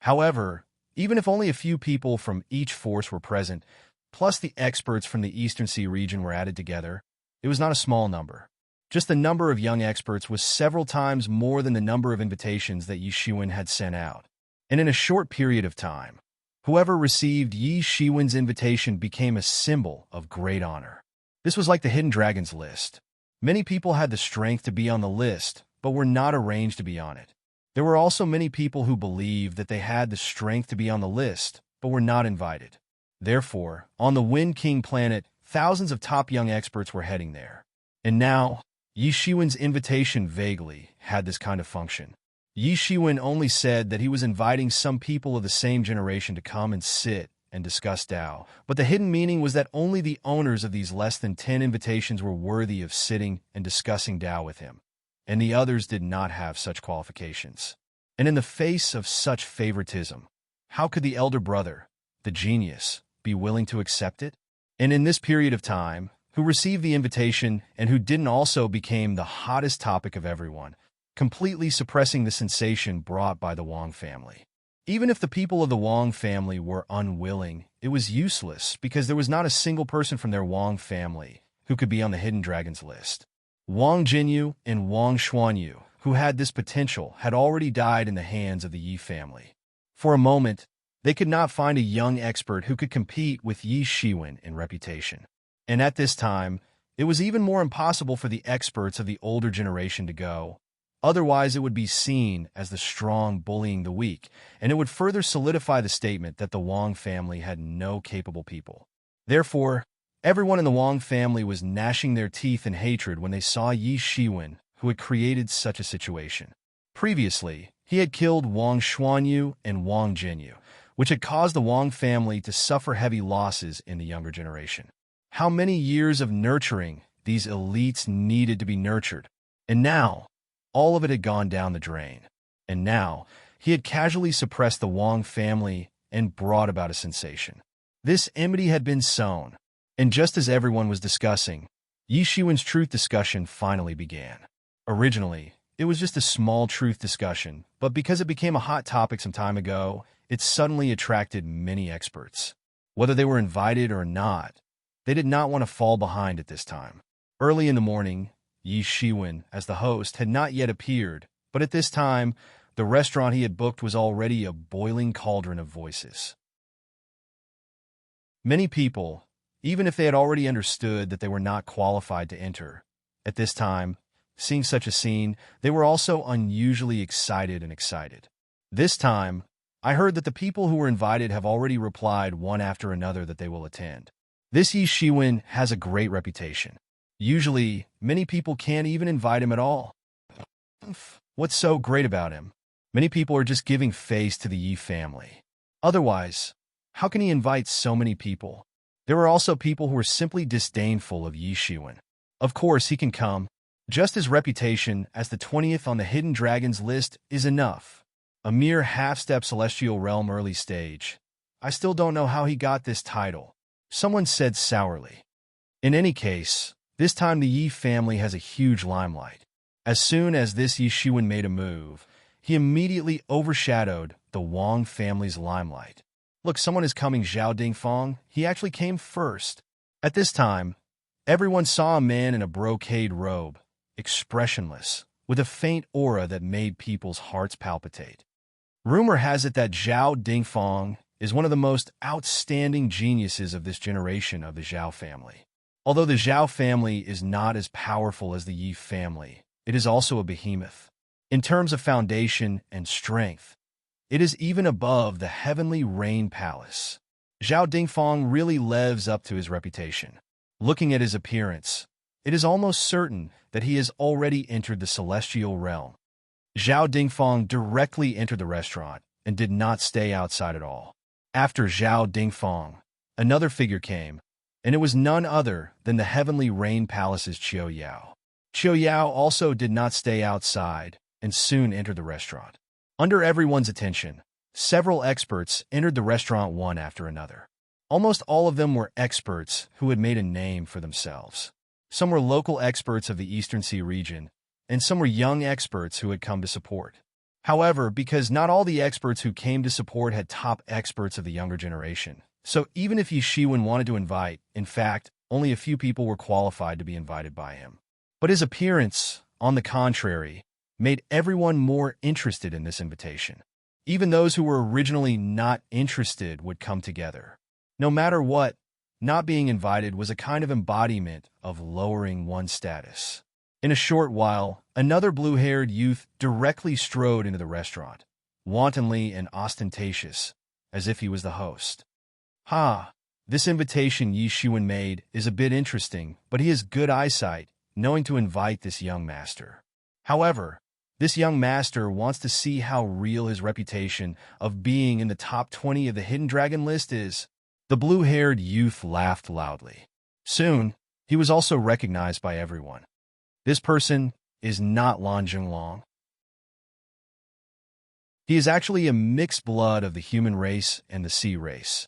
However, even if only a few people from each force were present, plus the experts from the Eastern Sea region were added together, it was not a small number. Just the number of young experts was several times more than the number of invitations that Yi Shiwen had sent out. And in a short period of time, whoever received Yi Shiwen's invitation became a symbol of great honor. This was like the Hidden Dragons list. Many people had the strength to be on the list, but were not arranged to be on it. There were also many people who believed that they had the strength to be on the list, but were not invited. Therefore, on the Wind King planet, thousands of top young experts were heading there. And now, Yi Shiwen's invitation vaguely had this kind of function. Yi Shiwen only said that he was inviting some people of the same generation to come and sit and discuss Tao, but the hidden meaning was that only the owners of these less than 10 invitations were worthy of sitting and discussing Tao with him, and the others did not have such qualifications. And in the face of such favoritism, how could the elder brother, the genius, be willing to accept it? And in this period of time, who received the invitation and who didn't also became the hottest topic of everyone, completely suppressing the sensation brought by the Wang family. Even if the people of the Wang family were unwilling, it was useless because there was not a single person from their Wang family who could be on the Hidden Dragons list. Wang Jinyu and Wang Xuanyu, who had this potential, had already died in the hands of the Yi family. For a moment, they could not find a young expert who could compete with Yi Shiwen in reputation. And at this time, it was even more impossible for the experts of the older generation to go. Otherwise, it would be seen as the strong bullying the weak, and it would further solidify the statement that the Wang family had no capable people. Therefore, everyone in the Wang family was gnashing their teeth in hatred when they saw Yi Shiwen, who had created such a situation. Previously, he had killed Wang Xuanyu and Wang Jinyu, which had caused the Wang family to suffer heavy losses in the younger generation. How many years of nurturing these elites needed to be nurtured, and now, all of it had gone down the drain. And now, he had casually suppressed the Wang family and brought about a sensation. This enmity had been sown, and just as everyone was discussing, Yi Shiwen's truth discussion finally began. Originally, it was just a small truth discussion, but because it became a hot topic some time ago, it suddenly attracted many experts. Whether they were invited or not, they did not want to fall behind at this time. Early in the morning, Yi Shiwen, as the host, had not yet appeared, but at this time, the restaurant he had booked was already a boiling cauldron of voices. Many people, even if they had already understood that they were not qualified to enter, at this time, seeing such a scene, they were also unusually excited. This time, I heard that the people who were invited have already replied one after another that they will attend. This Yi Shiwen has a great reputation. Usually, many people can't even invite him at all. What's so great about him? Many people are just giving face to the Yi family. Otherwise, how can he invite so many people? There were also people who were simply disdainful of Yi Shiwen. Of course, he can come. Just his reputation as the 20th on the Hidden Dragons list is enough. A mere half-step celestial realm early stage. I still don't know how he got this title, someone said sourly. In any case, this time the Yi family has a huge limelight. As soon as this Yi Shiwen made a move, he immediately overshadowed the Wang family's limelight. Look, someone is coming, Zhao Dingfang. He actually came first. At this time, everyone saw a man in a brocade robe, expressionless, with a faint aura that made people's hearts palpitate. Rumor has it that Zhao Dingfang is one of the most outstanding geniuses of this generation of the Zhao family. Although the Zhao family is not as powerful as the Yi family, it is also a behemoth. In terms of foundation and strength, it is even above the heavenly Rain Palace. Zhao Dingfang really lives up to his reputation. Looking at his appearance, it is almost certain that he has already entered the celestial realm. Zhao Dingfang directly entered the restaurant and did not stay outside at all. After Zhao Dingfang, another figure came, and it was none other than the heavenly Rain Palace's Qiu Yao. Qiu Yao also did not stay outside and soon entered the restaurant. Under everyone's attention, several experts entered the restaurant one after another. Almost all of them were experts who had made a name for themselves. Some were local experts of the Eastern Sea region, and some were young experts who had come to support. However, because not all the experts who came to support had top experts of the younger generation, so even if Yi Shiwen wanted to invite, in fact, only a few people were qualified to be invited by him. But his appearance, on the contrary, made everyone more interested in this invitation. Even those who were originally not interested would come together. No matter what, not being invited was a kind of embodiment of lowering one's status. In a short while, another blue-haired youth directly strode into the restaurant, wantonly and ostentatious, as if he was the host. This invitation Yi Shiwen made is a bit interesting, but he has good eyesight, knowing to invite this young master. However, this young master wants to see how real his reputation of being in the top 20 of the Hidden Dragon list is. The blue-haired youth laughed loudly. Soon, he was also recognized by everyone. This person is not Lan Jinglong. He is actually a mixed blood of the human race and the sea race,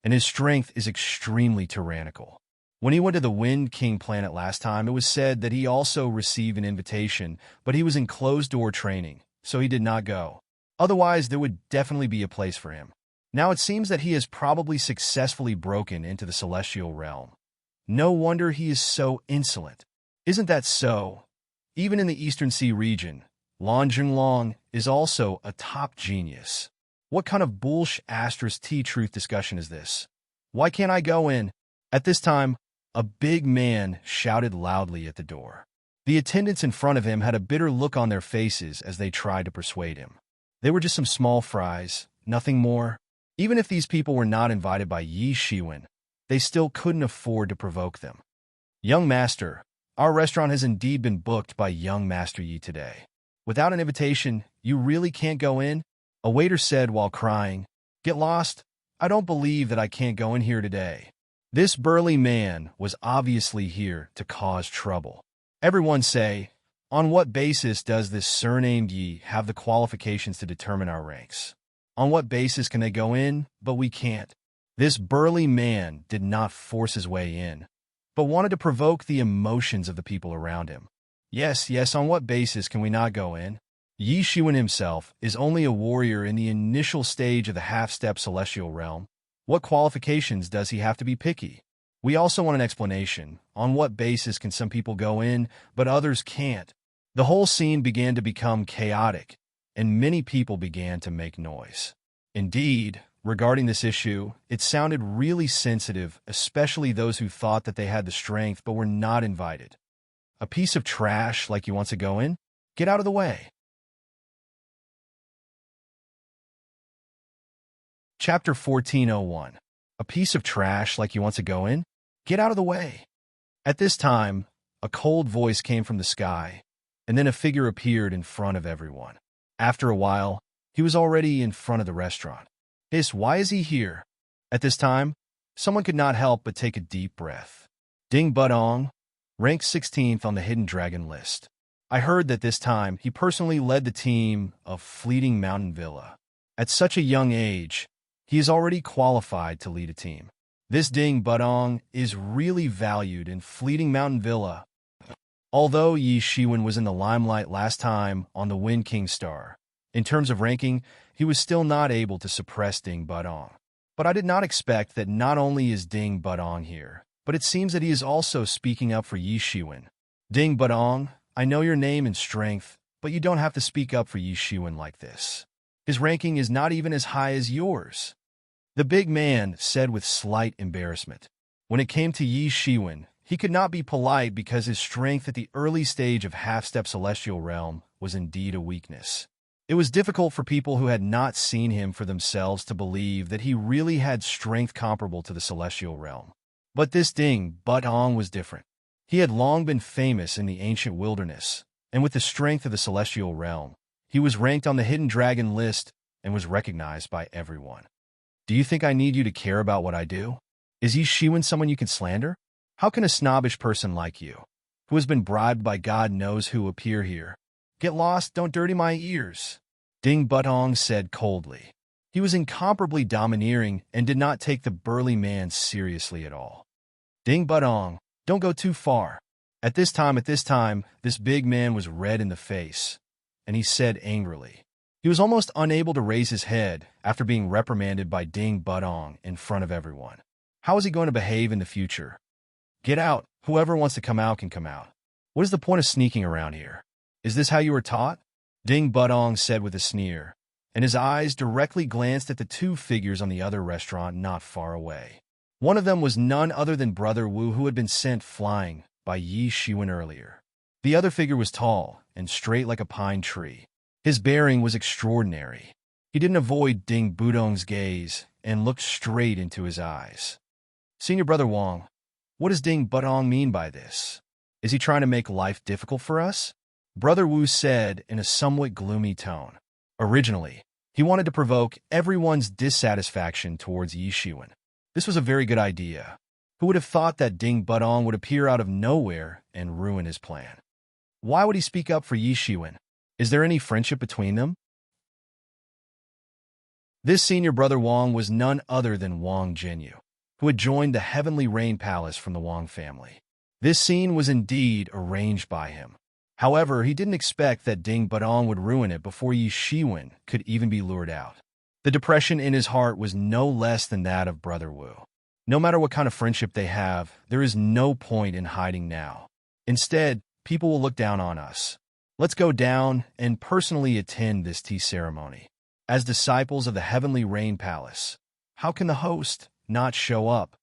and his strength is extremely tyrannical. When he went to the Wind King planet last time, it was said that he also received an invitation, but he was in closed-door training, so he did not go. Otherwise, there would definitely be a place for him. Now it seems that he has probably successfully broken into the celestial realm. No wonder he is so insolent. Isn't that so? Even in the Eastern Sea region, Lan Jinglong is also a top genius. What kind of bullsh**t-truth discussion is this? Why can't I go in? At this time, a big man shouted loudly at the door. The attendants in front of him had a bitter look on their faces as they tried to persuade him. They were just some small fries, nothing more. Even if these people were not invited by Yi Shiwen, they still couldn't afford to provoke them. Young Master, our restaurant has indeed been booked by young Master Yi today. Without an invitation, you really can't go in? A waiter said while crying, "Get lost? I don't believe that I can't go in here today." This burly man was obviously here to cause trouble. Everyone say, on what basis does this surnamed Yi have the qualifications to determine our ranks? On what basis can they go in, but we can't? This burly man did not force his way in, but wanted to provoke the emotions of the people around him. Yes, on what basis can we not go in? Yi Shiwen himself is only a warrior in the initial stage of the half-step celestial realm. What qualifications does he have to be picky? We also want an explanation. On what basis can some people go in, but others can't? The whole scene began to become chaotic, and many people began to make noise. Indeed, regarding this issue, it sounded really sensitive, especially those who thought that they had the strength but were not invited. A piece of trash like you want to go in? Get out of the way. Chapter 1401. A piece of trash like you want to go in? Get out of the way. At this time, a cold voice came from the sky, and then a figure appeared in front of everyone. After a while, he was already in front of the restaurant. Why is he here? At this time, someone could not help but take a deep breath. Ding Budong, ranked 16th on the Hidden Dragon list. I heard that this time he personally led the team of Fleeting Mountain Villa. At such a young age, he is already qualified to lead a team. This Ding Budong is really valued in Fleeting Mountain Villa. Although Yi Shiwen was in the limelight last time on the Wind King Star, in terms of ranking, he was still not able to suppress Ding Budong. But I did not expect that not only is Ding Budong here, but it seems that he is also speaking up for Yi Shiwen. Ding Budong, I know your name and strength, but you don't have to speak up for Yi Shiwen like this. His ranking is not even as high as yours. The big man said with slight embarrassment. When it came to Yi Shiwen, he could not be polite because his strength at the early stage of half-step celestial realm was indeed a weakness. It was difficult for people who had not seen him for themselves to believe that he really had strength comparable to the celestial realm. But this Ding Budong was different. He had long been famous in the ancient wilderness, and with the strength of the celestial realm, he was ranked on the Hidden Dragon list and was recognized by everyone. Do you think I need you to care about what I do? Is Yi Shiwen someone you can slander? How can a snobbish person like you, who has been bribed by God knows who, appear here? Get lost, don't dirty my ears. Ding Budong said coldly. He was incomparably domineering and did not take the burly man seriously at all. Ding Budong, don't go too far. At this time, this big man was red in the face, and he said angrily. He was almost unable to raise his head after being reprimanded by Ding Budong in front of everyone. How is he going to behave in the future? Get out. Whoever wants to come out can come out. What is the point of sneaking around here? Is this how you were taught? Ding Budong said with a sneer, and his eyes directly glanced at the two figures on the other restaurant not far away. One of them was none other than Brother Wu, who had been sent flying by Yi Shiwen earlier. The other figure was tall and straight like a pine tree. His bearing was extraordinary. He didn't avoid Ding Budong's gaze and looked straight into his eyes. Senior Brother Wang, what does Ding Budong mean by this? Is he trying to make life difficult for us? Brother Wu said in a somewhat gloomy tone. Originally, he wanted to provoke everyone's dissatisfaction towards Yi Shiwen. This was a very good idea. Who would have thought that Ding Budong would appear out of nowhere and ruin his plan? Why would he speak up for Yi Shiwen? Is there any friendship between them? This senior Brother Wang was none other than Wang Jinyu, who had joined the Heavenly Rain Palace from the Wang family. This scene was indeed arranged by him. However, he didn't expect that Ding Budong would ruin it before Yi Shiwen could even be lured out. The depression in his heart was no less than that of Brother Wu. No matter what kind of friendship they have, there is no point in hiding now. Instead, people will look down on us. Let's go down and personally attend this tea ceremony. As disciples of the Heavenly Rain Palace, how can the host not show up?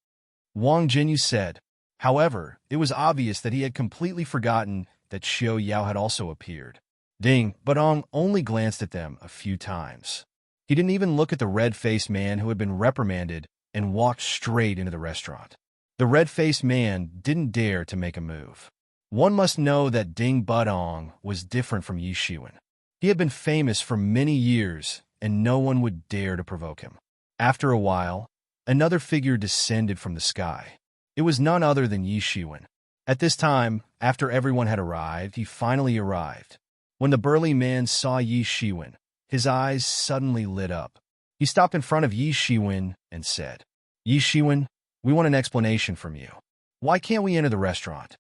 Wang Jinyu said. However, it was obvious that he had completely forgotten that Xiao Yao had also appeared. Ding Budong only glanced at them a few times. He didn't even look at the red-faced man who had been reprimanded and walked straight into the restaurant. The red-faced man didn't dare to make a move. One must know that Ding Budong was different from Yi Shiwen. He had been famous for many years, and no one would dare to provoke him. After a while, another figure descended from the sky. It was none other than Yi Shiwen. At this time, after everyone had arrived, he finally arrived. When the burly man saw Yi Shiwen, his eyes suddenly lit up. He stopped in front of Yi Shiwen and said, Yi Shiwen, we want an explanation from you. Why can't we enter the restaurant?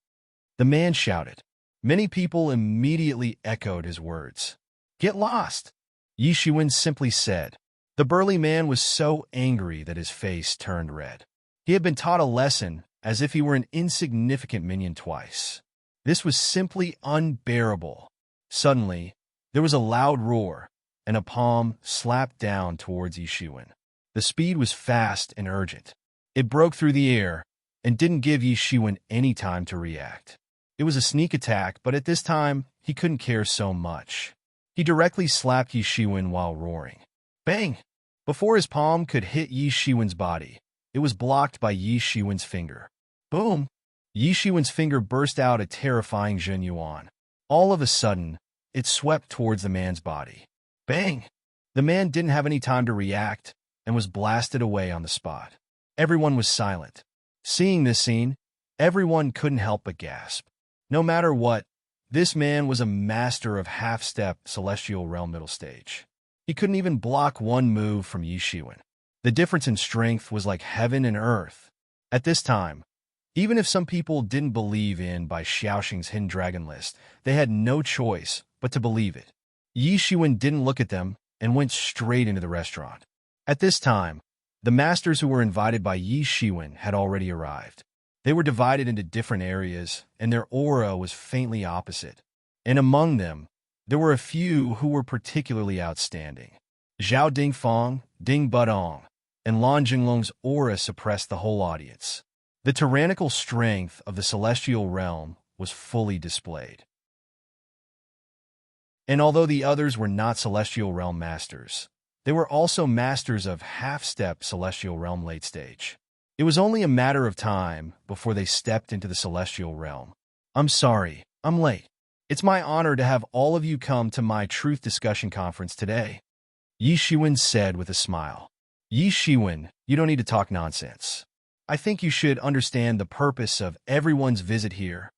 The man shouted. Many people immediately echoed his words. Get lost, Yi Shiwen simply said. The burly man was so angry that his face turned red. He had been taught a lesson as if he were an insignificant minion twice. This was simply unbearable. Suddenly, there was a loud roar, and a palm slapped down towards Yi Shiwen. The speed was fast and urgent. It broke through the air and didn't give Yi Shiwen any time to react. It was a sneak attack, but at this time, he couldn't care so much. He directly slapped Yi Shiwen while roaring. Bang! Before his palm could hit Yi Shiwen's body, it was blocked by Yi Shiwen's finger. Boom! Yi Shiwen's finger burst out a terrifying Zhen Yuan. All of a sudden, it swept towards the man's body. Bang! The man didn't have any time to react and was blasted away on the spot. Everyone was silent. Seeing this scene, everyone couldn't help but gasp. No matter what, this man was a master of half-step celestial realm middle stage. He couldn't even block one move from Yi Shiwen. The difference in strength was like heaven and earth. At this time, even if some people didn't believe in by Xiaoxing's hidden dragon list, they had no choice but to believe it. Yi Shiwen didn't look at them and went straight into the restaurant. At this time, the masters who were invited by Yi Shiwen had already arrived. They were divided into different areas, and their aura was faintly opposite. And among them, there were a few who were particularly outstanding. Zhao Dingfang, Ding Budong, and Lan Jinglong's aura suppressed the whole audience. The tyrannical strength of the celestial realm was fully displayed. And although the others were not celestial realm masters, they were also masters of half-step celestial realm late stage. It was only a matter of time before they stepped into the celestial realm. I'm sorry, I'm late. It's my honor to have all of you come to my truth discussion conference today, Yi Shiwen said with a smile. Yi Shiwen, you don't need to talk nonsense. I think you should understand the purpose of everyone's visit here,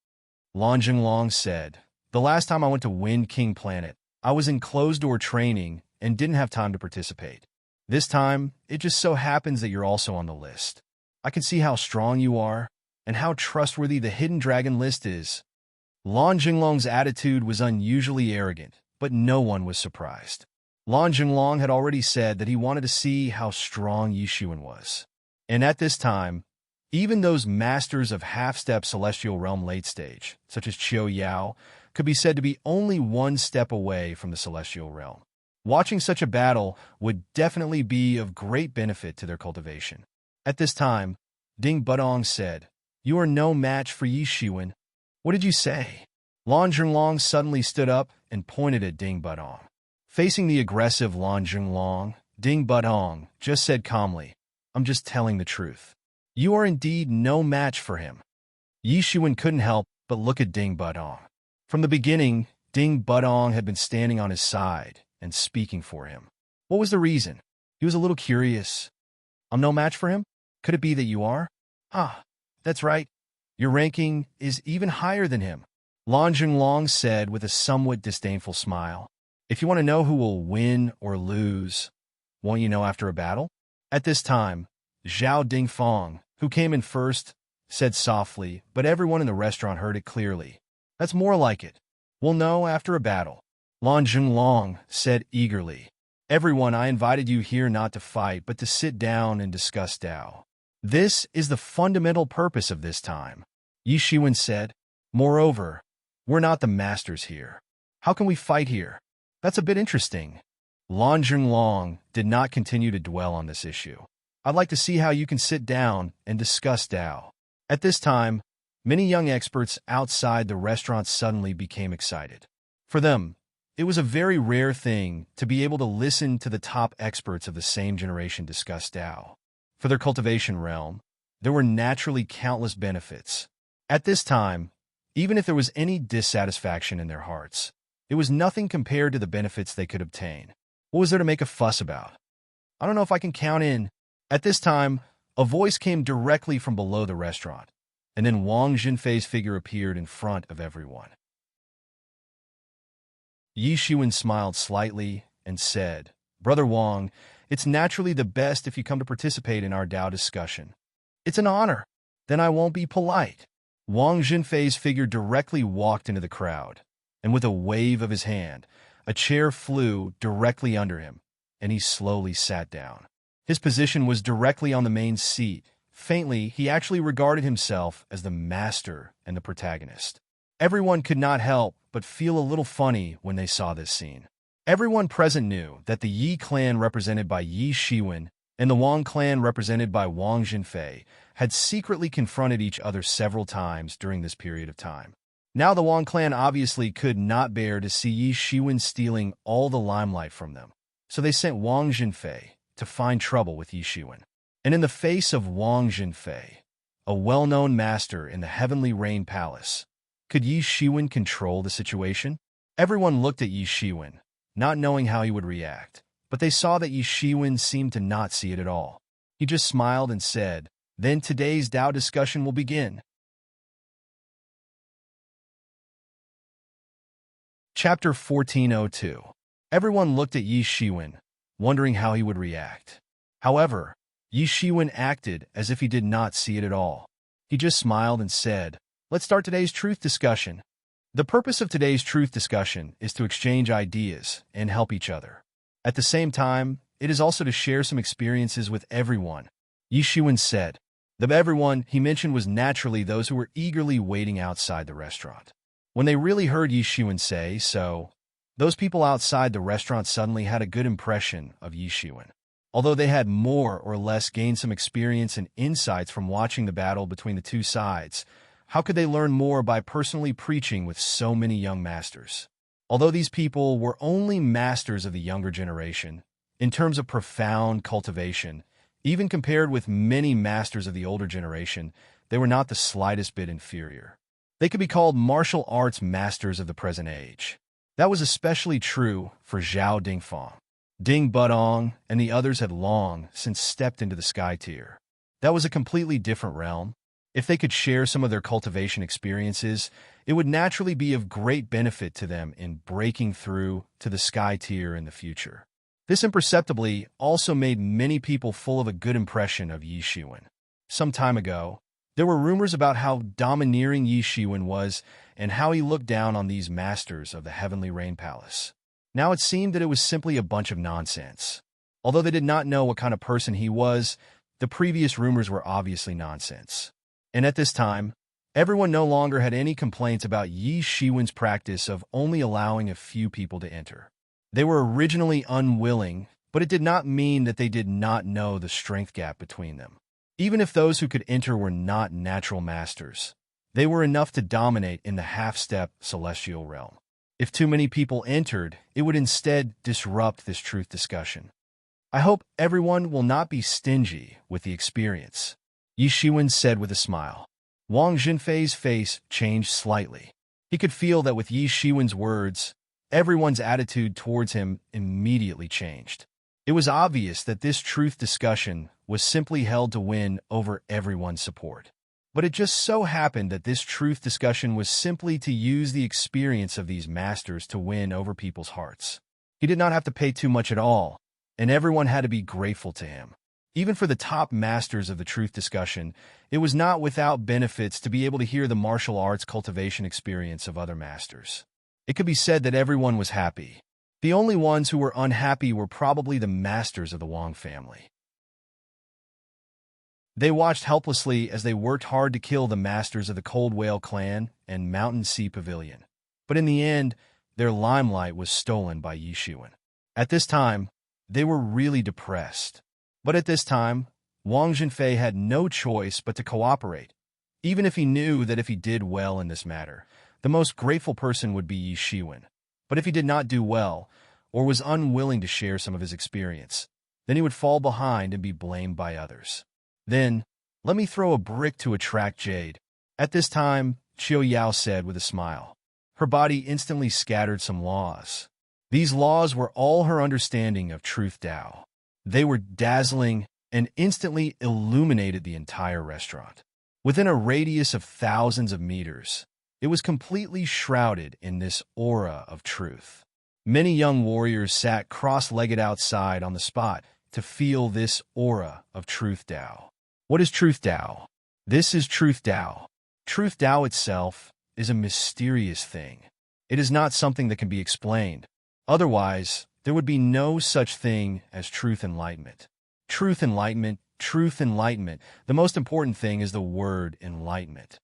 Lan Jinglong said. The last time I went to Wind King Planet, I was in closed-door training and didn't have time to participate. This time, it just so happens that you're also on the list. I can see how strong you are and how trustworthy the hidden dragon list is. Lan Jinglong's attitude was unusually arrogant, but no one was surprised. Lan Jinglong had already said that he wanted to see how strong Yi Shiwen was. And at this time, even those masters of half-step celestial realm late stage, such as Qiu Yao, could be said to be only one step away from the celestial realm. Watching such a battle would definitely be of great benefit to their cultivation. At this time, Ding Budong said, "You are no match for Yi Shiwen." What did you say? Lan Jinglong suddenly stood up and pointed at Ding Budong. Facing the aggressive Lan Jinglong, Ding Budong just said calmly, "I'm just telling the truth. You are indeed no match for him." Yi Shiwen couldn't help but look at Ding Budong. From the beginning, Ding Budong had been standing on his side and speaking for him. What was the reason? He was a little curious. I'm no match for him? Could it be that you are? Ah, that's right. Your ranking is even higher than him, Lan Jinglong said with a somewhat disdainful smile. If you want to know who will win or lose, won't you know after a battle? At this time, Zhao Dingfang, who came in first, said softly, but everyone in the restaurant heard it clearly. That's more like it. We'll know after a battle, Lan Jinglong said eagerly. Everyone, I invited you here not to fight, but to sit down and discuss Tao. This is the fundamental purpose of this time, Yi Shiwen said. Moreover, we're not the masters here. How can we fight here? That's a bit interesting. Lan Jinglong did not continue to dwell on this issue. I'd like to see how you can sit down and discuss Tao. At this time, many young experts outside the restaurant suddenly became excited. For them, it was a very rare thing to be able to listen to the top experts of the same generation discuss Tao. For their cultivation realm, there were naturally countless benefits. At this time, even if there was any dissatisfaction in their hearts, it was nothing compared to the benefits they could obtain. What was there to make a fuss about? I don't know if I can count in. At this time, a voice came directly from below the restaurant, and then Wang Jinfei's figure appeared in front of everyone. Yi Shiwen smiled slightly and said, Brother Wang, it's naturally the best if you come to participate in our Tao discussion. It's an honor. Then I won't be polite. Wang Jinfei's figure directly walked into the crowd, and with a wave of his hand, a chair flew directly under him, and he slowly sat down. His position was directly on the main seat. Faintly, he actually regarded himself as the master and the protagonist. Everyone could not help but feel a little funny when they saw this scene. Everyone present knew that the Yi clan represented by Yi Shiwen and the Wang clan represented by Wang Jinfei had secretly confronted each other several times during this period of time. Now the Wang clan obviously could not bear to see Yi Shiwen stealing all the limelight from them, so they sent Wang Jinfei to find trouble with Yi Shiwen. And in the face of Wang Jinfei, a well-known master in the Heavenly Rain Palace, could Yi Shiwen control the situation? Everyone looked at Yi Shiwen, not knowing how he would react, but they saw that Yi Shiwen seemed to not see it at all. He just smiled and said, "Then today's Tao discussion will begin." Chapter 1402. Everyone looked at Yi Shiwen, wondering how he would react. However, Yi Shiwen acted as if he did not see it at all. He just smiled and said, "Let's start today's truth discussion." The purpose of today's truth discussion is to exchange ideas and help each other. At the same time, it is also to share some experiences with everyone. Yi Shiwen said. The everyone he mentioned was naturally those who were eagerly waiting outside the restaurant. When they really heard Yi Shiwen say so, those people outside the restaurant suddenly had a good impression of Yi Shiwen. Although they had more or less gained some experience and insights from watching the battle between the two sides, how could they learn more by personally preaching with so many young masters? Although these people were only masters of the younger generation, in terms of profound cultivation, even compared with many masters of the older generation, they were not the slightest bit inferior. They could be called martial arts masters of the present age. That was especially true for Zhao Dingfang. Ding Budong and the others had long since stepped into the sky tier. That was a completely different realm. If they could share some of their cultivation experiences, it would naturally be of great benefit to them in breaking through to the sky tier in the future. This imperceptibly also made many people full of a good impression of Yi Shiwen. Some time ago, there were rumors about how domineering Yi Shiwen was and how he looked down on these masters of the Heavenly Rain Palace. Now it seemed that it was simply a bunch of nonsense. Although they did not know what kind of person he was, the previous rumors were obviously nonsense. And at this time, everyone no longer had any complaints about Yi Shiwen's practice of only allowing a few people to enter. They were originally unwilling, but it did not mean that they did not know the strength gap between them. Even if those who could enter were not natural masters, they were enough to dominate in the half-step celestial realm. If too many people entered, it would instead disrupt this truth discussion. I hope everyone will not be stingy with the experience, Yi Shiwen said with a smile. Wang Jinfei's face changed slightly. He could feel that with Yi Shiwen's words, everyone's attitude towards him immediately changed. It was obvious that this truth discussion was simply held to win over everyone's support. But it just so happened that this truth discussion was simply to use the experience of these masters to win over people's hearts. He did not have to pay too much at all, and everyone had to be grateful to him. Even for the top masters of the truth discussion, it was not without benefits to be able to hear the martial arts cultivation experience of other masters. It could be said that everyone was happy. The only ones who were unhappy were probably the masters of the Wang family. They watched helplessly as they worked hard to kill the masters of the Cold Whale Clan and Mountain Sea Pavilion. But in the end, their limelight was stolen by Yi Shiwen. At this time, they were really depressed. But at this time, Wang Jinfei had no choice but to cooperate, even if he knew that if he did well in this matter, the most grateful person would be Yi Shiwen. But if he did not do well, or was unwilling to share some of his experience, then he would fall behind and be blamed by others. Then, let me throw a brick to attract jade. At this time, Qiu Yao said with a smile. Her body instantly scattered some laws. These laws were all her understanding of truth Tao. They were dazzling and instantly illuminated the entire restaurant. Within a radius of thousands of meters, it was completely shrouded in this aura of truth. Many young warriors sat cross-legged outside on the spot to feel this aura of truth Tao. What is truth Tao? This is truth Tao. Truth Tao itself is a mysterious thing. It is not something that can be explained. Otherwise, there would be no such thing as truth enlightenment. Truth enlightenment, truth enlightenment. The most important thing is the word enlightenment.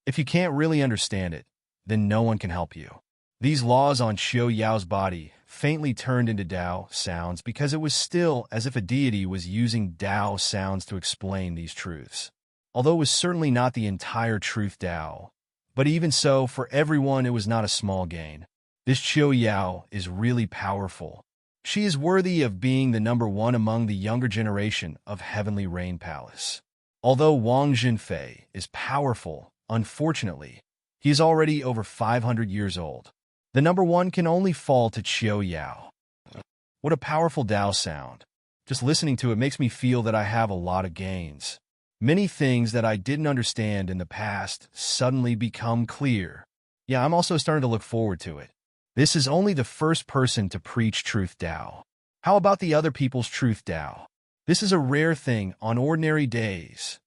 If you can't really understand it, then no one can help you. These laws on Qiu Yao's body faintly turned into Tao sounds because it was still as if a deity was using Tao sounds to explain these truths. Although it was certainly not the entire truth Tao, but even so, for everyone it was not a small gain. This Qiu Yao is really powerful. She is worthy of being the number one among the younger generation of Heavenly Rain Palace. Although Wang Jinfei is powerful, unfortunately, he is already over 500 years old. The number one can only fall to Qiu Yao. What a powerful Tao sound. Just listening to it makes me feel that I have a lot of gains. Many things that I didn't understand in the past suddenly become clear. Yeah, I'm also starting to look forward to it. This is only the first person to preach Truth Tao. How about the other people's Truth Tao? This is a rare thing on ordinary days.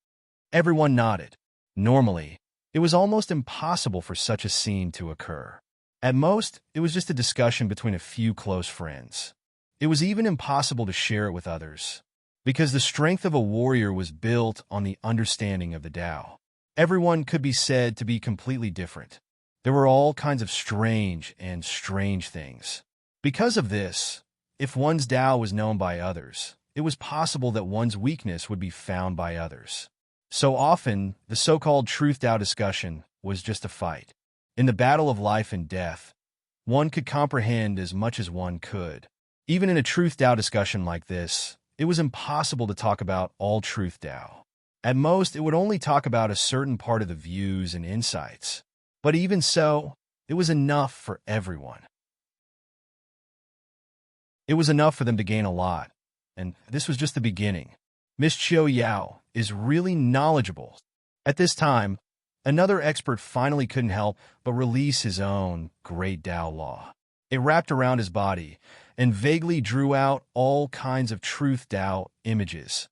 Everyone nodded. Normally, it was almost impossible for such a scene to occur. At most, it was just a discussion between a few close friends. It was even impossible to share it with others, because the strength of a warrior was built on the understanding of the Tao. Everyone could be said to be completely different. There were all kinds of strange things. Because of this, if one's Tao was known by others, it was possible that one's weakness would be found by others. So often, the so-called Truth Tao discussion was just a fight. In the battle of life and death, one could comprehend as much as one could. Even in a Truth Tao discussion like this, it was impossible to talk about all Truth Tao. At most, it would only talk about a certain part of the views and insights. But even so, it was enough for everyone. It was enough for them to gain a lot, and this was just the beginning. Miss Qiu Yao is really knowledgeable. At this time, another expert finally couldn't help but release his own great Tao law. It wrapped around his body and vaguely drew out all kinds of Truth Tao images,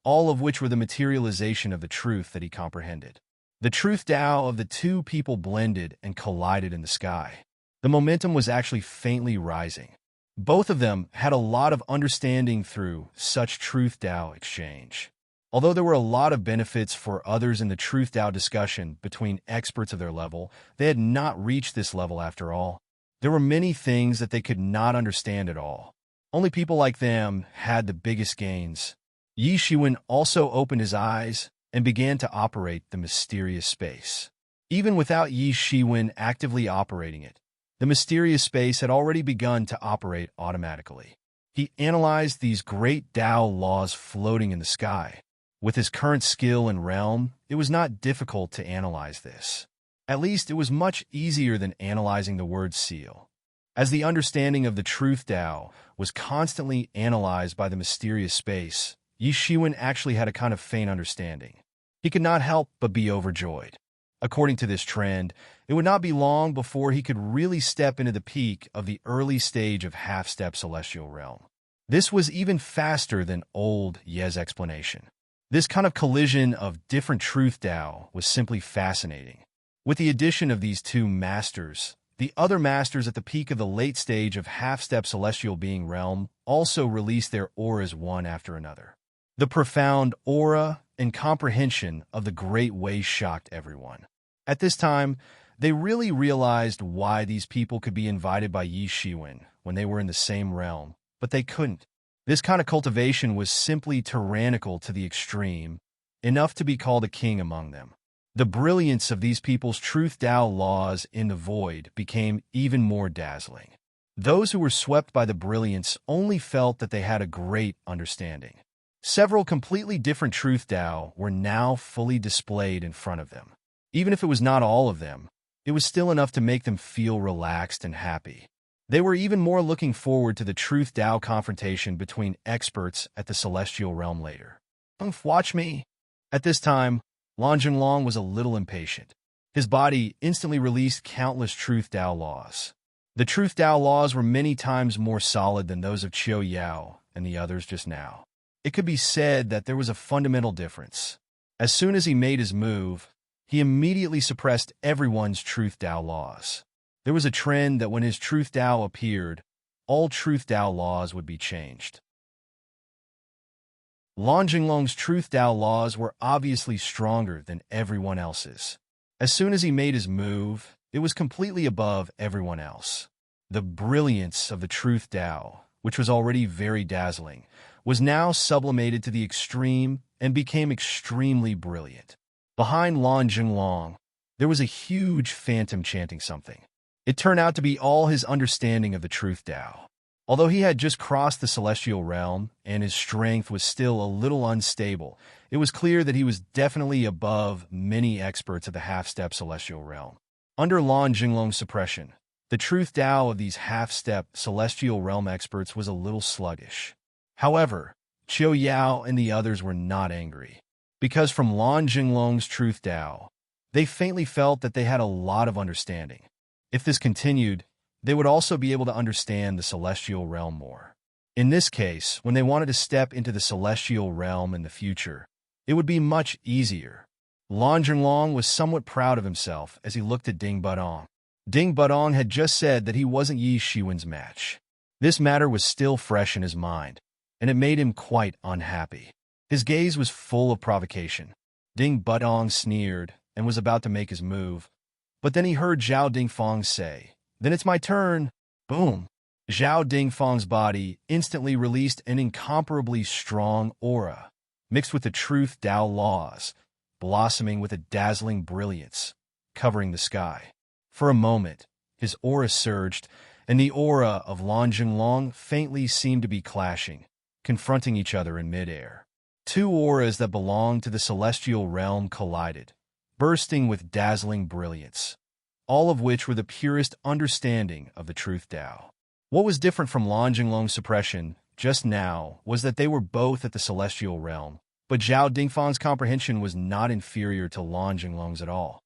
all of which were the materialization of the truth that he comprehended. The Truth Tao of the two people blended and collided in the sky. The momentum was actually faintly rising. Both of them had a lot of understanding through such Truth Tao exchange. Although there were a lot of benefits for others in the Truth Tao discussion between experts of their level, they had not reached this level after all. There were many things that they could not understand at all. Only people like them had the biggest gains. Yi Shiwen also opened his eyes and began to operate the mysterious space. Even without Yi Shiwen actively operating it, the mysterious space had already begun to operate automatically. He analyzed these great Tao laws floating in the sky. With his current skill and realm, it was not difficult to analyze this. At least it was much easier than analyzing the word seal. As the understanding of the Truth Tao was constantly analyzed by the mysterious space, Yi Shiwen actually had a kind of faint understanding. He could not help but be overjoyed. According to this trend, it would not be long before he could really step into the peak of the early stage of half-step celestial realm. This was even faster than old Ye's explanation. This kind of collision of different Truth Tao was simply fascinating. With the addition of these two masters, the other masters at the peak of the late stage of half-step celestial being realm also released their auras one after another. The profound aura and comprehension of the Great Way shocked everyone. At this time, they really realized why these people could be invited by Yi Shiwen when they were in the same realm, but they couldn't. This kind of cultivation was simply tyrannical to the extreme, enough to be called a king among them. The brilliance of these people's Truth Tao laws in the void became even more dazzling. Those who were swept by the brilliance only felt that they had a great understanding. Several completely different Truth Tao were now fully displayed in front of them. Even if it was not all of them, it was still enough to make them feel relaxed and happy. They were even more looking forward to the Truth Tao confrontation between experts at the celestial realm later. Watch me. At this time, Lan Jinglong was a little impatient. His body instantly released countless Truth Tao laws. The Truth Tao laws were many times more solid than those of Qiu Yao and the others just now. It could be said that there was a fundamental difference. As soon as he made his move, he immediately suppressed everyone's Truth Tao laws. There was a trend that when his Truth Tao appeared, all Truth Tao laws would be changed. Lan Jinglong's Truth Tao laws were obviously stronger than everyone else's. As soon as he made his move, it was completely above everyone else. The brilliance of the Truth Tao, which was already very dazzling, was now sublimated to the extreme and became extremely brilliant. Behind Lan Jinglong, there was a huge phantom chanting something. It turned out to be all his understanding of the Truth Tao. Although he had just crossed the celestial realm and his strength was still a little unstable, it was clear that he was definitely above many experts of the half-step celestial realm. Under Lan Jinglong's suppression, the Truth Tao of these half-step celestial realm experts was a little sluggish. However, Qiu Yao and the others were not angry, because from Lan Jinglong's truth Tao, they faintly felt that they had a lot of understanding. If this continued, they would also be able to understand the celestial realm more. In this case, when they wanted to step into the celestial realm in the future, it would be much easier. Lan Jinglong was somewhat proud of himself as he looked at Ding Budong. Ding Budong had just said that he wasn't Yi Shiwen's match. This matter was still fresh in his mind, and it made him quite unhappy. His gaze was full of provocation. Ding Budong sneered and was about to make his move, but then he heard Zhao Dingfang say, "Then it's my turn." Boom! Zhao Dingfang's body instantly released an incomparably strong aura, mixed with the truth Tao laws, blossoming with a dazzling brilliance, covering the sky. For a moment, his aura surged, and the aura of Lan Jinglong faintly seemed to be clashing, confronting each other in midair. Two auras that belonged to the celestial realm collided, bursting with dazzling brilliance, all of which were the purest understanding of the truth Tao. What was different from Lan Jinglong's suppression just now was that they were both at the celestial realm, but Zhao Dingfang's comprehension was not inferior to Lan Jinglong's at all.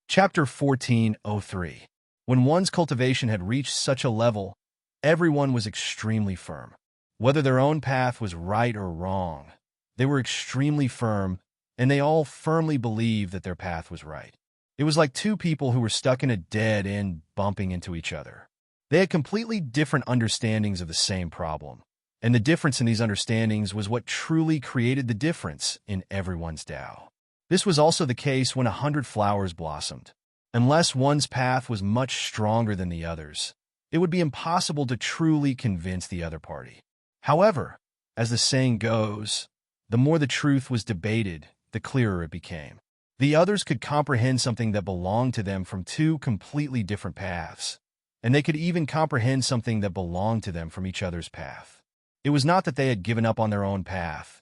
Chapter 1403. When one's cultivation had reached such a level, everyone was extremely firm. Whether their own path was right or wrong, they were extremely firm, and they all firmly believed that their path was right. It was like two people who were stuck in a dead end bumping into each other. They had completely different understandings of the same problem, and the difference in these understandings was what truly created the difference in everyone's Tao. This was also the case when 100 flowers blossomed. Unless one's path was much stronger than the others, it would be impossible to truly convince the other party. However, as the saying goes, the more the truth was debated, the clearer it became. The others could comprehend something that belonged to them from two completely different paths, and they could even comprehend something that belonged to them from each other's path. It was not that they had given up on their own path,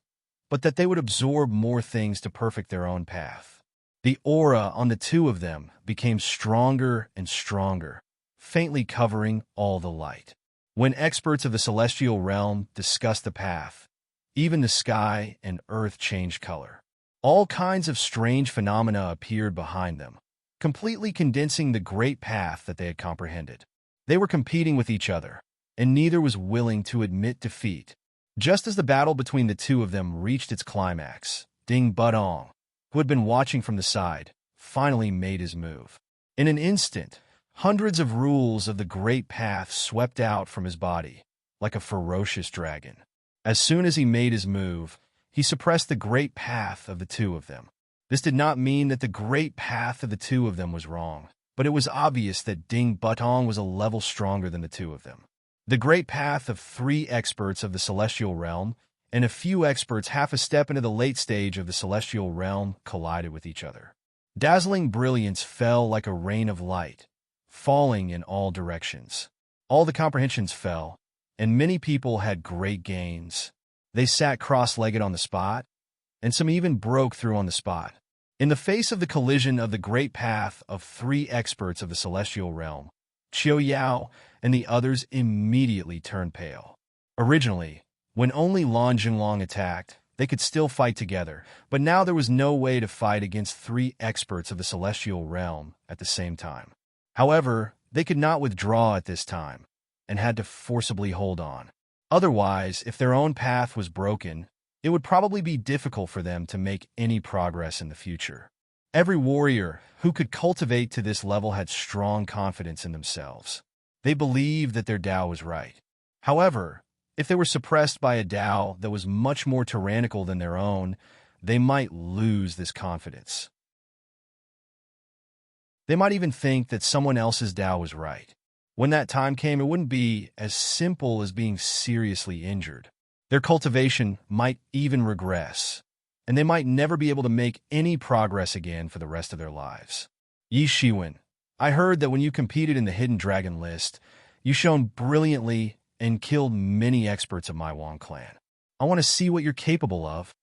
but that they would absorb more things to perfect their own path. The aura on the two of them became stronger and stronger, faintly covering all the light. When experts of the celestial realm discussed the path, even the sky and earth changed color. All kinds of strange phenomena appeared behind them, completely condensing the great path that they had comprehended. They were competing with each other, and neither was willing to admit defeat. Just as the battle between the two of them reached its climax, Ding Budong, who had been watching from the side, finally made his move. In an instant, hundreds of rules of the great path swept out from his body, like a ferocious dragon. As soon as he made his move, he suppressed the great path of the two of them. This did not mean that the great path of the two of them was wrong, but it was obvious that Ding Budong was a level stronger than the two of them. The great path of 3 experts of the celestial realm and a few experts half a step into the late stage of the celestial realm collided with each other. Dazzling brilliance fell like a rain of light, falling in all directions. All the comprehensions fell, and many people had great gains. They sat cross-legged on the spot, and some even broke through on the spot. In the face of the collision of the great path of 3 experts of the celestial realm, Qiu Yao and the others immediately turned pale. Originally, when only Lan Jinglong attacked, they could still fight together, but now there was no way to fight against 3 experts of the celestial realm at the same time. However, they could not withdraw at this time, and had to forcibly hold on. Otherwise, if their own path was broken, it would probably be difficult for them to make any progress in the future. Every warrior who could cultivate to this level had strong confidence in themselves. They believed that their Tao was right. However, if they were suppressed by a Tao that was much more tyrannical than their own, they might lose this confidence. They might even think that someone else's Tao was right. When that time came, it wouldn't be as simple as being seriously injured. Their cultivation might even regress, and they might never be able to make any progress again for the rest of their lives. Yi Shiwen, I heard that when you competed in the Hidden Dragon list, you shone brilliantly and killed many experts of my Wang clan. I want to see what you're capable of.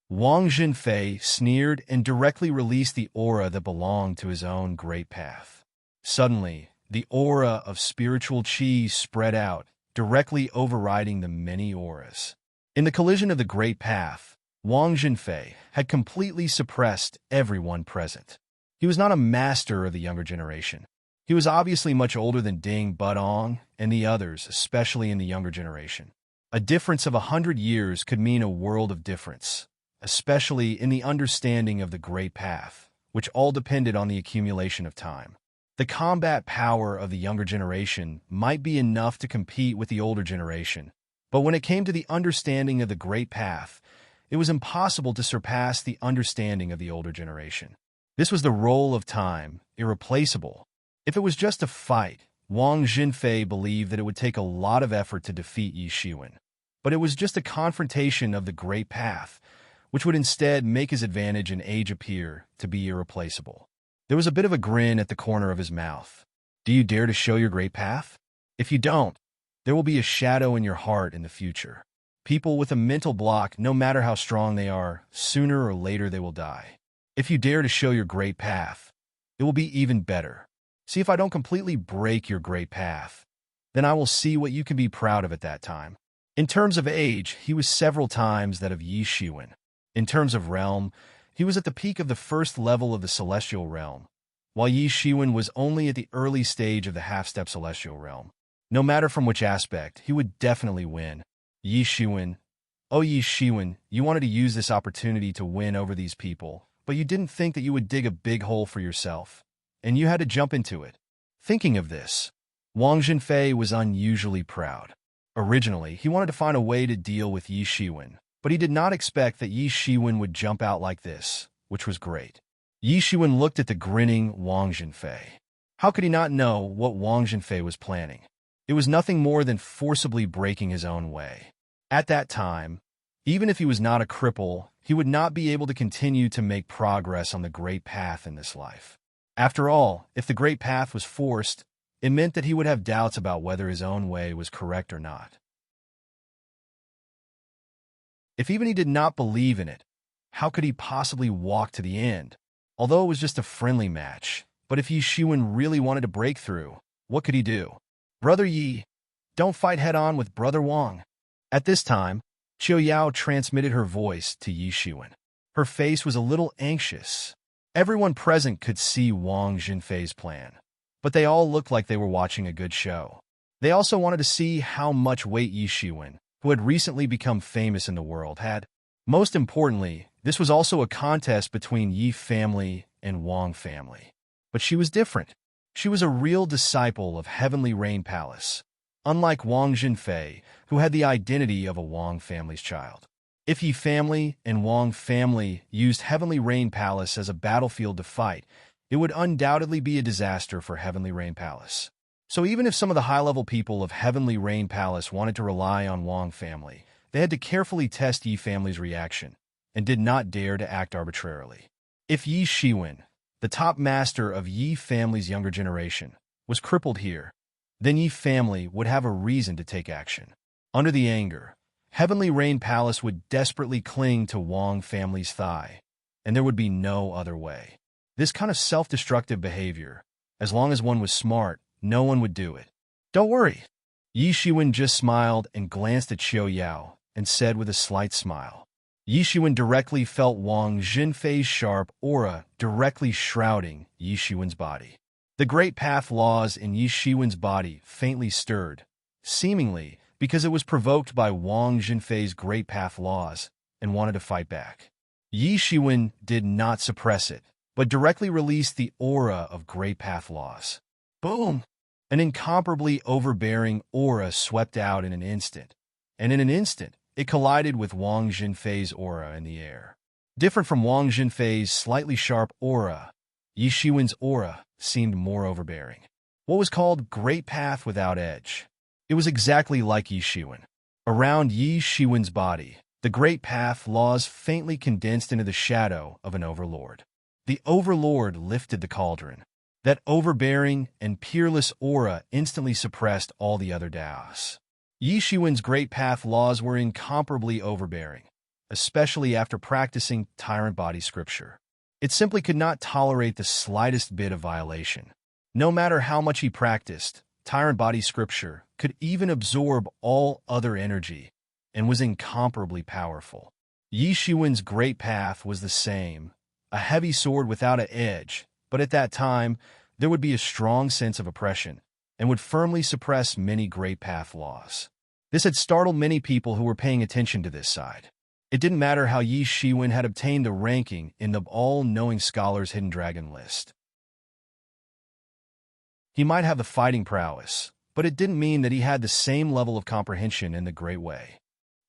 Wang Jinfei sneered and directly released the aura that belonged to his own great path. Suddenly, The aura of spiritual chi spread out, directly overriding the many auras. In the collision of the Great Path, Wang Jinfei had completely suppressed everyone present. He was not a master of the younger generation. He was obviously much older than Ding Budong and the others, especially in the younger generation. A difference of 100 years could mean a world of difference, especially in the understanding of the Great Path, which all depended on the accumulation of time. The combat power of the younger generation might be enough to compete with the older generation, but when it came to the understanding of the Great Path, it was impossible to surpass the understanding of the older generation. This was the role of time, irreplaceable. If it was just a fight, Wang Jinfei believed that it would take a lot of effort to defeat Yi Shiwen. But it was just a confrontation of the Great Path, which would instead make his advantage in age appear to be irreplaceable. There was a bit of a grin at the corner of his mouth. Do you dare to show your Great Path? If you don't, there will be a shadow in your heart in the future. People with a mental block, no matter how strong they are, sooner or later they will die. If you dare to show your Great Path, it will be even better. See if I don't completely break your Great Path. Then I will see what you can be proud of at that time. In terms of age, he was several times that of Yi Shiwen. In terms of realm, he was at the peak of the first level of the celestial realm, while Yi Shiwen was only at the early stage of the half-step celestial realm. No matter from which aspect, he would definitely win. Yi Shiwen, oh Yi Shiwen, you wanted to use this opportunity to win over these people, but you didn't think that you would dig a big hole for yourself, and you had to jump into it. Thinking of this, Wang Jinfei was unusually proud. Originally, he wanted to find a way to deal with Yi Shiwen, but he did not expect that Yi Shiwen would jump out like this, which was great. Yi Shiwen looked at the grinning Wang Jinfei. How could he not know what Wang Jinfei was planning? It was nothing more than forcibly breaking his own way. At that time, even if he was not a cripple, he would not be able to continue to make progress on the Great Path in this life. After all, if the Great Path was forced, it meant that he would have doubts about whether his own way was correct or not. If even he did not believe in it, how could he possibly walk to the end? Although it was just a friendly match, but if Yi Shiwen really wanted to break through, what could he do? Brother Yi, don't fight head-on with Brother Wang. At this time, Qiu Yao transmitted her voice to Yi Shiwen. Her face was a little anxious. Everyone present could see Wang Jinfei's plan, but they all looked like they were watching a good show. They also wanted to see how much weight Yi Shiwen, who had recently become famous in the world, had. Most importantly, this was also a contest between Yi family and Wang family. But she was different. She was a real disciple of Heavenly Rain Palace, unlike Wang Jinfei, who had the identity of a Wang family's child. If Yi family and Wang family used Heavenly Rain Palace as a battlefield to fight, it would undoubtedly be a disaster for Heavenly Rain Palace. So even if some of the high-level people of Heavenly Rain Palace wanted to rely on Wang family, they had to carefully test Yi family's reaction, and did not dare to act arbitrarily. If Yi Shiwen, the top master of Yi family's younger generation, was crippled here, then Yi family would have a reason to take action. Under the anger, Heavenly Rain Palace would desperately cling to Wang family's thigh, and there would be no other way. This kind of self-destructive behavior, as long as one was smart, no one would do it. Don't worry. Yi Shiwen just smiled and glanced at Qiu Yao and said with a slight smile. Yi Shiwen directly felt Wang Jinfei's sharp aura directly shrouding Yi Shiwen's body. The Great Path laws in Yi Shiwen's body faintly stirred, seemingly because it was provoked by Wang Jinfei's Great Path laws and wanted to fight back. Yi Shiwen did not suppress it, but directly released the aura of Great Path laws. Boom! An incomparably overbearing aura swept out in an instant, and in an instant, it collided with Wang Jinfei's aura in the air. Different from Wang Jinfei's slightly sharp aura, Yi Shiwen's aura seemed more overbearing. What was called Great Path without edge. It was exactly like Yi Shiwen. Around Yi Shiwen's body, the Great Path laws faintly condensed into the shadow of an overlord. The overlord lifted the cauldron. That overbearing and peerless aura instantly suppressed all the other Daos. Yi Shiwen's Great Path laws were incomparably overbearing, especially after practicing Tyrant Body Scripture. It simply could not tolerate the slightest bit of violation. No matter how much he practiced, Tyrant Body Scripture could even absorb all other energy and was incomparably powerful. Yi Shiwen's great path was the same, a heavy sword without an edge, but at that time, there would be a strong sense of oppression and would firmly suppress many great path laws. This had startled many people who were paying attention to this side. It didn't matter how Yi Shiwen had obtained the ranking in the all-knowing scholar's hidden dragon list. He might have the fighting prowess, but it didn't mean that he had the same level of comprehension in the Great Way.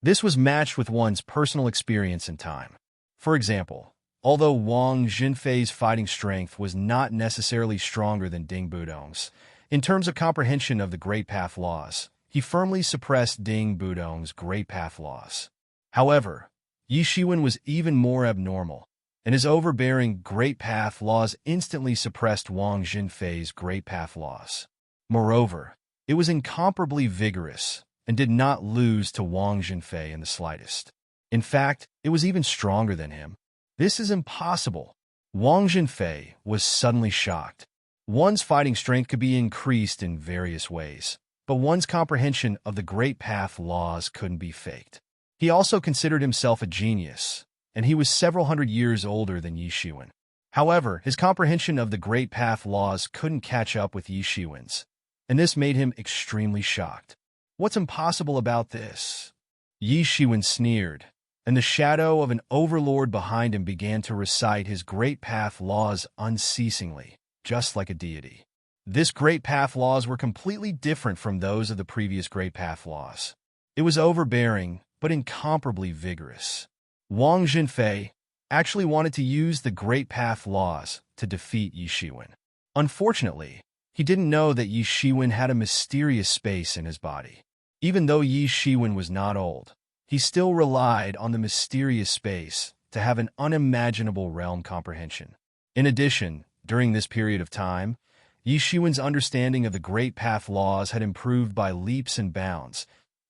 This was matched with one's personal experience and time. For example, although Wang Jinfei's fighting strength was not necessarily stronger than Ding Budong's, in terms of comprehension of the Great Path laws, he firmly suppressed Ding Budong's Great Path laws. However, Yi Shiwen was even more abnormal, and his overbearing Great Path laws instantly suppressed Wang Jinfei's Great Path laws. Moreover, it was incomparably vigorous and did not lose to Wang Jinfei in the slightest. In fact, it was even stronger than him. This is impossible. Wang Jinfei was suddenly shocked. One's fighting strength could be increased in various ways, but one's comprehension of the Great Path laws couldn't be faked. He also considered himself a genius, and he was several hundred years older than Yi Shiwen. However, his comprehension of the Great Path laws couldn't catch up with Yi Shiwen's, and this made him extremely shocked. What's impossible about this? Yi Shiwen sneered, and the shadow of an overlord behind him began to recite his Great Path laws unceasingly, just like a deity. This Great Path laws were completely different from those of the previous Great Path laws. It was overbearing, but incomparably vigorous. Wang Jinfei actually wanted to use the Great Path laws to defeat Yi Shiwen. Unfortunately, he didn't know that Yi Shiwen had a mysterious space in his body. Even though Yi Shiwen was not old, he still relied on the mysterious space to have an unimaginable realm comprehension. In addition, during this period of time, Yi Shiwen's understanding of the Great Path laws had improved by leaps and bounds,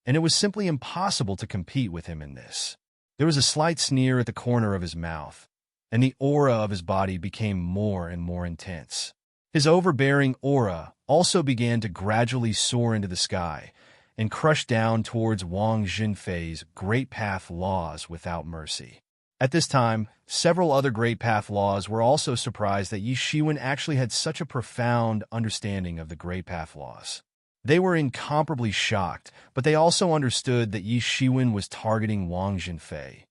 and it was simply impossible to compete with him in this. There was a slight sneer at the corner of his mouth, and the aura of his body became more and more intense. His overbearing aura also began to gradually soar into the sky and crush down towards Wang Jinfei's Great Path laws without mercy. At this time, several other Great Path laws were also surprised that Yi Shiwen actually had such a profound understanding of the Great Path laws. They were incomparably shocked, but they also understood that Yi Shiwen was targeting Wang Jinfei,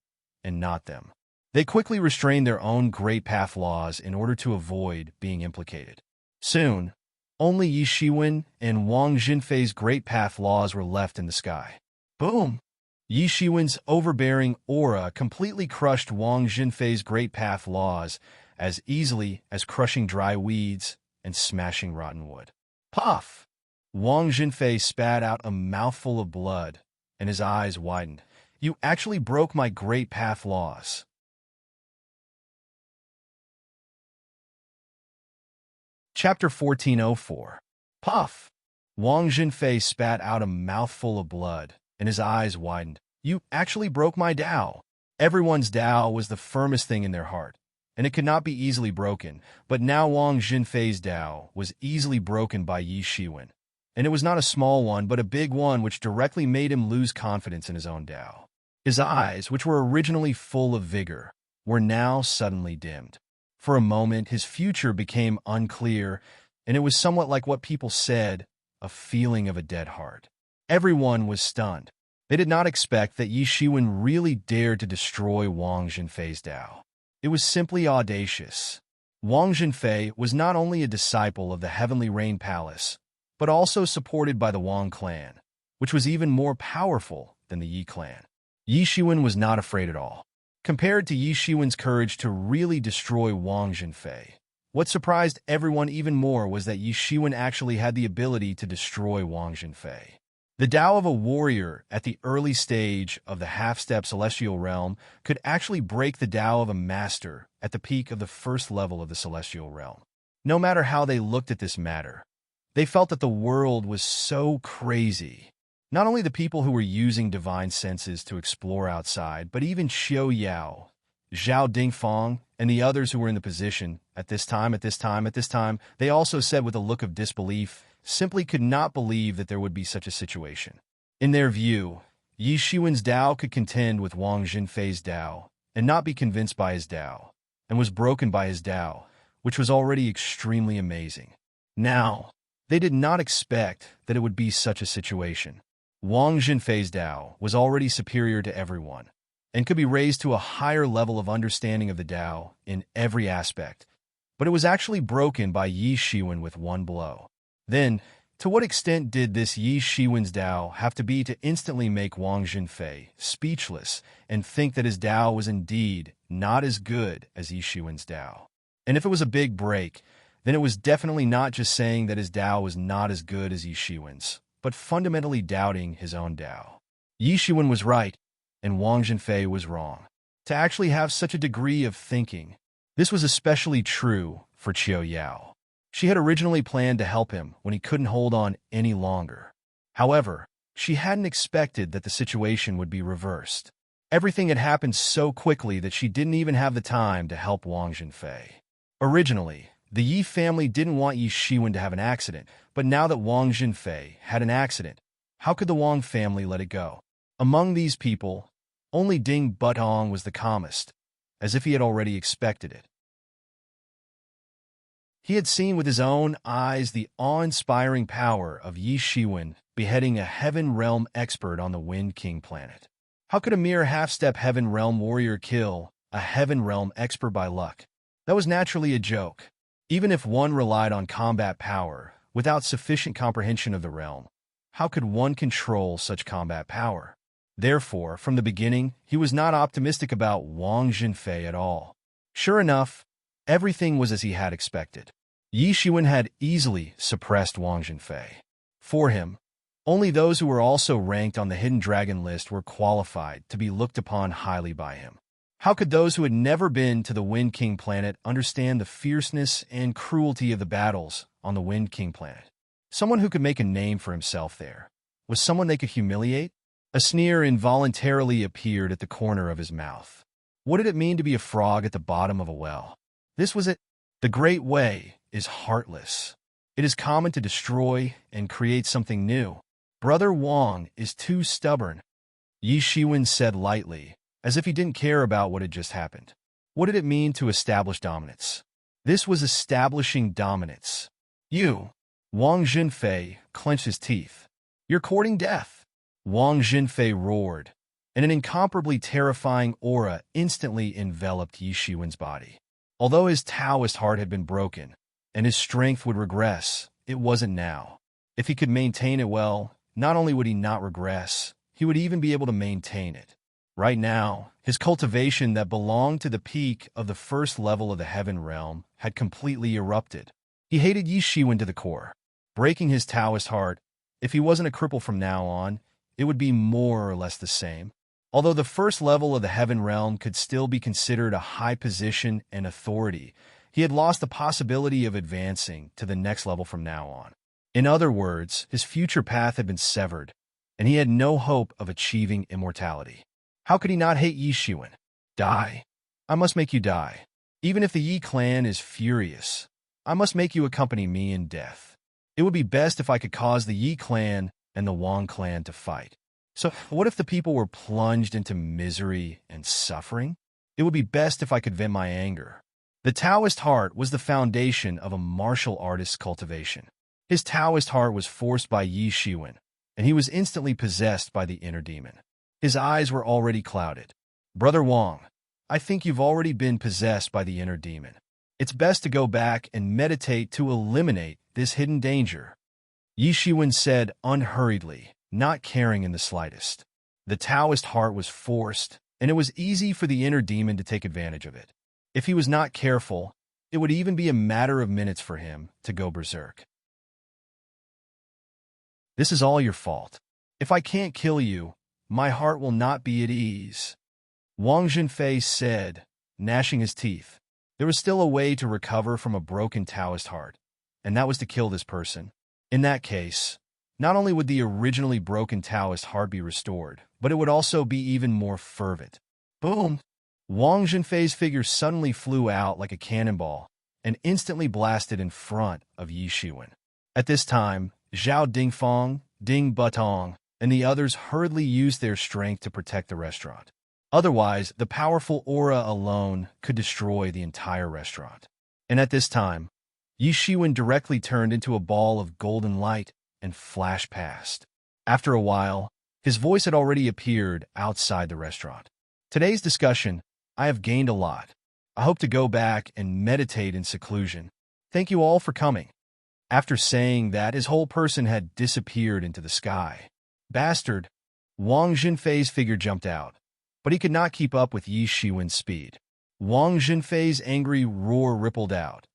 and not them. They quickly restrained their own Great Path laws in order to avoid being implicated. Soon, only Yi Shiwen and Wang Jinfei's Great Path laws were left in the sky. Boom! Yi Shiwen's overbearing aura completely crushed Wang Jinfei's Great Path laws as easily as crushing dry weeds and smashing rotten wood. Puff! Wang Jinfei spat out a mouthful of blood, and his eyes widened. You actually broke my Great Path laws. Chapter 1404. Puff! Wang Jinfei spat out a mouthful of blood, and his eyes widened. You actually broke my Tao. Everyone's Tao was the firmest thing in their heart, and it could not be easily broken, but now Wang Jinfei's Tao was easily broken by Yi Shiwen. And it was not a small one, but a big one, which directly made him lose confidence in his own Tao. His eyes, which were originally full of vigor, were now suddenly dimmed. For a moment, his future became unclear, and it was somewhat like what people said, a feeling of a dead heart. Everyone was stunned. They did not expect that Yi Shiwen really dared to destroy Wang Jinfei's Tao. It was simply audacious. Wang Jinfei was not only a disciple of the Heavenly Rain Palace, but also supported by the Wang clan, which was even more powerful than the Yi clan. Yi Shiwen was not afraid at all. Compared to Yi Shiwen's courage to really destroy Wang Jinfei, what surprised everyone even more was that Yi Shiwen actually had the ability to destroy Wang Jinfei. The Tao of a warrior at the early stage of the half-step celestial realm could actually break the Tao of a master at the peak of the first level of the celestial realm. No matter how they looked at this matter, they felt that the world was so crazy. Not only the people who were using divine senses to explore outside, but even Xiao Yao Zhao Dingfang, and the others who were in the position at this time, they also said with a look of disbelief, simply could not believe that there would be such a situation. In their view, Yi Shiwen's Tao could contend with Wang Jinfei's Tao and not be convinced by his Tao, and was broken by his Tao, which was already extremely amazing. Now, they did not expect that it would be such a situation. Wang Jinfei's Tao was already superior to everyone, and could be raised to a higher level of understanding of the Tao in every aspect, but it was actually broken by Yi Shiwen with one blow. Then, to what extent did this Yi Shiwen's Tao have to be to instantly make Wang Jinfei speechless and think that his Tao was indeed not as good as Yi Shiwen's Tao? And if it was a big break, then it was definitely not just saying that his Tao was not as good as Yi Shiwen's, but fundamentally doubting his own Tao. Yi Shiwen was right, and Wang Jinfei was wrong. To actually have such a degree of thinking, this was especially true for Qiao Yao. She had originally planned to help him when he couldn't hold on any longer. However, she hadn't expected that the situation would be reversed. Everything had happened so quickly that she didn't even have the time to help Wang Jinfei. Originally, the Yi family didn't want Yi Shiwen to have an accident, but now that Wang Jinfei had an accident, how could the Wang family let it go? Among these people, only Ding Butong was the calmest, as if he had already expected it. He had seen with his own eyes the awe-inspiring power of Yi Shiwen beheading a Heaven Realm expert on the Wind King planet. How could a mere half-step Heaven Realm warrior kill a Heaven Realm expert by luck? That was naturally a joke. Even if one relied on combat power without sufficient comprehension of the realm, how could one control such combat power? Therefore, from the beginning, he was not optimistic about Wang Jinfei at all. Sure enough, everything was as he had expected. Yi Shiwen had easily suppressed Wang Jinfei. For him, only those who were also ranked on the Hidden Dragon list were qualified to be looked upon highly by him. How could those who had never been to the Wind King planet understand the fierceness and cruelty of the battles on the Wind King planet? Someone who could make a name for himself there was someone they could humiliate? A sneer involuntarily appeared at the corner of his mouth. What did it mean to be a frog at the bottom of a well? This was it. The Great Way is heartless. It is common to destroy and create something new. Brother Wang is too stubborn, Yi Shiwen said lightly, as if he didn't care about what had just happened. What did it mean to establish dominance? This was establishing dominance. You, Wang Jinfei, clenched his teeth. You're courting death. Wang Jinfei roared, and an incomparably terrifying aura instantly enveloped Yi Shiwen's body. Although his Taoist heart had been broken, and his strength would regress, it wasn't now. If he could maintain it well, not only would he not regress, he would even be able to maintain it. Right now, his cultivation that belonged to the peak of the first level of the Heaven Realm had completely erupted. He hated Yi Shiwen to the core. Breaking his Taoist heart, if he wasn't a cripple from now on, it would be more or less the same. Although the first level of the Heaven Realm could still be considered a high position and authority, he had lost the possibility of advancing to the next level from now on. In other words, his future path had been severed, and he had no hope of achieving immortality. How could he not hate Yi Shiwen? Die. I must make you die. Even if the Yi clan is furious, I must make you accompany me in death. It would be best if I could cause the Yi clan and the Wang clan to fight. So what if the people were plunged into misery and suffering? It would be best if I could vent my anger. The Taoist heart was the foundation of a martial artist's cultivation. His Taoist heart was forced by Yi Shiwen, and he was instantly possessed by the inner demon. His eyes were already clouded. Brother Wang, I think you've already been possessed by the inner demon. It's best to go back and meditate to eliminate this hidden danger. Yi Shiwen said unhurriedly, not caring in the slightest. The Taoist heart was forced, and it was easy for the inner demon to take advantage of it. If he was not careful, it would even be a matter of minutes for him to go berserk. This is all your fault. If I can't kill you, my heart will not be at ease. Wang Jinfei said, gnashing his teeth. There was still a way to recover from a broken Taoist heart, and that was to kill this person. In that case, not only would the originally broken Taoist heart be restored, but it would also be even more fervent. Boom! Wang Zhenfei's figure suddenly flew out like a cannonball and instantly blasted in front of Yi Shiwen. At this time, Zhao Dingfang, Ding Butong, and the others hurriedly used their strength to protect the restaurant. Otherwise, the powerful aura alone could destroy the entire restaurant. And at this time, Yi Shiwen directly turned into a ball of golden light and flashed past. After a while, his voice had already appeared outside the restaurant. Today's discussion, I have gained a lot. I hope to go back and meditate in seclusion. Thank you all for coming. After saying that, his whole person had disappeared into the sky. Bastard! Wang Zhenfei's figure jumped out, but he could not keep up with Yi Shiwen's speed. Wang Zhenfei's angry roar rippled out,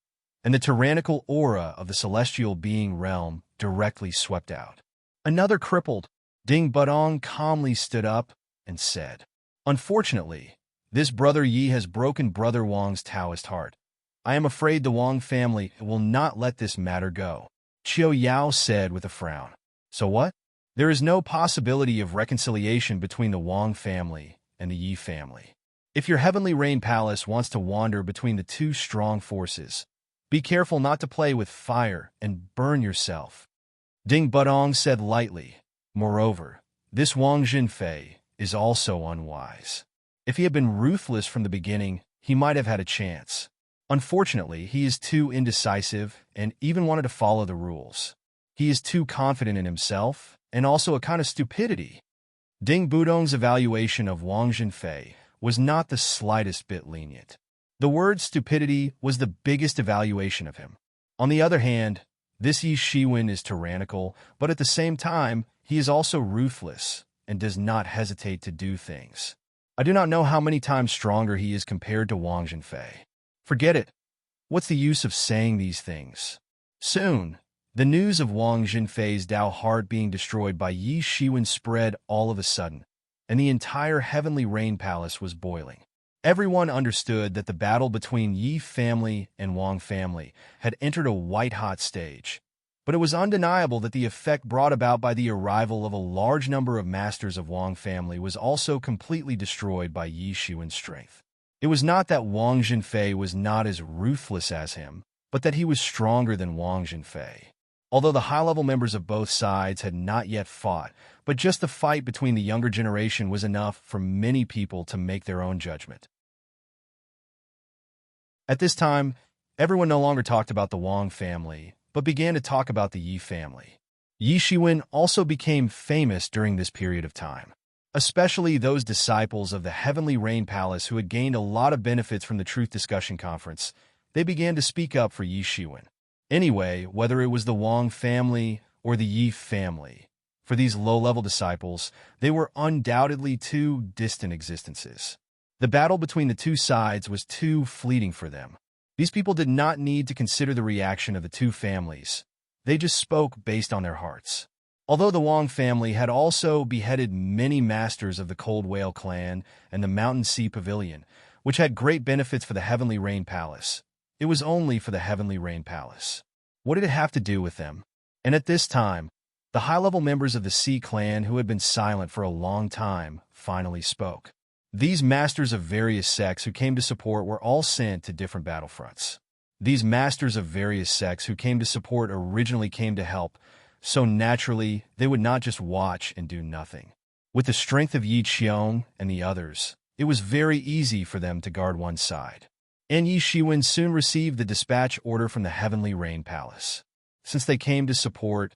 and the tyrannical aura of the celestial being realm directly swept out. Another crippled, Ding Butong calmly stood up and said, "Unfortunately, this brother Yi has broken brother Wang's Taoist heart. I am afraid the Wang family will not let this matter go." Qiu Yao said with a frown. "So what? There is no possibility of reconciliation between the Wang family and the Yi family. If your heavenly rain palace wants to wander between the two strong forces, be careful not to play with fire and burn yourself." Ding Butong said lightly, "Moreover, this Wang Zhenfei is also unwise. If he had been ruthless from the beginning, he might have had a chance. Unfortunately, he is too indecisive and even wanted to follow the rules. He is too confident in himself, and also a kind of stupidity." Ding Budong's evaluation of Wang Zhenfei was not the slightest bit lenient. The word stupidity was the biggest evaluation of him. On the other hand, this Yi Shiwen is tyrannical, but at the same time, he is also ruthless and does not hesitate to do things. I do not know how many times stronger he is compared to Wang Zhenfei. Forget it. What's the use of saying these things? Soon, the news of Wang Zhenfei's Dao heart being destroyed by Yi Shiwen spread all of a sudden, and the entire heavenly rain palace was boiling. Everyone understood that the battle between Yi family and Wang family had entered a white-hot stage, but it was undeniable that the effect brought about by the arrival of a large number of masters of Wang family was also completely destroyed by Yi Shiwen's strength. It was not that Wang Zhenfei was not as ruthless as him, but that he was stronger than Wang Zhenfei. Although the high-level members of both sides had not yet fought, but just the fight between the younger generation was enough for many people to make their own judgment. At this time, everyone no longer talked about the Wang family, but began to talk about the Yi family. Yi Shiwen also became famous during this period of time, especially those disciples of the Heavenly Rain Palace who had gained a lot of benefits from the Truth Discussion Conference. They began to speak up for Yi Shiwen. Anyway, whether it was the Wang family or the Yi family, for these low-level disciples, they were undoubtedly two distant existences. The battle between the two sides was too fleeting for them. These people did not need to consider the reaction of the two families. They just spoke based on their hearts. Although the Wang family had also beheaded many masters of the Cold Whale clan and the Mountain Sea Pavilion, which had great benefits for the Heavenly Rain Palace, it was only for the Heavenly Rain Palace. What did it have to do with them? And at this time, the high-level members of the Sea clan who had been silent for a long time finally spoke. These masters of various sects who came to support were all sent to different battlefronts. These masters of various sects who came to support originally came to help, so naturally they would not just watch and do nothing. With the strength of Yi Qiong and the others, it was very easy for them to guard one side. And Yi Shiwen soon received the dispatch order from the Heavenly Rain Palace. Since they came to support,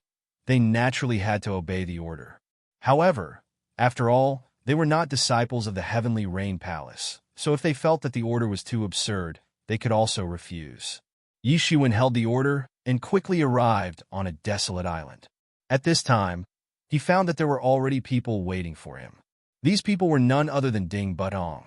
they naturally had to obey the order. However, after all, they were not disciples of the Heavenly Rain Palace, so if they felt that the order was too absurd, they could also refuse. Yi Shiwen held the order and quickly arrived on a desolate island. At this time, he found that there were already people waiting for him. These people were none other than Ding Butong,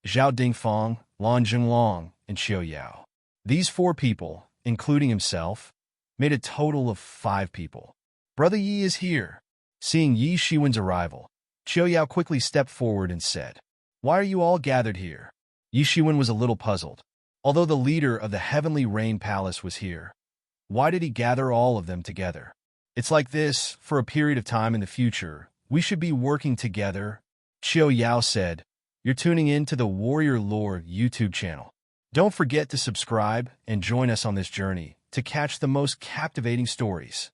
Zhao Dingfang, Lan Jinglong, and Qiu Yao. These 4 people, including himself, made a total of 5 people. "Brother Yi is here." Seeing Yi Shiwen's arrival, Qiu Yao quickly stepped forward and said, "Why are you all gathered here?" Yi Shiwen was a little puzzled. Although the leader of the Heavenly Rain Palace was here, why did he gather all of them together? It's like this, for a period of time in the future, we should be working together, Qiu Yao said, You're tuning in to the Warrior Lore YouTube channel. Don't forget to subscribe and join us on this journey to catch the most captivating stories.